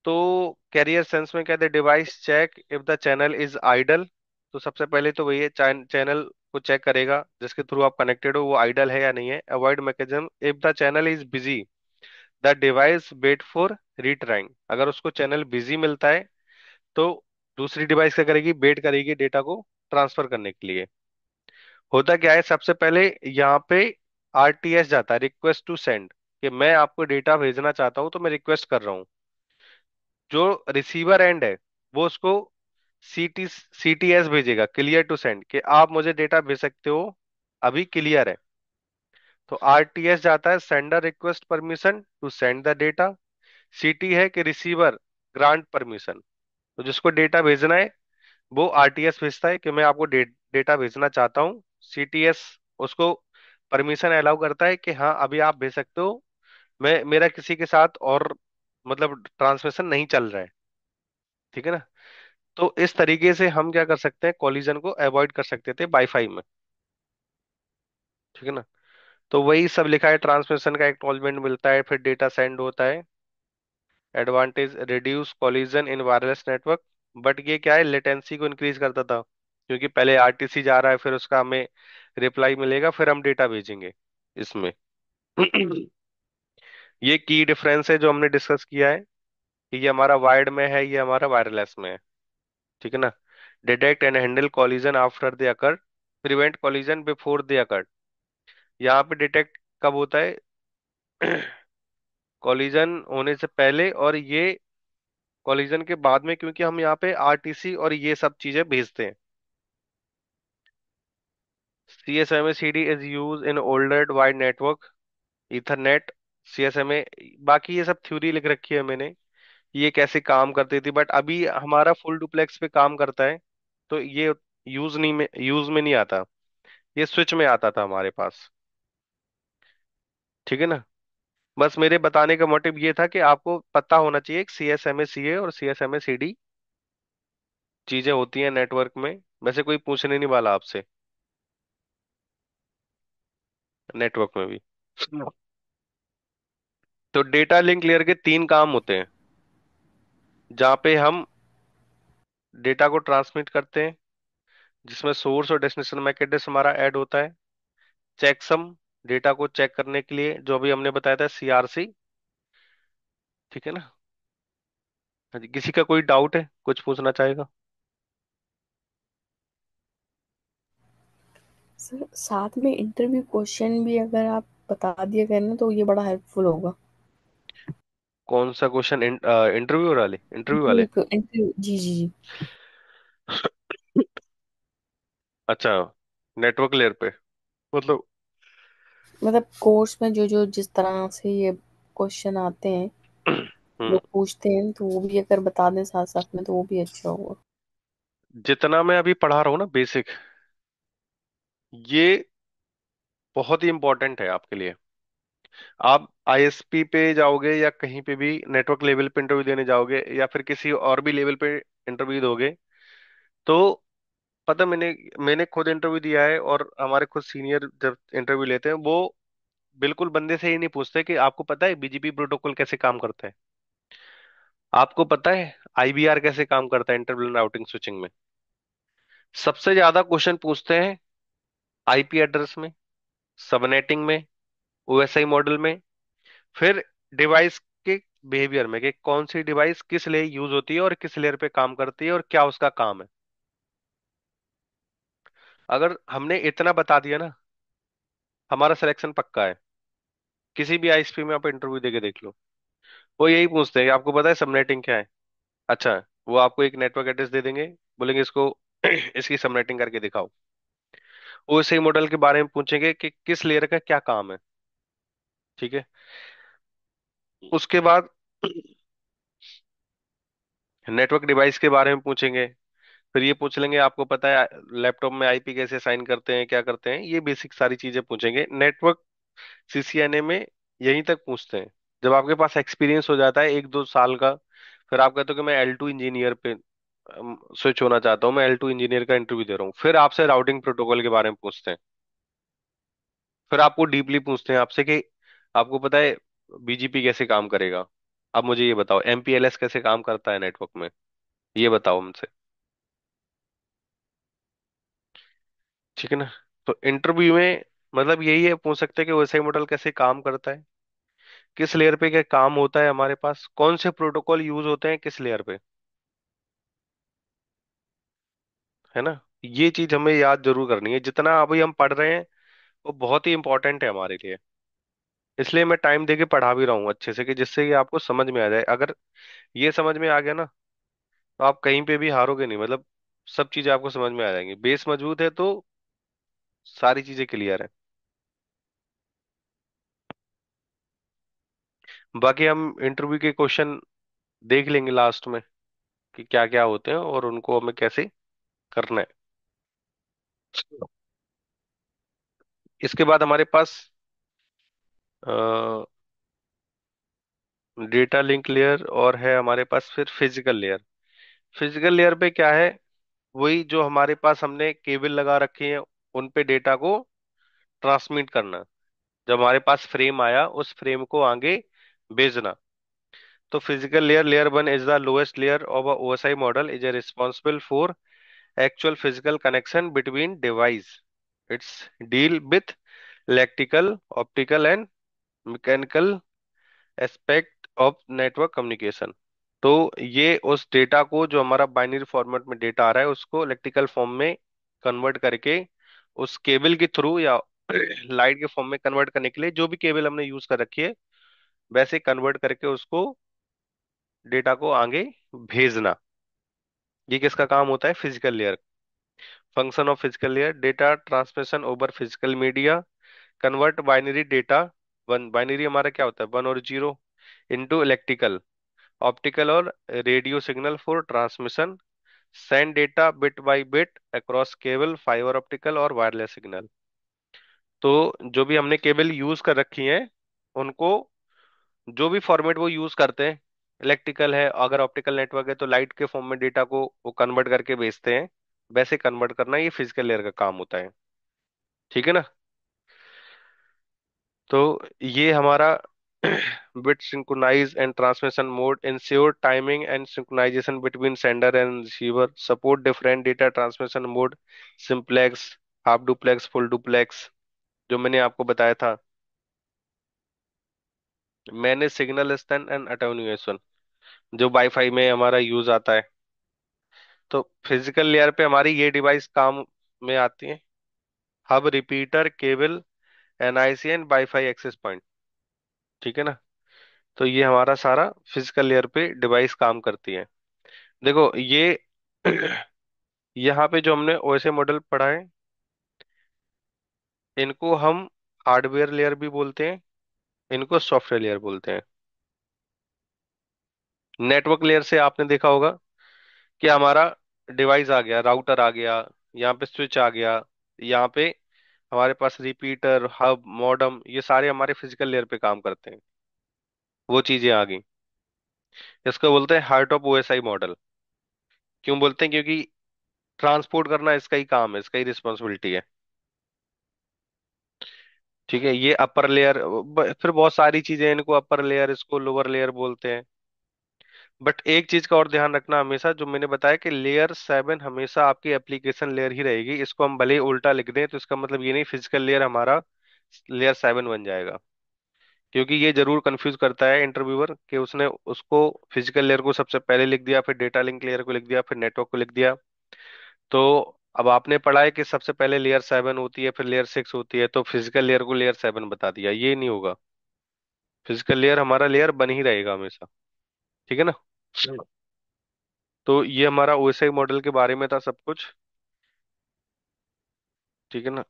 तो कैरियर सेंस में कहते हैं device check if the channel is idle. तो सबसे पहले तो वही है, चैनल को चेक करेगा जिसके थ्रू आप कनेक्टेड हो वो आइडल है या नहीं है। Avoid mechanism, if the channel is busy the device wait for retrying. अगर उसको चैनल बिजी मिलता है तो दूसरी डिवाइस क्या करेगी, वेट करेगी डेटा को ट्रांसफर करने के लिए। होता क्या है, सबसे पहले यहाँ पे आरटीएस जाता है, रिक्वेस्ट टू सेंड, कि मैं आपको डेटा भेजना चाहता हूँ तो मैं रिक्वेस्ट कर रहा हूँ। जो रिसीवर एंड है वो उसको सीटीएस भेजेगा, क्लियर टू सेंड, कि आप मुझे डेटा भेज सकते हो, अभी क्लियर है। तो आरटीएस जाता है, sender request permission to send the data. CT है कि रिसीवर ग्रांट परमिशन, तो जिसको डेटा भेजना है वो आरटीएस भेजता है कि मैं आपको डेटा भेजना चाहता हूँ। सीटीएस उसको परमिशन अलाउ करता है कि हाँ अभी आप भेज सकते हो, मैं मेरा किसी के साथ और मतलब ट्रांसमिशन नहीं चल रहा है। ठीक है ना। तो इस तरीके से हम क्या कर सकते हैं, कॉलिजन को अवॉइड कर सकते थे वाईफाई में। ठीक है ना। तो वही सब लिखा है, ट्रांसमिशन का एक्नॉलेजमेंट मिलता है, फिर डेटा सेंड होता है। Advantage, reduce collision in wireless network. But ये क्या है, लेटेंसी को इंक्रीज करता था, क्योंकि पहले आरटीसी जा रहा है, फिर उसका हमें रिप्लाई मिलेगा, फिर हम डेटा भेजेंगे इसमें। ये की डिफरेंस है जो हमने डिस्कस किया है, कि ये हमारा वायर्ड में है, ये हमारा वायरलेस में है। ठीक है ना। Detect and handle collision after they occur, prevent collision before they occur. यहाँ पे डिटेक्ट कब होता है, कॉलिजन होने से पहले, और ये कॉलिजन के बाद में, क्योंकि हम यहाँ पे आरटीसी और ये सब चीजें भेजते हैं। CSMA-CD is use in older wide network, Ethernet, CSMA। बाकी ये सब थ्योरी लिख रखी है मैंने, ये कैसे काम करती थी, बट अभी हमारा फुल डुप्लेक्स पे काम करता है, तो ये यूज में नहीं आता, ये स्विच में आता था हमारे पास। ठीक है ना। बस मेरे बताने का मोटिव ये था कि आपको पता होना चाहिए कि CSMA-CA और CSMA-CD चीजें होती हैं नेटवर्क में। वैसे कोई पूछने नहीं वाला आपसे, नेटवर्क में भी। तो डेटा लिंक लेयर के तीन काम होते हैं, जहाँ पे हम डेटा को ट्रांसमिट करते हैं, जिसमें सोर्स और डेस्टिनेशन मैक एड्रेस हमारा ऐड होता है। चेकसम, डेटा को चेक करने के लिए, जो अभी हमने बताया था, CRC। ठीक है ना। हाँ जी, किसी का कोई डाउट है, कुछ पूछना चाहेगा? सर साथ में इंटरव्यू क्वेश्चन भी अगर आप बता दिया करें ना तो ये बड़ा हेल्पफुल होगा। कौन सा क्वेश्चन? इंटरव्यू वाले, इंटरव्यू वाले? इंटरव्यू जी जी जी। अच्छा, नेटवर्क लेयर पे मतलब। मतलब कोर्स में जो जो जिस तरह से ये क्वेश्चन आते हैं, हम्म, लोग पूछते हैं, तो वो भी अगर बता दें साथ साथ में तो वो भी अच्छा होगा। जितना मैं अभी पढ़ा रहा हूँ ना बेसिक, ये बहुत ही इंपॉर्टेंट है आपके लिए। आप ISP पे जाओगे या कहीं पे भी नेटवर्क लेवल पे इंटरव्यू देने जाओगे, या फिर किसी और भी लेवल पे इंटरव्यू दोगे, तो पता, मैंने मैंने खुद इंटरव्यू दिया है, और हमारे खुद सीनियर जब इंटरव्यू लेते हैं, वो बिल्कुल बंदे से ही नहीं पूछते कि आपको पता है BGP प्रोटोकॉल कैसे काम करता है, आपको पता है IBR कैसे काम करता है, इंटर राउटिंग स्विचिंग में। सबसे ज्यादा क्वेश्चन पूछते हैं IP एड्रेस में, सबनेटिंग में, OSI मॉडल में, फिर डिवाइस के बिहेवियर में, कि कौन सी डिवाइस किस लिए यूज होती है और किस लेयर पे काम करती है और क्या उसका काम है। अगर हमने इतना बता दिया ना, हमारा सिलेक्शन पक्का है। किसी भी ISP में आप इंटरव्यू देके देख लो, वो यही पूछते हैं कि आपको पता है सबनेटिंग क्या है। अच्छा, वो आपको एक नेटवर्क एड्रेस दे देंगे, बोलेंगे इसको इसकी सबनेटिंग करके दिखाओ। वो इसी मॉडल के बारे में पूछेंगे कि किस लेयर का क्या काम है। ठीक है। उसके बाद नेटवर्क डिवाइस के बारे में पूछेंगे, फिर ये पूछ लेंगे आपको पता है लैपटॉप में IP कैसे साइन करते हैं, क्या करते हैं, ये बेसिक सारी चीजें पूछेंगे। नेटवर्क CCNA में यहीं तक पूछते हैं। जब आपके पास एक्सपीरियंस हो जाता है 1-2 साल का, फिर आप कहते हो कि मैं L2 इंजीनियर पे स्विच होना चाहता हूँ, मैं L2 इंजीनियर का इंटरव्यू दे रहा हूँ, फिर आपसे राउटिंग प्रोटोकॉल के बारे में पूछते हैं। फिर आपको डीपली पूछते हैं आपसे कि आपको पता है BGP कैसे काम करेगा, अब मुझे ये बताओ MPLS कैसे काम करता है नेटवर्क में, ये बताओ हमसे। ठीक है ना। तो इंटरव्यू में मतलब यही है, पूछ सकते हैं कि OSI मॉडल कैसे काम करता है, किस लेयर पे क्या काम होता है, हमारे पास कौन से प्रोटोकॉल यूज होते हैं किस लेयर पे। है ना। ये चीज हमें याद जरूर करनी है, जितना अभी हम पढ़ रहे हैं वो बहुत ही इंपॉर्टेंट है हमारे लिए। इसलिए मैं टाइम देके पढ़ा भी रहा हूँ अच्छे से, कि जिससे कि आपको समझ में आ जाए। अगर ये समझ में आ गया ना, तो आप कहीं पे भी हारोगे नहीं, मतलब सब चीजें आपको समझ में आ जाएंगी। बेस मजबूत है तो सारी चीजें क्लियर है। बाकी हम इंटरव्यू के क्वेश्चन देख लेंगे लास्ट में, कि क्या क्या होते हैं और उनको हमें कैसे करना है। इसके बाद हमारे पास डेटा लिंक लेयर, और है हमारे पास फिर फिजिकल लेयर। फिजिकल लेयर पे क्या है? वही जो हमारे पास हमने केबल लगा रखे हैं, उन पे डेटा को ट्रांसमिट करना। जब हमारे पास फ्रेम आया, उस फ्रेम को आगे भेजना। तो physical layer, layer 1 is the lowest layer of a OSI model, is responsible for actual physical connection between device. It's deal with electrical, optical and mechanical aspect of network communication. तो ये उस डेटा को, जो हमारा बाइनरी फॉर्मेट में डेटा आ रहा है, उसको इलेक्ट्रिकल फॉर्म में कन्वर्ट करके, उस केबल के थ्रू या लाइट के फॉर्म में कन्वर्ट करने के लिए जो भी केबल हमने यूज कर रखी है, वैसे कन्वर्ट करके उसको डेटा को आगे भेजना। ये किसका काम होता है? Physical layer. Function of physical layer, data transmission over physical media, convert binary data, one binary हमारा क्या होता है, 1 और 0, इनटू इलेक्ट्रिकल, ऑप्टिकल और radio signal for transmission, send data bit by bit across cable, fibre optical और वायरलेस सिग्नल। तो जो भी हमने केबल यूज कर रखी हैं उनको, जो भी फॉर्मेट वो यूज करते हैं, इलेक्ट्रिकल है, अगर ऑप्टिकल नेटवर्क है तो लाइट के फॉर्म में डेटा को वो कन्वर्ट करके भेजते हैं, वैसे कन्वर्ट करना ये फिजिकल लेयर का काम होता है। ठीक है ना? तो ये हमारा bit synchronize and transmission mode ensure timing and synchronization between sender and receiver, support different data transmission mode, simplex, half duplex, full duplex, जो मैंने आपको बताया था, मैंने सिग्नल स्टैंड एंड अटेन्युएशन, जो वाईफाई में हमारा यूज आता है। तो फिजिकल लेयर पे हमारी ये डिवाइस काम में आती है, hub, repeater, cable, NIC and WiFi access point. ठीक है ना? तो ये हमारा सारा फिजिकल लेयर पे डिवाइस काम करती है। देखो ये यहाँ पे जो हमने ओएसए मॉडल पढ़ा है, इनको हम हार्डवेयर लेयर भी बोलते हैं, इनको सॉफ्टवेयर लेयर बोलते हैं। नेटवर्क लेयर से आपने देखा होगा कि हमारा डिवाइस आ गया, राउटर आ गया, यहाँ पे स्विच आ गया, यहाँ पे हमारे पास रिपीटर, हब, मॉडम, ये सारे हमारे फिजिकल लेयर पे काम करते हैं। वो चीजें आ गई, इसको बोलते हैं हार्ट ऑफ ओएसआई मॉडल। क्यों बोलते हैं? क्योंकि ट्रांसपोर्ट करना इसका ही काम है, इसका ही रिस्पॉन्सिबिलिटी है। ठीक है, ये अपर लेयर, फिर बहुत सारी चीजें हैं, इनको अपर लेयर, इसको लोअर लेयर बोलते हैं। बट एक चीज का और ध्यान रखना हमेशा, जो मैंने बताया कि लेयर 7 हमेशा आपकी एप्लीकेशन लेयर ही रहेगी। इसको हम भले ही उल्टा लिख दें तो इसका मतलब ये नहीं फिजिकल लेयर हमारा लेयर 7 बन जाएगा। क्योंकि ये जरूर कंफ्यूज करता है इंटरव्यूअर कि उसने उसको फिजिकल लेयर को सबसे पहले लिख दिया, फिर डेटा लिंक लेयर को लिख दिया, फिर नेटवर्क को लिख दिया। तो अब आपने पढ़ा है कि सबसे पहले लेयर 7 होती है, फिर लेयर 6 होती है, तो फिजिकल लेयर को लेयर 7 बता दिया, ये नहीं होगा। फिजिकल लेयर हमारा लेयर बन ही रहेगा हमेशा। ठीक है ना? तो ये हमारा ओएसआई मॉडल के बारे में था सब कुछ। ठीक है ना?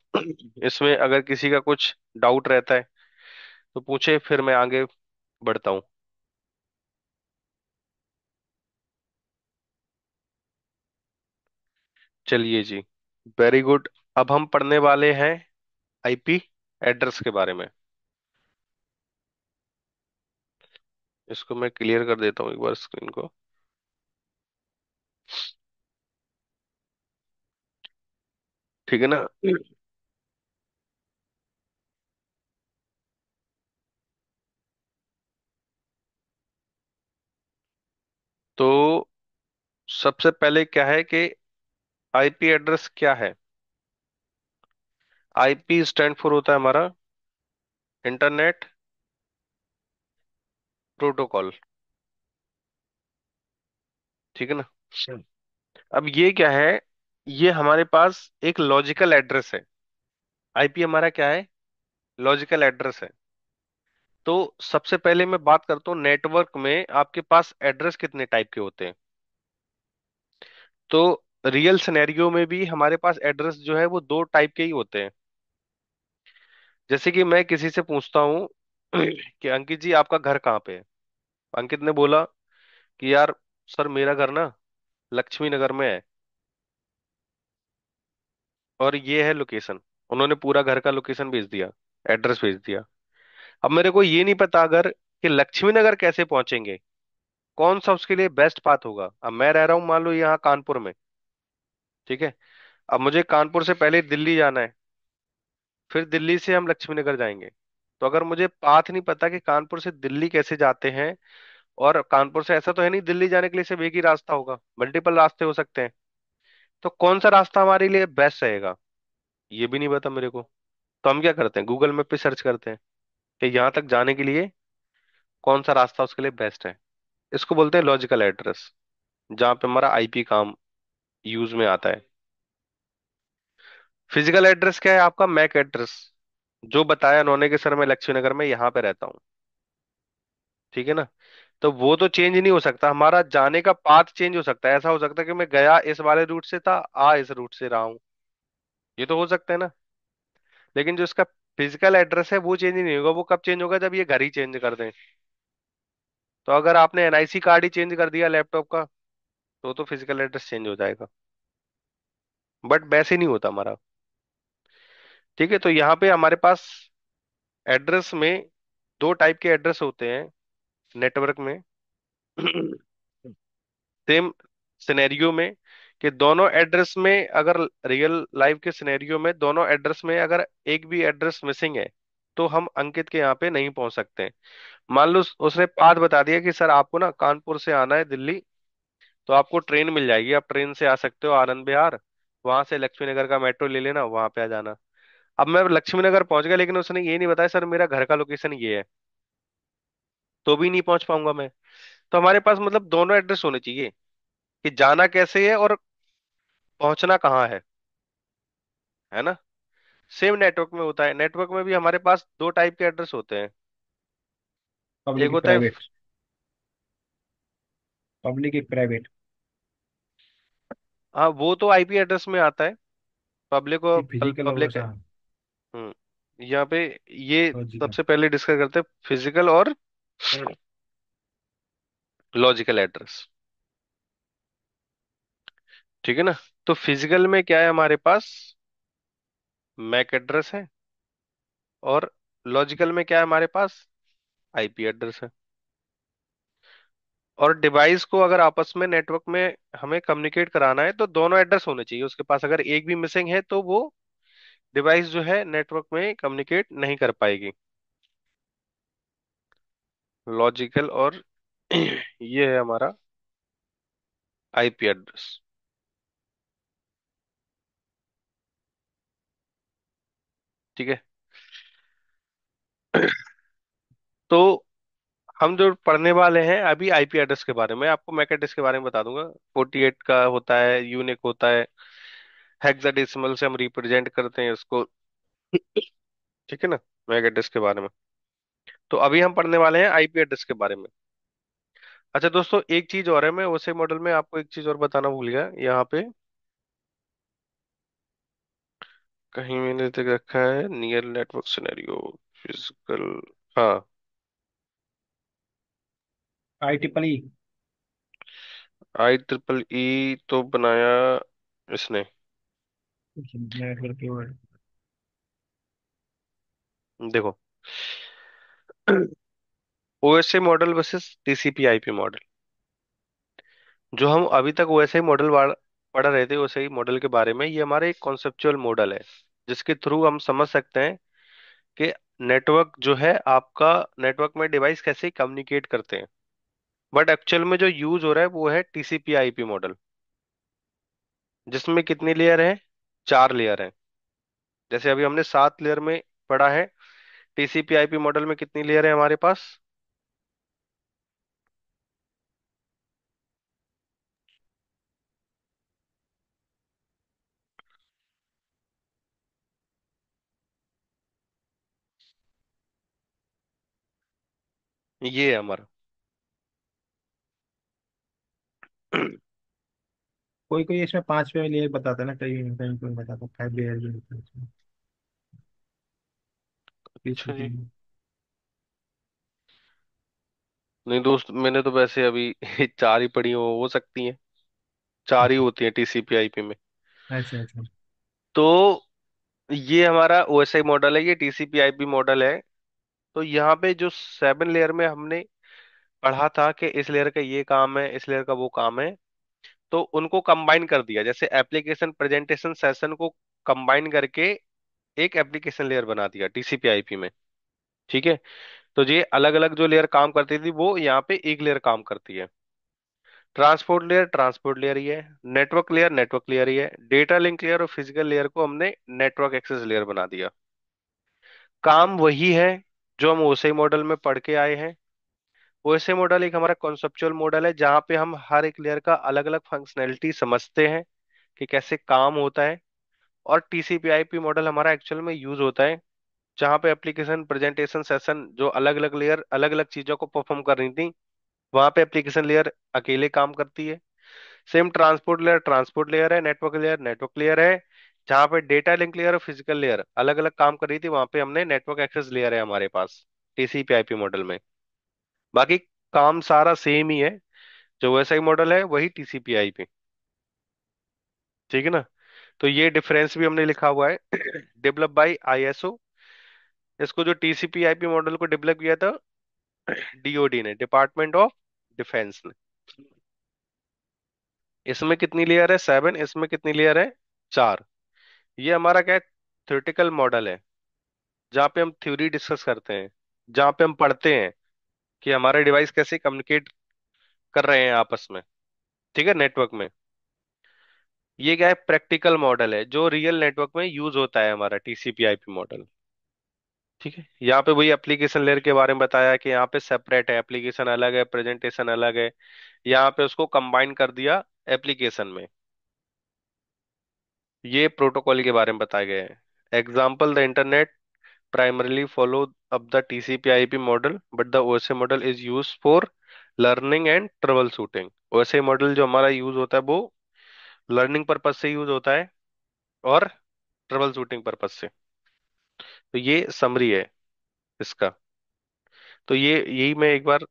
इसमें अगर किसी का कुछ डाउट रहता है तो पूछे, फिर मैं आगे बढ़ता हूँ। चलिए जी, वेरी गुड। अब हम पढ़ने वाले हैं आईपी एड्रेस के बारे में। इसको मैं क्लियर कर देता हूँ एक बार स्क्रीन को। ठीक है ना? तो सबसे पहले क्या है कि आईपी एड्रेस क्या है? आईपी स्टैंड फॉर होता है हमारा इंटरनेट प्रोटोकॉल। ठीक है ना? अब ये क्या है? ये हमारे पास एक लॉजिकल एड्रेस है। आईपी हमारा क्या है? लॉजिकल एड्रेस है। तो सबसे पहले मैं बात करता हूँ, नेटवर्क में आपके पास एड्रेस कितने टाइप के होते हैं। तो रियल सिनेरियो में भी हमारे पास एड्रेस जो है वो 2 टाइप के ही होते हैं। जैसे कि मैं किसी से पूछता हूँ कि अंकित जी आपका घर कहाँ पे है। अंकित ने बोला कि यार सर मेरा घर ना लक्ष्मी नगर में है, और ये है लोकेशन। उन्होंने पूरा घर का लोकेशन भेज दिया, एड्रेस भेज दिया। अब मेरे को ये नहीं पता अगर कि लक्ष्मी नगर कैसे पहुंचेंगे, कौन सा उसके लिए बेस्ट पाथ होगा। अब मैं रह रहा हूँ मान लो यहाँ कानपुर में। ठीक है, अब मुझे कानपुर से पहले दिल्ली जाना है, फिर दिल्ली से हम लक्ष्मी नगर जाएंगे। तो अगर मुझे पाथ नहीं पता कि कानपुर से दिल्ली कैसे जाते हैं, और कानपुर से ऐसा तो है नहीं दिल्ली जाने के लिए सिर्फ एक ही रास्ता होगा, मल्टीपल रास्ते हो सकते हैं, तो कौन सा रास्ता हमारे लिए बेस्ट रहेगा, ये भी नहीं पता मेरे को। तो हम क्या करते हैं, गूगल मैप पे सर्च करते हैं कि यहाँ तक जाने के लिए कौन सा रास्ता उसके लिए बेस्ट है। इसको बोलते हैं लॉजिकल एड्रेस, जहाँ पे हमारा आईपी काम यूज में आता है। फिजिकल एड्रेस क्या है आपका? मैक एड्रेस, जो बताया उन्होंने कि सर मैं लक्ष्मी नगर में यहाँ पे रहता हूँ। ठीक है ना? तो वो तो चेंज नहीं हो सकता, हमारा जाने का पाथ चेंज हो सकता है। ऐसा हो सकता है कि मैं गया इस वाले रूट से था, आ इस रूट से रहा हूँ, ये तो हो सकता है ना। लेकिन जो इसका फिजिकल एड्रेस है वो चेंज नहीं होगा। वो कब चेंज होगा, जब ये घर ही चेंज कर दें। तो अगर आपने एनआईसी कार्ड ही चेंज कर दिया लैपटॉप का, तो फिजिकल एड्रेस चेंज हो जाएगा। बट वैसे नहीं होता हमारा। ठीक है, तो यहाँ पे हमारे पास एड्रेस में दो टाइप के एड्रेस होते हैं नेटवर्क में। सेम सिनेरियो में, कि दोनों एड्रेस में अगर रियल लाइफ के सिनेरियो में दोनों एड्रेस में अगर एक भी एड्रेस मिसिंग है, तो हम अंकित के यहाँ पे नहीं पहुंच सकते। मान लो उसने पाथ बता दिया कि सर आपको ना कानपुर से आना है दिल्ली, तो आपको ट्रेन मिल जाएगी, आप ट्रेन से आ सकते हो आनंद विहार, वहां से लक्ष्मी नगर का मेट्रो ले लेना, वहां पे आ जाना। अब मैं लक्ष्मी नगर पहुंच गया, लेकिन उसने ये नहीं बताया सर मेरा घर का लोकेशन ये है, तो भी नहीं पहुंच पाऊंगा मैं। तो हमारे पास मतलब दोनों एड्रेस होने चाहिए, कि जाना कैसे है और पहुंचना कहाँ है ना। सेम नेटवर्क में होता है। नेटवर्क में भी हमारे पास दो टाइप के एड्रेस होते हैं। एक पब्लिक होता है, प्राइवेट। पब्लिक एक प्राइवेट। हाँ वो तो आईपी एड्रेस में आता है, पब्लिक और ये फिजिकल और पब्लिक है। वैसा। यहाँ पे ये लॉजिकल। सबसे पहले डिस्कस करते हैं फिजिकल और लॉजिकल एड्रेस। ठीक है ना। तो फिजिकल में क्या है हमारे पास, मैक एड्रेस है, और लॉजिकल में क्या है हमारे पास, आईपी एड्रेस है। और डिवाइस को अगर आपस में नेटवर्क में हमें कम्युनिकेट कराना है, तो दोनों एड्रेस होने चाहिए उसके पास। अगर एक भी मिसिंग है तो वो डिवाइस जो है नेटवर्क में कम्युनिकेट नहीं कर पाएगी। लॉजिकल और ये है हमारा आईपी एड्रेस। ठीक है। तो हम जो पढ़ने वाले हैं अभी आईपी एड्रेस के बारे में, आपको मैक एड्रेस के बारे में बता दूंगा। 48 का होता है, यूनिक होता है, हेक्साडेसिमल से हम रिप्रेजेंट करते हैं इसको। ठीक है ना, मैक एड्रेस के बारे में। तो अभी हम पढ़ने वाले हैं आईपी एड्रेस के बारे में। अच्छा दोस्तों, एक चीज और है, मैं उसी मॉडल में आपको एक चीज और बताना भूल गया यहाँ पे। कहीं मैंने देख रखा है नियर नेटवर्क सिनेरियो, फिजिकल। हाँ, IEEE। आई ट्रिपल ई तो बनाया इसने। नेटवर्क के वर्ड। देखो, OSA model versus TCP IP model. जो हम अभी तक ओएसआई मॉडल पढ़ रहे थे, ओएसआई मॉडल के बारे में, ये हमारा एक कॉन्सेप्चुअल मॉडल है, जिसके थ्रू हम समझ सकते हैं कि नेटवर्क जो है आपका, नेटवर्क में डिवाइस कैसे कम्युनिकेट करते हैं। बट एक्चुअल में जो यूज हो रहा है वो है टीसीपी आईपी मॉडल, जिसमें कितनी लेयर है, चार लेयर है। जैसे अभी हमने 7 लेयर में पढ़ा है, टीसीपी आईपी मॉडल में कितनी लेयर है हमारे पास। ये है हमारा। कोई कोई इसमें 5वें लेयर बताता है ना, कहीं कहीं कोई बताता है 5 लेयर भी होता है इसमें। अच्छा TCP। जी। नहीं दोस्त, मैंने तो वैसे अभी चार ही पढ़ी हो सकती हैं, चार ही होती हैं टीसीपी आईपी में। अच्छा अच्छा। तो ये हमारा ओएसआई मॉडल है, ये टीसीपी आईपी मॉडल है। तो यहाँ पे जो 7 लेयर में हमने पढ़ा था कि इस लेयर का ये काम है, इस लेयर का वो काम है, तो उनको कंबाइन कर दिया। जैसे एप्लीकेशन प्रेजेंटेशन सेशन को कंबाइन करके एक एप्लीकेशन लेयर बना दिया टीसीपी आईपी में। ठीक है। तो ये अलग अलग जो लेयर काम करती थी, वो यहाँ पे एक लेयर काम करती है। ट्रांसपोर्ट लेयर ही है, नेटवर्क लेयर ही है, डेटा लिंक लेयर और फिजिकल लेयर को हमने नेटवर्क एक्सेस लेयर बना दिया। काम वही है जो हम ओएसआई मॉडल में पढ़ के आए हैं। ओएसआई मॉडल एक हमारा कॉन्सेप्चुअल मॉडल है, जहाँ पे हम हर एक लेयर का अलग अलग फंक्शनैलिटी समझते हैं कि कैसे काम होता है। और टीसीपी आईपी मॉडल हमारा एक्चुअल में यूज होता है, जहाँ पे एप्लीकेशन प्रेजेंटेशन सेशन जो अलग अलग लेयर अलग अलग चीजों को परफॉर्म कर रही थी, वहां पे एप्लीकेशन लेयर अकेले काम करती है। सेम ट्रांसपोर्ट लेयर है, नेटवर्क लेयर है। जहां पे डेटा लिंक लेयर और फिजिकल लेयर अलग अलग काम कर रही थी, वहां पे हमने नेटवर्क एक्सेस लेयर है हमारे पास टीसीपी आईपी मॉडल में। बाकी काम सारा सेम ही है, जो वैसा ही मॉडल है वही टीसीपी आईपी। ठीक है ना। तो ये डिफरेंस भी हमने लिखा हुआ है डेवलप बाय आईएसओ। इसको जो टीसीपी आईपी मॉडल को डेवलप किया था डीओडी ने, डिपार्टमेंट ऑफ डिफेंस ने। इसमें कितनी लेयर है? 7। इसमें कितनी लेयर है? 4। ये हमारा क्या है? थ्योरेटिकल मॉडल है, जहाँ पे हम थ्योरी डिस्कस करते हैं, जहाँ पे हम पढ़ते हैं कि हमारे डिवाइस कैसे कम्युनिकेट कर रहे हैं आपस में। ठीक है, नेटवर्क में। ये क्या है? प्रैक्टिकल मॉडल है जो रियल नेटवर्क में यूज होता है, हमारा टीसीपी आईपी मॉडल। ठीक है, यहाँ पे वही एप्लीकेशन लेयर के बारे में बताया कि यहाँ पे सेपरेट है, एप्लीकेशन अलग है, प्रेजेंटेशन अलग है। यहाँ पे उसको कंबाइन कर दिया एप्लीकेशन में। ये प्रोटोकॉल के बारे में बताया गया है। Example, the internet primarily follow up the TCP/IP model, but the OSI model is used for learning and troubleshooting। OSI model जो हमारा यूज होता है वो लर्निंग पर्पज से यूज होता है और ट्रबल शूटिंग पर्पज से। तो ये समरी है इसका। तो ये यही मैं एक बार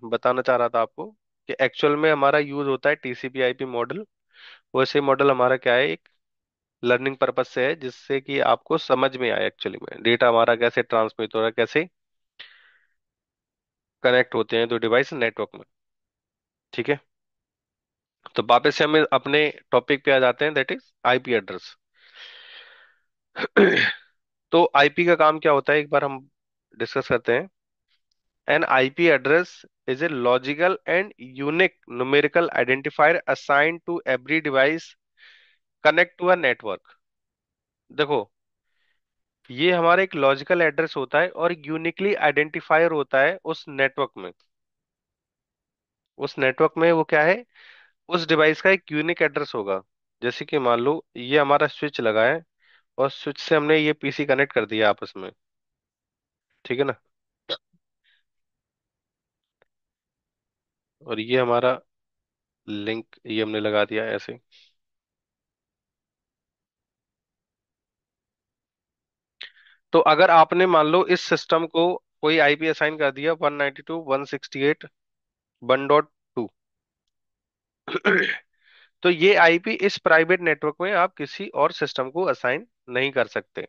बताना चाह रहा था आपको कि एक्चुअल में हमारा यूज होता है TCP/IP मॉडल। वैसे मॉडल हमारा क्या है, एक लर्निंग पर्पज से है, जिससे कि आपको समझ में आए एक्चुअली में डेटा हमारा कैसे ट्रांसमिट हो रहा है, कैसे कनेक्ट होते हैं तो डिवाइस नेटवर्क में। ठीक है। तो वापस से हम अपने टॉपिक पे आ जाते हैं, दैट इज आईपी एड्रेस। तो आईपी का काम क्या होता है, एक बार हम डिस्कस करते हैं। An IP address is a logical and unique numerical identifier assigned to every device connect to a network. देखो, ये हमारा एक लॉजिकल एड्रेस होता है और यूनिकली आइडेंटिफायर होता है उस नेटवर्क में। उस नेटवर्क में वो क्या है, उस डिवाइस का एक यूनिक एड्रेस होगा। जैसे कि मान लो ये हमारा स्विच लगा है और स्विच से हमने ये पीसी कनेक्ट कर दिया आपस में। ठीक है ना। और ये हमारा लिंक ये हमने लगा दिया ऐसे। तो अगर आपने मान लो इस सिस्टम को कोई आईपी असाइन कर दिया 192.168.1.2 तो ये आईपी इस प्राइवेट नेटवर्क में आप किसी और सिस्टम को असाइन नहीं कर सकते।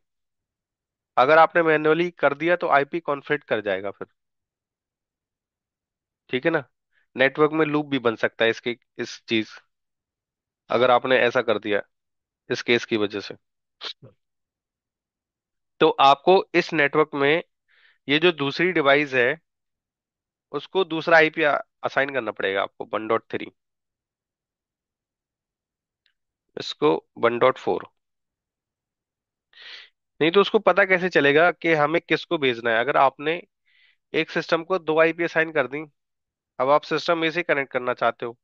अगर आपने मैन्युअली कर दिया तो आईपी कॉन्फ्लिक्ट कर जाएगा फिर। ठीक है ना। नेटवर्क में लूप भी बन सकता है इसके, इस चीज, अगर आपने ऐसा कर दिया इस केस की वजह से। तो आपको इस नेटवर्क में ये जो दूसरी डिवाइस है उसको दूसरा आईपी असाइन करना पड़ेगा आपको, 1.3। इसको 1.4। नहीं तो उसको पता कैसे चलेगा कि हमें किसको भेजना है? अगर आपने एक सिस्टम को दो आईपी असाइन कर दी, अब आप सिस्टम ए से कनेक्ट करना चाहते हो,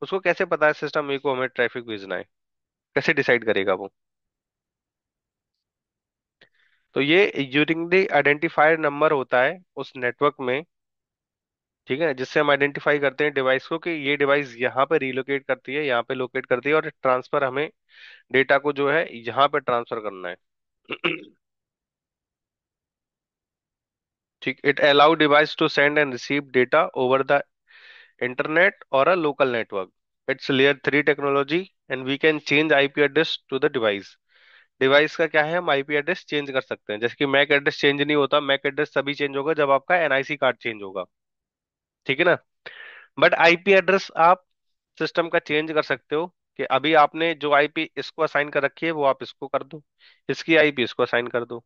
उसको कैसे पता है सिस्टम ए को हमें ट्रैफिक भेजना है? कैसे डिसाइड करेगा वो? तो ये यूनिकली आइडेंटिफायर नंबर होता है उस नेटवर्क में। ठीक है, जिससे हम आइडेंटिफाई करते हैं डिवाइस को कि ये डिवाइस यहाँ पे रिलोकेट करती है, यहाँ पे लोकेट करती है, और ट्रांसफर हमें डेटा को जो है यहाँ पे ट्रांसफर करना है। ठीक, it allow device to send and receive data over the internet और a local network. It's layer 3 technology and we can change IP address to the device. Device का क्या है, हम आईपी एड्रेस चेंज कर सकते हैं। जैसे कि मैक एड्रेस चेंज नहीं होता, मैक एड्रेस तभी चेंज होगा जब आपका एनआईसी कार्ड चेंज होगा। ठीक है ना। बट आईपी एड्रेस आप सिस्टम का चेंज कर सकते हो कि अभी आपने जो आईपी इसको असाइन कर रखी है वो आप इसको कर दो, इसकी आईपी इसको असाइन कर दो।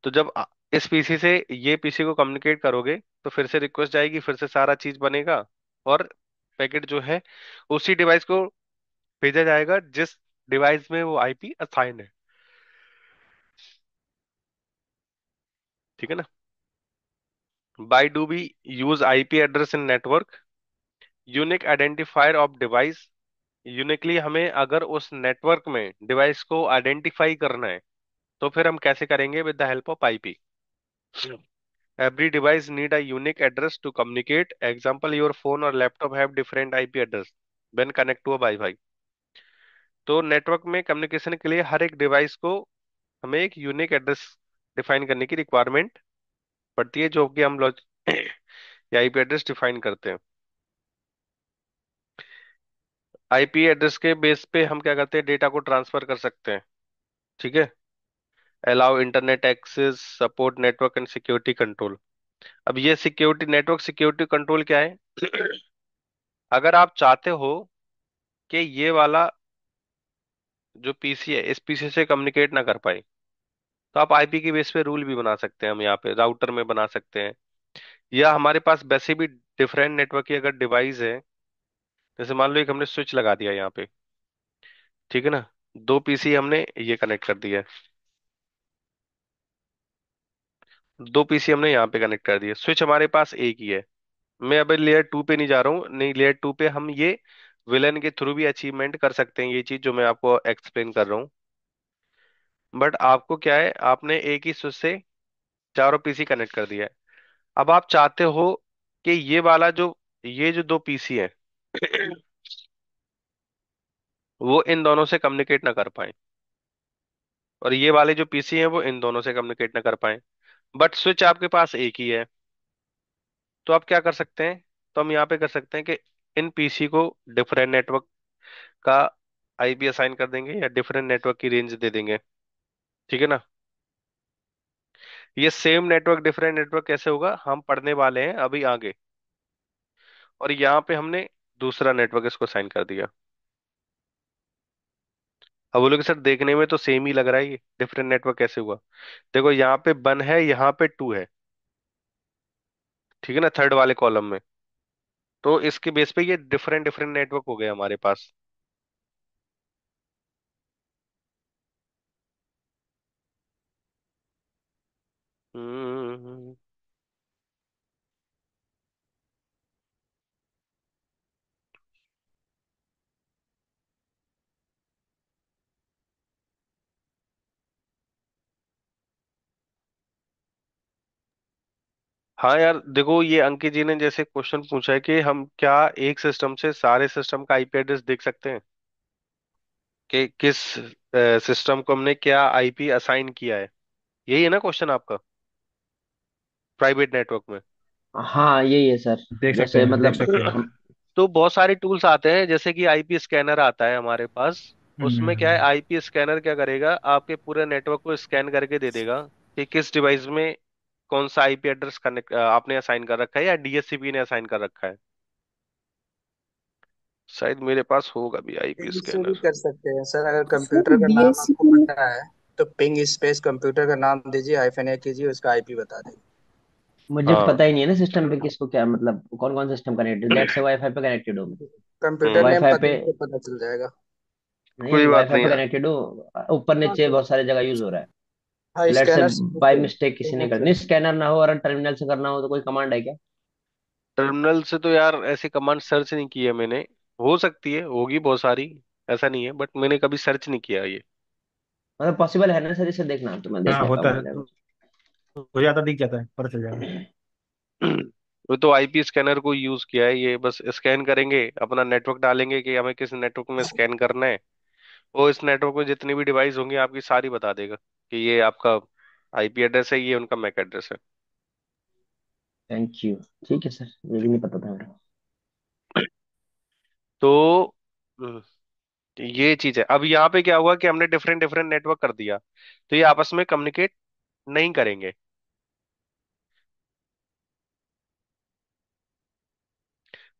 तो जब इस पीसी से ये पीसी को कम्युनिकेट करोगे तो फिर से रिक्वेस्ट जाएगी, फिर से सारा चीज बनेगा, और पैकेट जो है उसी डिवाइस को भेजा जाएगा जिस डिवाइस में वो आईपी असाइन है। ठीक है ना। By do we use IP address in network? Unique identifier of device. Uniquely हमें अगर उस नेटवर्क में डिवाइस को आइडेंटिफाई करना है तो फिर हम कैसे करेंगे? With the help of IP. Every device need a unique address to communicate. Example, your phone or laptop have different IP address when connect to a Wi-Fi. तो नेटवर्क में कम्युनिकेशन के लिए हर एक डिवाइस को हमें एक यूनिक एड्रेस डिफाइन करने की रिक्वायरमेंट पड़ती है, जो कि हम लॉज या आईपी एड्रेस डिफाइन करते हैं। आईपी एड्रेस के बेस पे हम क्या करते हैं, डेटा को ट्रांसफर कर सकते हैं। ठीक है। Allow internet access, support network and security control. अब ये सिक्योरिटी, नेटवर्क सिक्योरिटी कंट्रोल क्या है? अगर आप चाहते हो कि ये वाला जो पीसी है इस पीसी से कम्युनिकेट ना कर पाए, तो आप आईपी के बेस पे रूल भी बना सकते हैं, हम यहाँ पे राउटर में बना सकते हैं। या हमारे पास वैसे भी डिफरेंट नेटवर्क की अगर डिवाइस है, जैसे मान लो एक हमने स्विच लगा दिया यहाँ पे, ठीक है ना, दो पीसी हमने ये कनेक्ट कर दिया है, दो पीसी हमने यहाँ पे कनेक्ट कर दिया, स्विच हमारे पास एक ही है। मैं अभी लेयर टू पे नहीं जा रहा हूँ, नहीं लेयर टू पे हम ये विलन के थ्रू भी अचीवमेंट कर सकते हैं, ये चीज जो मैं आपको एक्सप्लेन कर रहा हूँ। बट आपको क्या है, आपने एक ही स्विच से चारों पीसी कनेक्ट कर दिया है। अब आप चाहते हो कि ये वाला जो, ये जो दो पीसी है वो इन दोनों से कम्युनिकेट ना कर पाए, और ये वाले जो पीसी हैं वो इन दोनों से कम्युनिकेट ना कर पाए, बट स्विच आपके पास एक ही है। तो आप क्या कर सकते हैं, तो हम यहाँ पे कर सकते हैं कि इन पीसी को डिफरेंट नेटवर्क का आईपी असाइन कर देंगे या डिफरेंट नेटवर्क की रेंज दे देंगे। ठीक है ना। ये सेम नेटवर्क डिफरेंट नेटवर्क कैसे होगा, हम पढ़ने वाले हैं अभी आगे। और यहाँ पे हमने दूसरा नेटवर्क इसको असाइन कर दिया। अब बोलोगे सर देखने में तो सेम ही लग रहा है, ये डिफरेंट नेटवर्क कैसे हुआ? देखो यहाँ पे वन है, यहाँ पे टू है, ठीक है ना, थर्ड वाले कॉलम में। तो इसके बेस पे ये डिफरेंट डिफरेंट नेटवर्क हो गए हमारे पास। हम्म। हाँ यार देखो, ये अंकित जी ने जैसे क्वेश्चन पूछा है कि हम क्या एक सिस्टम से सारे सिस्टम का आईपी एड्रेस देख सकते हैं, कि किस सिस्टम को हमने क्या आईपी असाइन किया है, यही है ना क्वेश्चन आपका, प्राइवेट नेटवर्क में? हाँ यही है सर। देख सकते जैसे हैं, देख मतलब सकते हैं। हम। तो बहुत सारे टूल्स आते हैं, जैसे कि आईपी स्कैनर आता है हमारे पास। उसमें क्या है, हम्म। आईपी स्कैनर क्या करेगा, आपके पूरे नेटवर्क को स्कैन करके दे देगा कि किस डिवाइस में कौन सा आईपी एड्रेस कनेक्ट आपने असाइन कर रखा है या डीएचसीपी ने असाइन कर रखा है। शायद मेरे पास होगा भी आईपी पिंग से भी स्कैनर। कर सकते हैं सर, अगर सर कंप्यूटर का नाम आपको डीएचसीपी। पता है तो पिंग स्पेस कंप्यूटर का नाम दीजिए, हाइफन ए कीजिए, उसका आईपी बता देगा। मुझे हाँ। पता ही नहीं है ना सिस्टम पे किसको क्या, मतलब कौन कौन सिस्टम कनेक्टेड, लेट से वाईफाई पे कनेक्टेड हो मैं। कंप्यूटर नेम वाईफाई पे। पता से पता चल जाएगा। नहीं कोई बात वाईफाई नहीं पे है। कनेक्टेड हो, ऊपर हाँ नीचे तो बहुत सारी जगह यूज हो रहा है। हाँ, लेट से स्कैनर से बाय देखिए, मिस्टेक किसी ने टर्मिनल कर, से। नहीं स्कैनर ना हो और टर्मिनल से करना हो तो कोई कमांड है क्या? टर्मिनल से तो यार ऐसी कमांड सर्च नहीं की है मैंने, हो सकती है, होगी बहुत सारी, ऐसा नहीं है, बट मैंने कभी सर्च नहीं किया ये। मतलब पॉसिबल है ना सर, इसे देखना तो मैं देख हाँ लेता होता हूँ है, पहले कुछ। हो जाता, दिख जाता है, पता चल जाएगा। वो तो आईपी स्कैनर को यूज किया है, ये बस स्कैन करेंगे, अपना नेटवर्क डालेंगे कि हमें किस नेटवर्क में स्कैन करना है, वो इस नेटवर्क में जितनी भी डिवाइस होंगी आपकी सारी बता देगा कि ये आपका आईपी एड्रेस है, ये उनका मैक एड्रेस है। Thank you. ठीक है सर, ये भी नहीं पता था मेरे को। तो हम्म, ये चीज है। अब यहाँ पे क्या हुआ कि हमने डिफरेंट डिफरेंट नेटवर्क कर दिया, तो ये आपस में कम्युनिकेट नहीं करेंगे।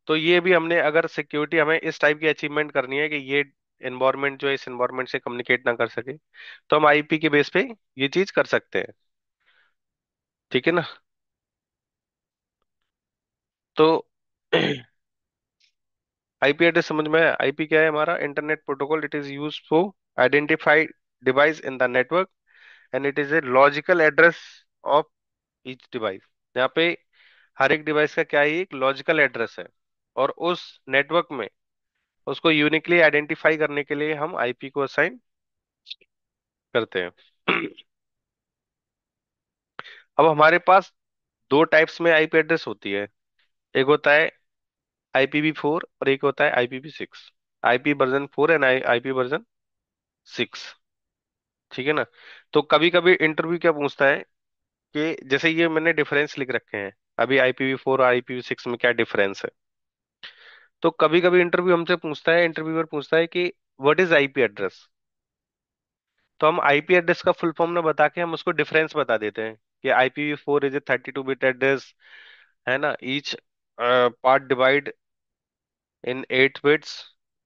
तो ये भी हमने, अगर सिक्योरिटी हमें इस टाइप की अचीवमेंट करनी है कि ये एनवायरनमेंट जो है इस एनवायरनमेंट से कम्युनिकेट ना कर सके, तो हम आईपी के बेस पे ये चीज कर सकते हैं। ठीक है ना। तो आईपी एड्रेस समझ में आया? आईपी क्या है हमारा, internet protocol, it is use for identify device in the network and it is a logical address of each device. यहाँ पे हर एक डिवाइस का क्या है, एक लॉजिकल एड्रेस है, और उस नेटवर्क में उसको यूनिकली आइडेंटिफाई करने के लिए हम आईपी को असाइन करते हैं। अब हमारे पास दो टाइप्स में आईपी एड्रेस होती है। एक होता है IPv4 और एक होता है IPv6। IP version 4 and IP version 6। ठीक है ना। तो कभी कभी इंटरव्यू क्या पूछता है कि जैसे ये मैंने डिफरेंस लिख रखे हैं, अभी IPv4 और IPv6 में क्या डिफरेंस है। तो कभी कभी इंटरव्यू हमसे पूछता है, इंटरव्यूअर पूछता है कि व्हाट इज आईपी एड्रेस। तो हम आईपी एड्रेस का फुल फॉर्म ना बता के हम उसको डिफरेंस बता देते हैं कि IPv4 is a 32 bit address, है ना। Each part divide in 8 bits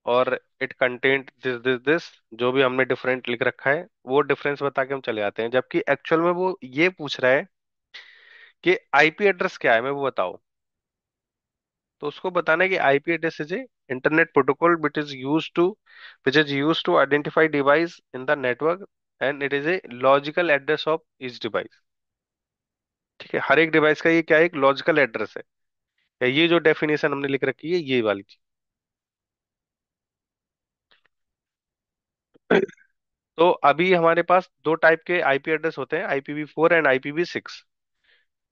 और इट कंटेंट दिस जो भी हमने डिफरेंट लिख रखा है वो डिफरेंस बता के हम चले आते हैं। जबकि एक्चुअल में वो ये पूछ रहा है कि आईपी एड्रेस क्या है, मैं वो बताओ। तो उसको बताना है कि IP address is a internet protocol which is use to identify device in the network and it is a logical address of each device. ठीक है, हर एक डिवाइस का ये क्या है, एक लॉजिकल एड्रेस है। या ये जो डेफिनेशन हमने लिख रखी है ये वाली चीज। तो अभी हमारे पास दो टाइप के आईपी एड्रेस होते हैं, IPv4 एंड IPv6।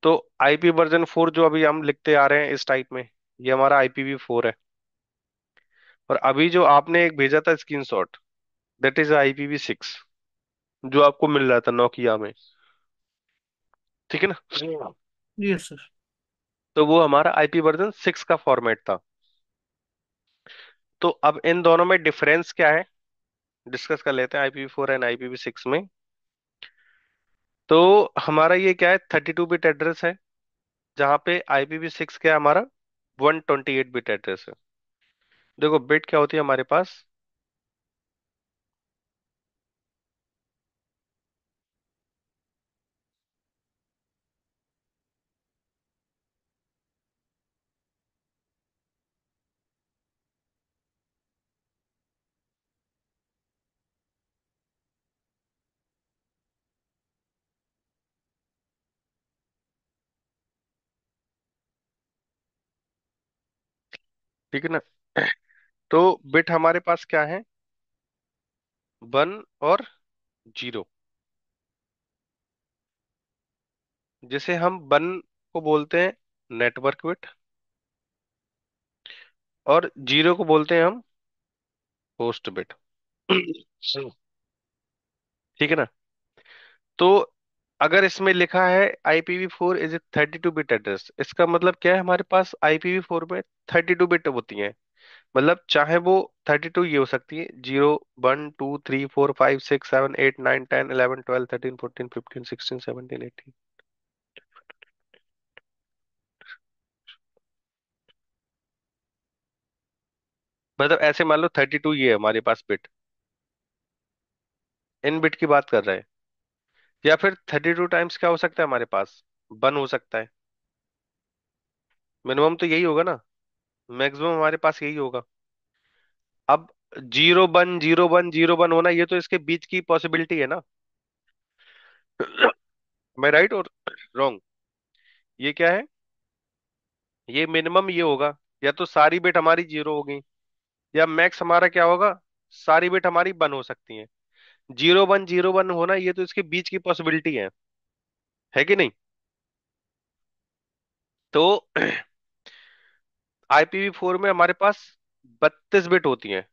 तो IP वर्जन 4 जो अभी हम लिखते आ रहे हैं इस टाइप में, ये हमारा IPv4 है। और अभी जो आपने एक भेजा था स्क्रीनशॉट, दैट इज IPv6, जो आपको मिल रहा था नोकिया में। ठीक है ना। Yes sir. तो वो हमारा IP वर्जन 6 का फॉर्मेट था। तो अब इन दोनों में डिफरेंस क्या है डिस्कस कर लेते हैं, IPv4 एंड IPv6 में। तो हमारा ये क्या है, 32 बिट एड्रेस है, जहाँ पे IPv6 क्या है हमारा, 128 बिट एड्रेस है। देखो बिट क्या होती है हमारे पास, ठीक है ना। तो बिट हमारे पास क्या है, 1 और 0। जिसे हम 1 को बोलते हैं नेटवर्क बिट, और 0 को बोलते हैं हम होस्ट बिट। ठीक है ना। तो अगर इसमें लिखा है IPv4 is a 32 bit address, इसका मतलब क्या है, हमारे पास IPv4 में 32 बिट होती हैं। मतलब चाहे वो 32 ये हो सकती है, 0 1 2 3 4 5 6 7 8 9 10 11 12 13 14 15 16 17 18। मतलब ऐसे मान लो 32 ये है हमारे पास बिट, इन बिट की बात कर रहे हैं। या फिर 32 टाइम्स क्या हो सकता है हमारे पास, 1 हो सकता है। मिनिमम तो यही होगा ना, मैक्सिमम हमारे पास यही होगा। अब 0 1 0 1 0 1 होना, ये तो इसके बीच की पॉसिबिलिटी है ना। मैं राइट और रॉन्ग, ये क्या है, ये मिनिमम ये होगा। या तो सारी बिट हमारी 0 होगी, या मैक्स हमारा क्या होगा, सारी बिट हमारी 1 हो सकती है। 0 1 0 1 होना, ये तो इसके बीच की पॉसिबिलिटी है कि नहीं। तो IPv4 में हमारे पास 32 बिट होती हैं।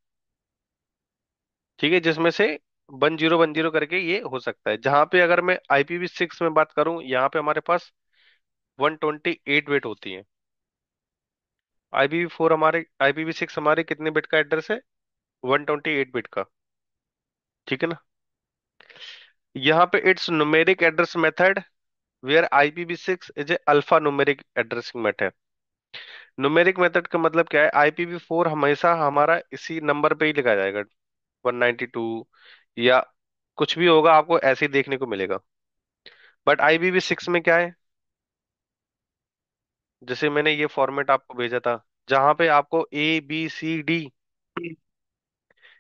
ठीक है, जिसमें से 1010 करके ये हो सकता है। जहां पे अगर मैं IPv6 में बात करूं, यहाँ पे हमारे पास 128 बिट होती है। IPv6 हमारे कितने बिट का एड्रेस है, 128 बिट का। ठीक है ना। यहाँ पे it's numeric address method where IPv6 is a alpha numeric addressing method. Numeric method का मतलब क्या है, IPv4 हमेशा हमारा इसी नंबर पे ही लिखा जाएगा, 192 या कुछ भी होगा, आपको ऐसे ही देखने को मिलेगा। बट IPv6 में क्या है, जैसे मैंने ये फॉर्मेट आपको भेजा था, जहां पे आपको ABCD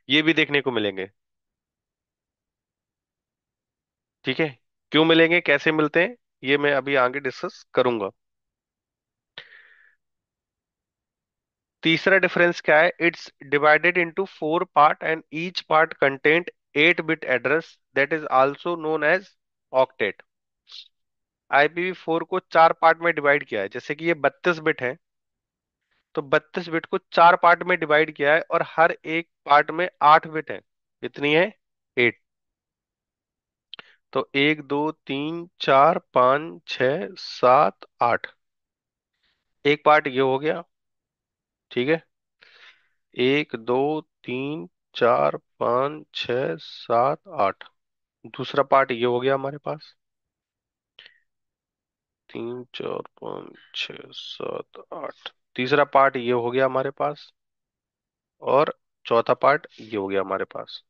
ये भी देखने को मिलेंगे। ठीक है, क्यों मिलेंगे, कैसे मिलते हैं, ये मैं अभी आगे डिस्कस करूंगा। तीसरा डिफरेंस क्या है, it's divided into 4 part and each part content 8 bit address that is also known as octet. IPv4 को 4 पार्ट में डिवाइड किया है, जैसे कि ये 32 बिट है, तो 32 बिट को 4 पार्ट में डिवाइड किया है और हर एक पार्ट में 8 बिट है। कितनी है? 8। तो 1 2 3 4 5 6 7 8। एक पार्ट ये हो गया, ठीक है। 1 2 3 4 5 6 7 8। दूसरा पार्ट ये हो गया हमारे पास, 3 4 5 6 7 8। तीसरा पार्ट ये हो गया हमारे पास, और चौथा पार्ट ये हो गया हमारे पास।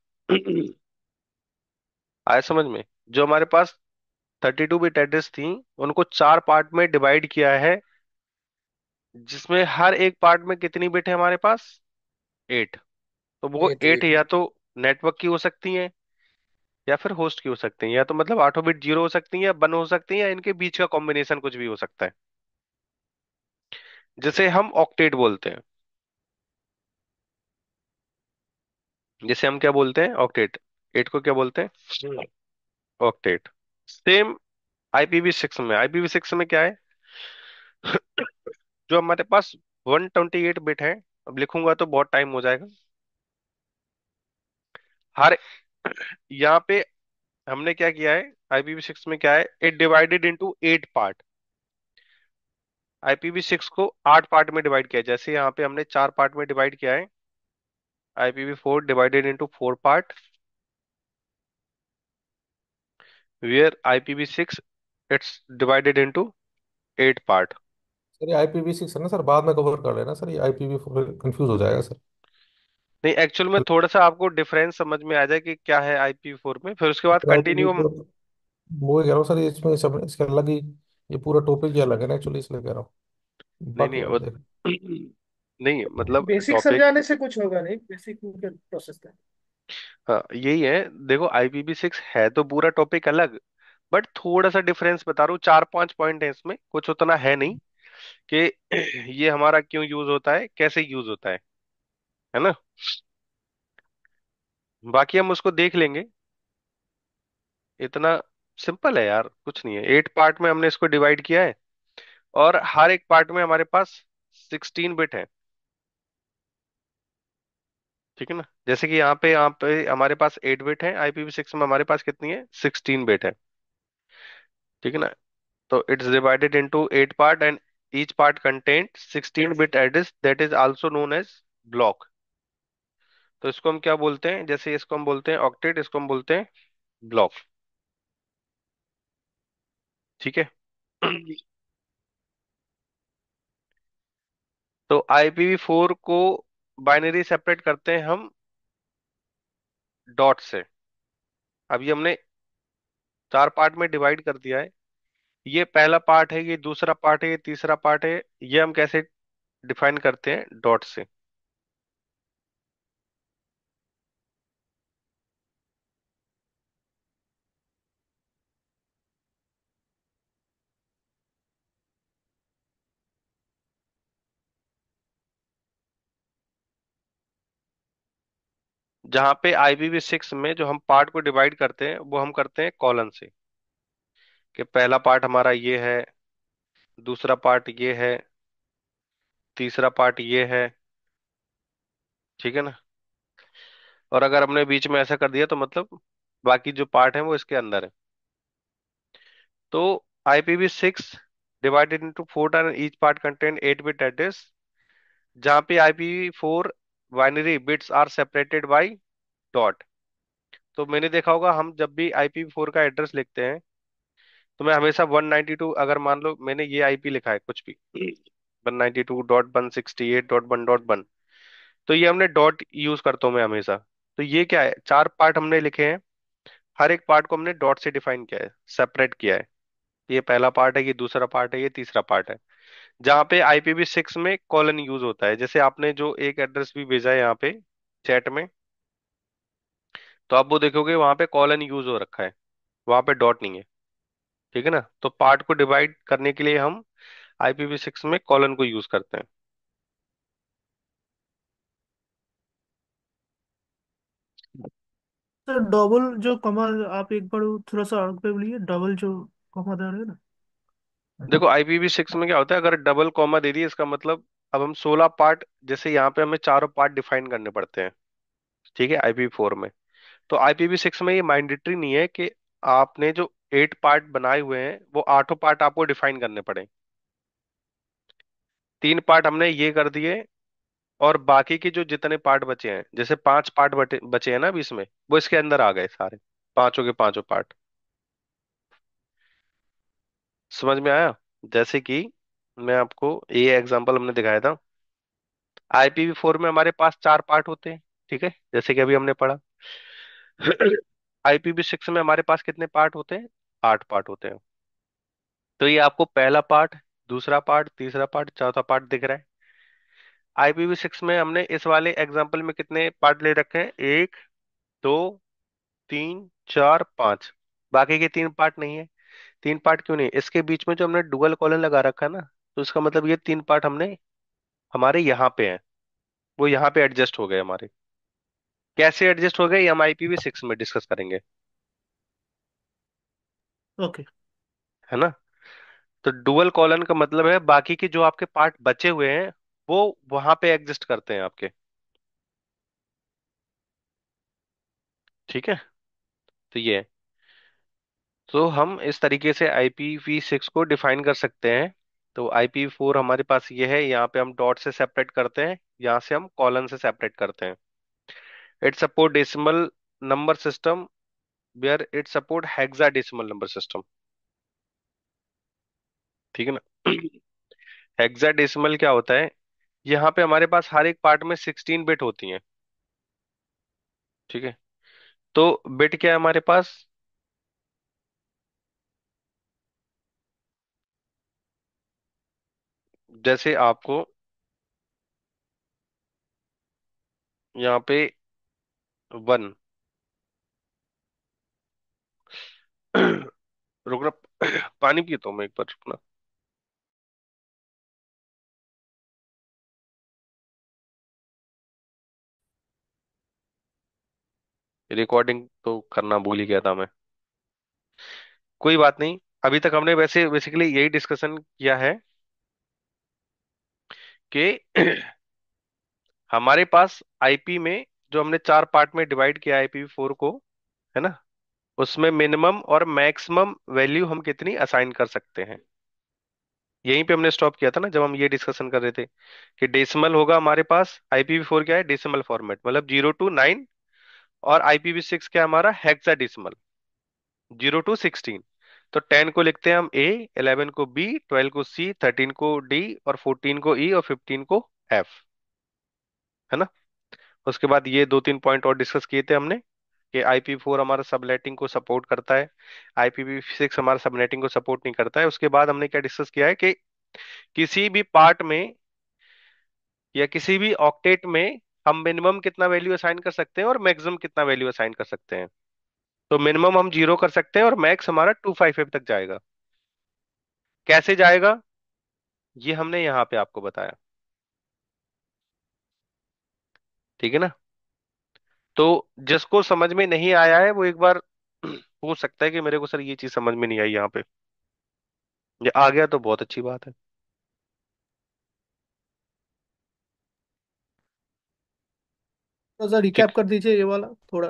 आया समझ में? जो हमारे पास 32 बिट एड्रेस थी, उनको 4 पार्ट में डिवाइड किया है, जिसमें हर एक पार्ट में कितनी बिट है हमारे पास? 8। तो वो एट 8 एट। या तो नेटवर्क की हो सकती हैं, या फिर होस्ट की हो सकती हैं, या तो मतलब 8 बिट जीरो हो सकती हैं, या वन हो सकती हैं, या इनके बीच का कॉम्बिनेशन कुछ भी हो सकता है, जिसे हम ऑक्टेट बोलते हैं। जिसे हम क्या बोलते हैं? ऑक्टेट। 8 को क्या बोलते हैं? ऑक्टेट। सेम IPv6 में, IPv6 में क्या है? जो हमारे पास 128 बिट है, अब लिखूंगा तो बहुत टाइम हो जाएगा। हर यहाँ पे हमने क्या किया है, IPv6 में क्या है, it divided into 8 part. IPv6 को 8 पार्ट में डिवाइड किया है। जैसे यहाँ पे हमने 4 पार्ट में डिवाइड किया है, IPv4 divided into 4 part, where IPv6 it's divided into 8 part. Sir ये IPv6 है ना सर, बाद में कवर कर लेना सर, ये IPv4 कंफ्यूज हो जाएगा सर। नहीं, एक्चुअल में थोड़ा सा आपको डिफरेंस समझ में आ जाए कि क्या है IPv4 में, फिर उसके बाद सर कंटिन्यू। IPv4 वो ही कह रहा हूँ सर, ये इसमें सब इसके अलग ही, ये पूरा टॉपिक ही अलग है ना एक्चुअली, इसलिए कह रहा हूँ, नहीं बाकी नहीं आप देख। नहीं मतलब बेसिक टॉपिक। समझाने से कुछ होगा नहीं, बेसिक प्रोसेस है। हाँ यही है। देखो IPv6 है तो पूरा टॉपिक अलग, बट थोड़ा सा डिफरेंस बता रहा हूँ, 4 5 पॉइंट है इसमें, कुछ उतना है नहीं कि ये हमारा क्यों यूज होता है, कैसे यूज होता है ना। बाकी हम उसको देख लेंगे। इतना सिंपल है यार, कुछ नहीं है। 8 पार्ट में हमने इसको डिवाइड किया है, और हर एक पार्ट में हमारे पास 16 बिट है, ठीक है ना। जैसे कि यहाँ पे हमारे पास 8 बिट है, IPv6 में हमारे पास कितनी है? 16 बिट है, ठीक है ना। तो it's divided into 8 part, and each part content 16 bit address that is also known as block. तो इसको हम क्या बोलते हैं? जैसे इसको हम बोलते हैं ऑक्टेट, इसको हम बोलते हैं ब्लॉक, ठीक है। तो IPv4 को बाइनरी सेपरेट करते हैं हम डॉट से। अभी हमने 4 पार्ट में डिवाइड कर दिया है। ये पहला पार्ट है, ये दूसरा पार्ट है, ये तीसरा पार्ट है। ये हम कैसे डिफाइन करते हैं? डॉट से। जहां पे IPv6 में जो हम पार्ट को डिवाइड करते हैं, वो हम करते हैं कॉलन से, कि पहला पार्ट हमारा ये है, दूसरा पार्ट ये है, तीसरा पार्ट ये है, ठीक है ना। और अगर हमने बीच में ऐसा कर दिया तो मतलब बाकी जो पार्ट है वो इसके अंदर है। तो IPv6 divided into 4 and each part content 8 bit address, जहाँ पे IPv4 binary bits are separated by dot. तो मैंने देखा होगा, हम जब भी IPv4 का एड्रेस लिखते हैं, तो मैं हमेशा 192, अगर मान लो मैंने ये IP लिखा है कुछ भी, 192.168.1.1, तो ये हमने डॉट यूज करता हूँ मैं हमेशा। तो ये क्या है, 4 पार्ट हमने लिखे हैं, हर एक पार्ट को हमने डॉट से डिफाइन किया है, सेपरेट किया है। ये पहला पार्ट है, ये दूसरा पार्ट है, ये तीसरा पार्ट है। जहाँ पे IPv6 में कॉलन यूज होता है, जैसे आपने जो एक एड्रेस भी भेजा है यहाँ पे चैट में, तो आप वो देखोगे वहां पे कॉलन यूज हो रखा है, वहां पे डॉट नहीं है, ठीक है ना। तो पार्ट को डिवाइड करने के लिए हम IPv6 में कॉलन को यूज करते हैं। सर डबल जो कमा, आप एक बार थोड़ा सा आगे पे बोलिए, डबल जो कमा दे रहे हैं ना। देखो IPv6 में क्या होता है, अगर डबल कॉमा दे दिए इसका मतलब अब हम 16 पार्ट, जैसे यहाँ पे हमें चारों पार्ट डिफाइन करने पड़ते हैं, ठीक है, IPv4 में। तो IPv6 में ये मैंडेटरी नहीं है कि आपने जो 8 पार्ट बनाए हुए हैं वो आठों पार्ट आपको डिफाइन करने पड़े। 3 पार्ट हमने ये कर दिए, और बाकी के जो जितने पार्ट बचे हैं, जैसे 5 पार्ट बचे बचे हैं ना अभी इसमें, वो इसके अंदर आ गए सारे, पांचों के पांचों पार्ट। समझ में आया? जैसे कि मैं आपको ये एग्जांपल हमने दिखाया था, IPv4 में हमारे पास 4 पार्ट होते हैं, ठीक है, जैसे कि अभी हमने पढ़ा। IPv6 में हमारे पास कितने पार्ट होते हैं? 8 पार्ट होते हैं। तो ये आपको पहला पार्ट, दूसरा पार्ट, तीसरा पार्ट, चौथा पार्ट दिख रहा है। IPv6 में हमने इस वाले एग्जांपल में कितने पार्ट ले रखे हैं? 1, 2, 3, 4, 5। बाकी के 3 पार्ट नहीं है। 3 पार्ट क्यों नहीं? इसके बीच में जो हमने डुअल कॉलन लगा रखा है ना, तो इसका मतलब ये 3 पार्ट हमने हमारे यहाँ पे हैं, वो यहाँ पे एडजस्ट हो गए हमारे। कैसे एडजस्ट हो गए ये हम IPv6 में डिस्कस करेंगे, ओके। है ना। तो डुअल कॉलन का मतलब है बाकी के जो आपके पार्ट बचे हुए हैं वो वहां पे एग्जिस्ट करते हैं आपके, ठीक है। तो ये है। तो हम इस तरीके से IPv6 को डिफाइन कर सकते हैं। तो IPv4 हमारे पास ये है, यहाँ पे हम डॉट से सेपरेट करते हैं, यहाँ से हम कॉलन से सेपरेट करते हैं। It support decimal number system, where it support hexadecimal number system, ठीक है ना। हेक्साडेसिमल क्या होता है? यहाँ पे हमारे पास हर एक पार्ट में 16 बिट होती हैं, ठीक है। तो बिट क्या है हमारे पास? जैसे आपको यहाँ पे 1, रुकना, पानी पीता हूँ मैं एक बार, रुकना। रिकॉर्डिंग तो करना भूल ही गया था मैं। कोई बात नहीं। अभी तक हमने वैसे बेसिकली यही डिस्कशन किया है कि हमारे पास आईपी में जो हमने 4 पार्ट में डिवाइड किया IPv4 को, है ना, उसमें मिनिमम और मैक्सिमम वैल्यू हम कितनी असाइन कर सकते हैं, यहीं पे हमने स्टॉप किया था ना जब हम ये डिस्कशन कर रहे थे कि डेसिमल होगा हमारे पास। IPv4 क्या है? डेसिमल फॉर्मेट, मतलब 0 to 9। और IPv6 क्या है हमारा? Hexadecimal, 0 to 16। तो 10 को लिखते हैं हम A, 11 को B, 12 को C, 13 को D, और 14 को E, और 15 को F, है ना। उसके बाद ये 2-3 पॉइंट और डिस्कस किए थे हमने कि IPv4 हमारा सबनेटिंग को सपोर्ट करता है, IPv6 हमारा सबनेटिंग को सपोर्ट नहीं करता है। उसके बाद हमने क्या डिस्कस किया है कि किसी भी पार्ट में या किसी भी ऑक्टेट में हम मिनिमम कितना वैल्यू असाइन कर सकते हैं और मैक्सिमम कितना वैल्यू असाइन कर सकते हैं। तो मिनिमम हम 0 कर सकते हैं और मैक्स हमारा 255 तक जाएगा। कैसे जाएगा ये हमने यहाँ पे आपको बताया, ठीक है ना। तो जिसको समझ में नहीं आया है वो एक बार पूछ सकता है कि मेरे को सर ये चीज समझ में नहीं आई यहाँ पे। ये आ गया तो बहुत अच्छी बात है। तो सर ठीक, रिकैप कर दीजिए ये वाला थोड़ा,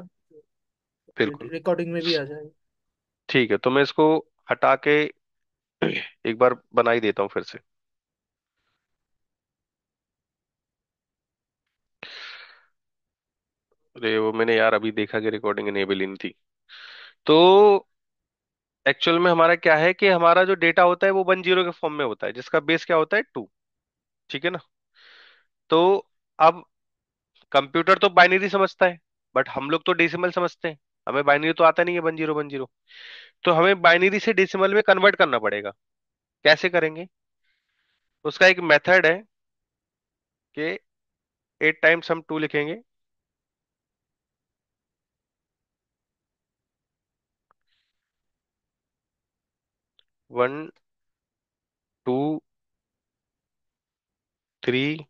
बिल्कुल। रिकॉर्डिंग में भी आ जाएगा। ठीक है, तो मैं इसको हटा के एक बार बना ही देता हूँ फिर से। अरे वो मैंने यार अभी देखा कि रिकॉर्डिंग इनेबल ही नहीं थी। तो एक्चुअल में हमारा क्या है कि हमारा जो डेटा होता है वो 10 के फॉर्म में होता है, जिसका बेस क्या होता है? 2, ठीक है ना। तो अब कंप्यूटर तो बाइनरी समझता है, बट हम लोग तो डेसिमल समझते हैं। हमें बाइनरी तो आता नहीं है, 10 10। तो हमें बाइनरी से डेसिमल में कन्वर्ट करना पड़ेगा। कैसे करेंगे? उसका एक मेथड है कि 8 टाइम्स हम 2 लिखेंगे, 1, 2, 3,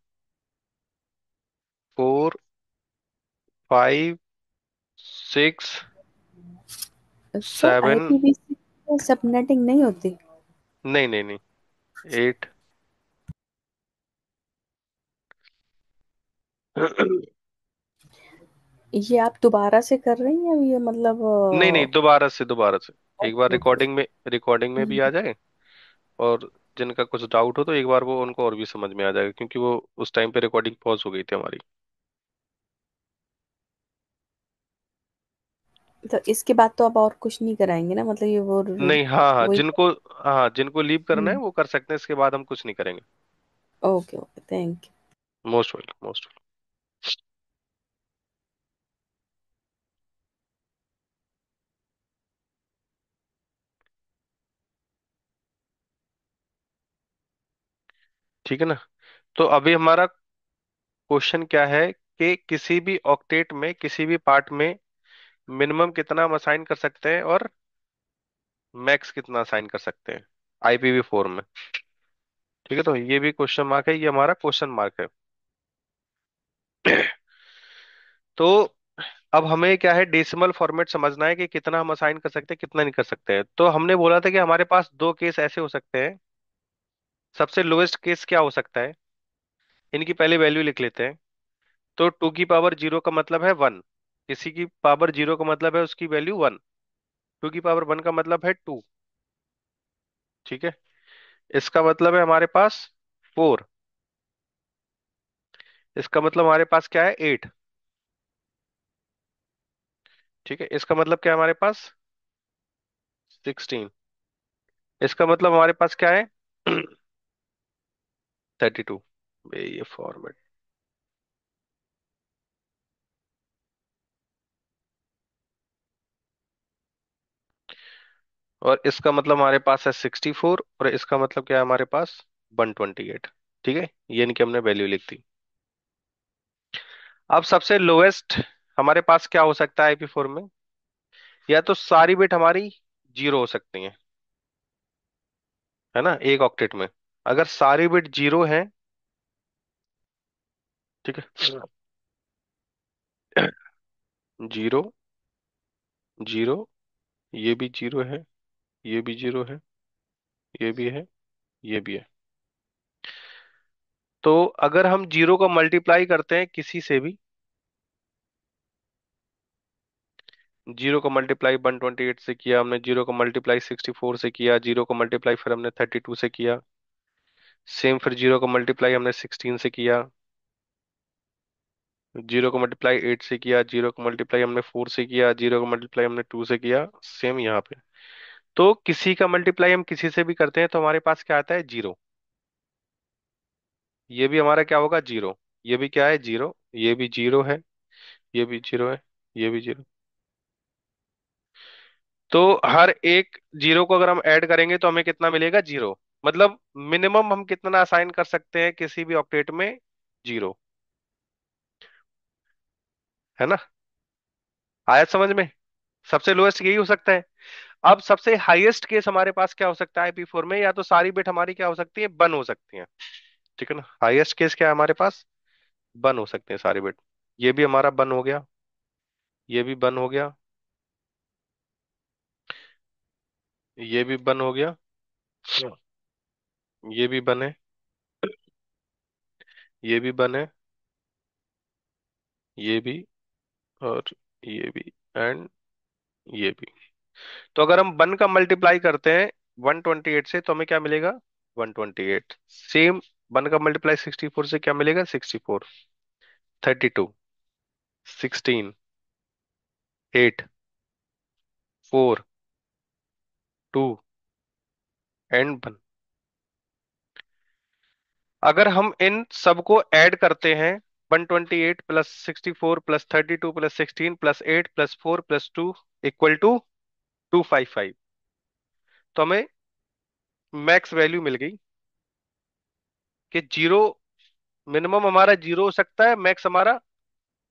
4, 5, 6, सर 7। IPv6 में सबनेटिंग नहीं होती? नहीं नहीं नहीं, 8। ये आप दोबारा से कर रही हैं या ये मतलब नहीं नहीं, दोबारा से, दोबारा से। एक बार ओके ओके। रिकॉर्डिंग में भी आ जाए, और जिनका कुछ डाउट हो तो एक बार वो उनको और भी समझ में आ जाएगा, क्योंकि वो उस टाइम पे रिकॉर्डिंग पॉज हो गई थी हमारी। तो इसके बाद तो आप और कुछ नहीं कराएंगे ना, मतलब ये वो नहीं, हाँ हाँ, वही। जिनको लीव करना है वो कर सकते हैं, इसके बाद हम कुछ नहीं करेंगे। Okay okay, thank you. Most welcome, most welcome. ठीक है ना। तो अभी हमारा क्वेश्चन क्या है कि किसी भी ऑक्टेट में किसी भी पार्ट में मिनिमम कितना हम असाइन कर सकते हैं और मैक्स कितना असाइन कर सकते हैं IPv4 में। ठीक है, तो ये भी क्वेश्चन मार्क है, ये हमारा क्वेश्चन मार्क है। तो अब हमें क्या है, डेसिमल फॉर्मेट समझना है कि कितना हम असाइन कर सकते हैं, कितना नहीं कर सकते हैं। तो हमने बोला था कि हमारे पास दो केस ऐसे हो सकते हैं। सबसे लोएस्ट केस क्या हो सकता है, इनकी पहले वैल्यू लिख लेते हैं। तो 2 की पावर 0 का मतलब है 1। किसी की पावर 0 का मतलब है उसकी वैल्यू 1। 2 की पावर 1 का मतलब है 2। ठीक है, इसका मतलब है हमारे पास 4। इसका मतलब हमारे पास क्या है, 8। ठीक है, इसका मतलब क्या है हमारे पास, 16। इसका मतलब हमारे पास क्या है, 32। ये फॉर्मेट। और इसका मतलब हमारे पास है 64, और इसका मतलब क्या है हमारे पास, 128। ठीक है, ये इनकी हमने वैल्यू लिख दी। अब सबसे लोएस्ट हमारे पास क्या हो सकता है IP4 में, या तो सारी बिट हमारी 0 हो सकती हैं, है ना, एक ऑक्टेट में। अगर सारी बिट 0 है, ठीक है, 0, 0, ये भी 0 है, ये भी 0 है, ये भी है, ये भी है। तो अगर हम 0 को मल्टीप्लाई करते हैं किसी से भी, 0 को मल्टीप्लाई 128 से किया हमने, 0 को मल्टीप्लाई 64 से किया, 0 को मल्टीप्लाई फिर हमने 32 से किया, सेम फिर 0 को मल्टीप्लाई हमने 16 से किया, 0 को मल्टीप्लाई 8 से किया, 0 को मल्टीप्लाई हमने 4 से किया, 0 को मल्टीप्लाई हमने 2 से किया, सेम यहाँ पे। तो किसी का मल्टीप्लाई हम किसी से भी करते हैं तो हमारे पास क्या आता है, 0। ये भी हमारा क्या होगा, 0। ये भी क्या है, 0। ये भी 0 है, ये भी 0 है, ये भी 0। तो हर एक 0 को अगर हम ऐड करेंगे तो हमें कितना मिलेगा, 0। मतलब मिनिमम हम कितना असाइन कर सकते हैं किसी भी ऑक्टेट में, 0। है ना, आया समझ में। सबसे लोएस्ट यही हो सकता है। अब सबसे हाईएस्ट केस हमारे पास क्या हो सकता है IP4 में, या तो सारी बिट हमारी क्या हो सकती है, बन हो सकती है। ठीक है ना, हाईएस्ट केस क्या है हमारे पास, बन हो सकते हैं सारी बिट। ये भी हमारा बन हो गया, ये भी बन हो गया, ये भी बन हो गया, ये भी बन है, ये भी बन है, ये भी, और ये भी, एंड ये भी। तो अगर हम 1 का मल्टीप्लाई करते हैं 128 से तो हमें क्या मिलेगा, 128। सेम 1 का मल्टीप्लाई 64 से क्या मिलेगा, 64, 32, 16, 8, 4, 2, एंड 1। अगर हम इन सबको ऐड करते हैं, 128 plus 64 plus 32 plus 16 plus 8 plus 4 plus 2 equal to 255। तो हमें मैक्स वैल्यू मिल गई कि 0, मिनिमम हमारा 0 हो सकता है, मैक्स हमारा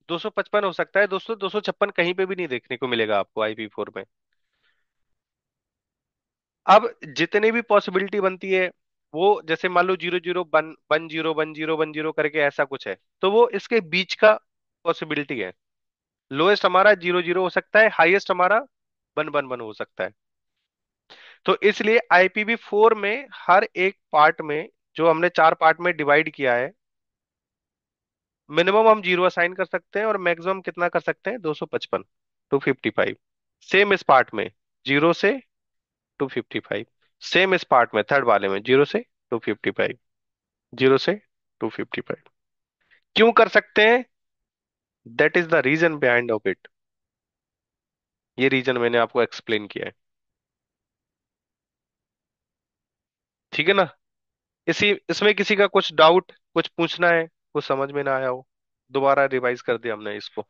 255 हो सकता है। दोस्तों 256 कहीं पे भी नहीं देखने को मिलेगा आपको IP4 में। अब जितनी भी पॉसिबिलिटी बनती है, वो जैसे मान लो 00 1 1 0 1 0 1 0 करके ऐसा कुछ है, तो वो इसके बीच का पॉसिबिलिटी है। लोएस्ट हमारा 0 0 हो सकता है, हाईएस्ट हमारा 1 1 1 हो सकता है। तो इसलिए IPv4 में हर एक पार्ट में, जो हमने 4 पार्ट में डिवाइड किया है, मिनिमम हम 0 असाइन कर सकते हैं और मैक्सिमम कितना कर सकते हैं, 255, 255। सेम इस पार्ट में 0 से 255। सेम इस पार्ट में थर्ड वाले में 0 से 255, 0 से 255। क्यों कर सकते हैं? That is the reason behind of it. ये रीजन मैंने आपको एक्सप्लेन किया है। ठीक है ना? इसी इसमें किसी का कुछ डाउट, कुछ पूछना है, कुछ समझ में ना आया हो, दोबारा रिवाइज कर दिया हमने इसको,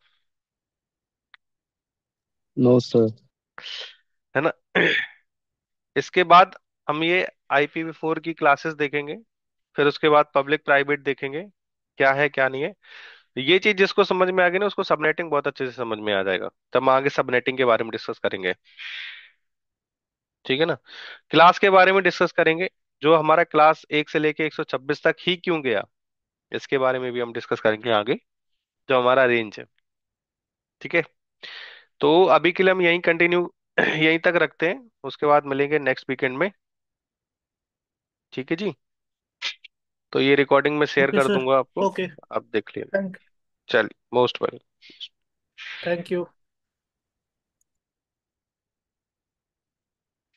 नो सर। है ना? इसके बाद हम ये IPv4 की क्लासेस देखेंगे, फिर उसके बाद पब्लिक प्राइवेट देखेंगे, क्या है क्या नहीं है। ये चीज जिसको समझ में आ गई ना, उसको सबनेटिंग बहुत अच्छे से समझ में आ जाएगा। तब हम आगे सबनेटिंग के बारे में डिस्कस करेंगे। ठीक है ना? क्लास के बारे में डिस्कस करेंगे, जो हमारा क्लास 1 से लेके 126 तक ही क्यों गया, इसके बारे में भी हम डिस्कस करेंगे आगे, जो हमारा रेंज है। ठीक है? तो अभी के लिए हम यहीं कंटिन्यू यहीं तक रखते हैं, उसके बाद मिलेंगे नेक्स्ट वीकेंड में। ठीक है जी? तो ये रिकॉर्डिंग में शेयर ओके कर सर। दूंगा आपको, ओके। आप देख लेना। थैंक चलिए, मोस्ट वेलकम। Thank you.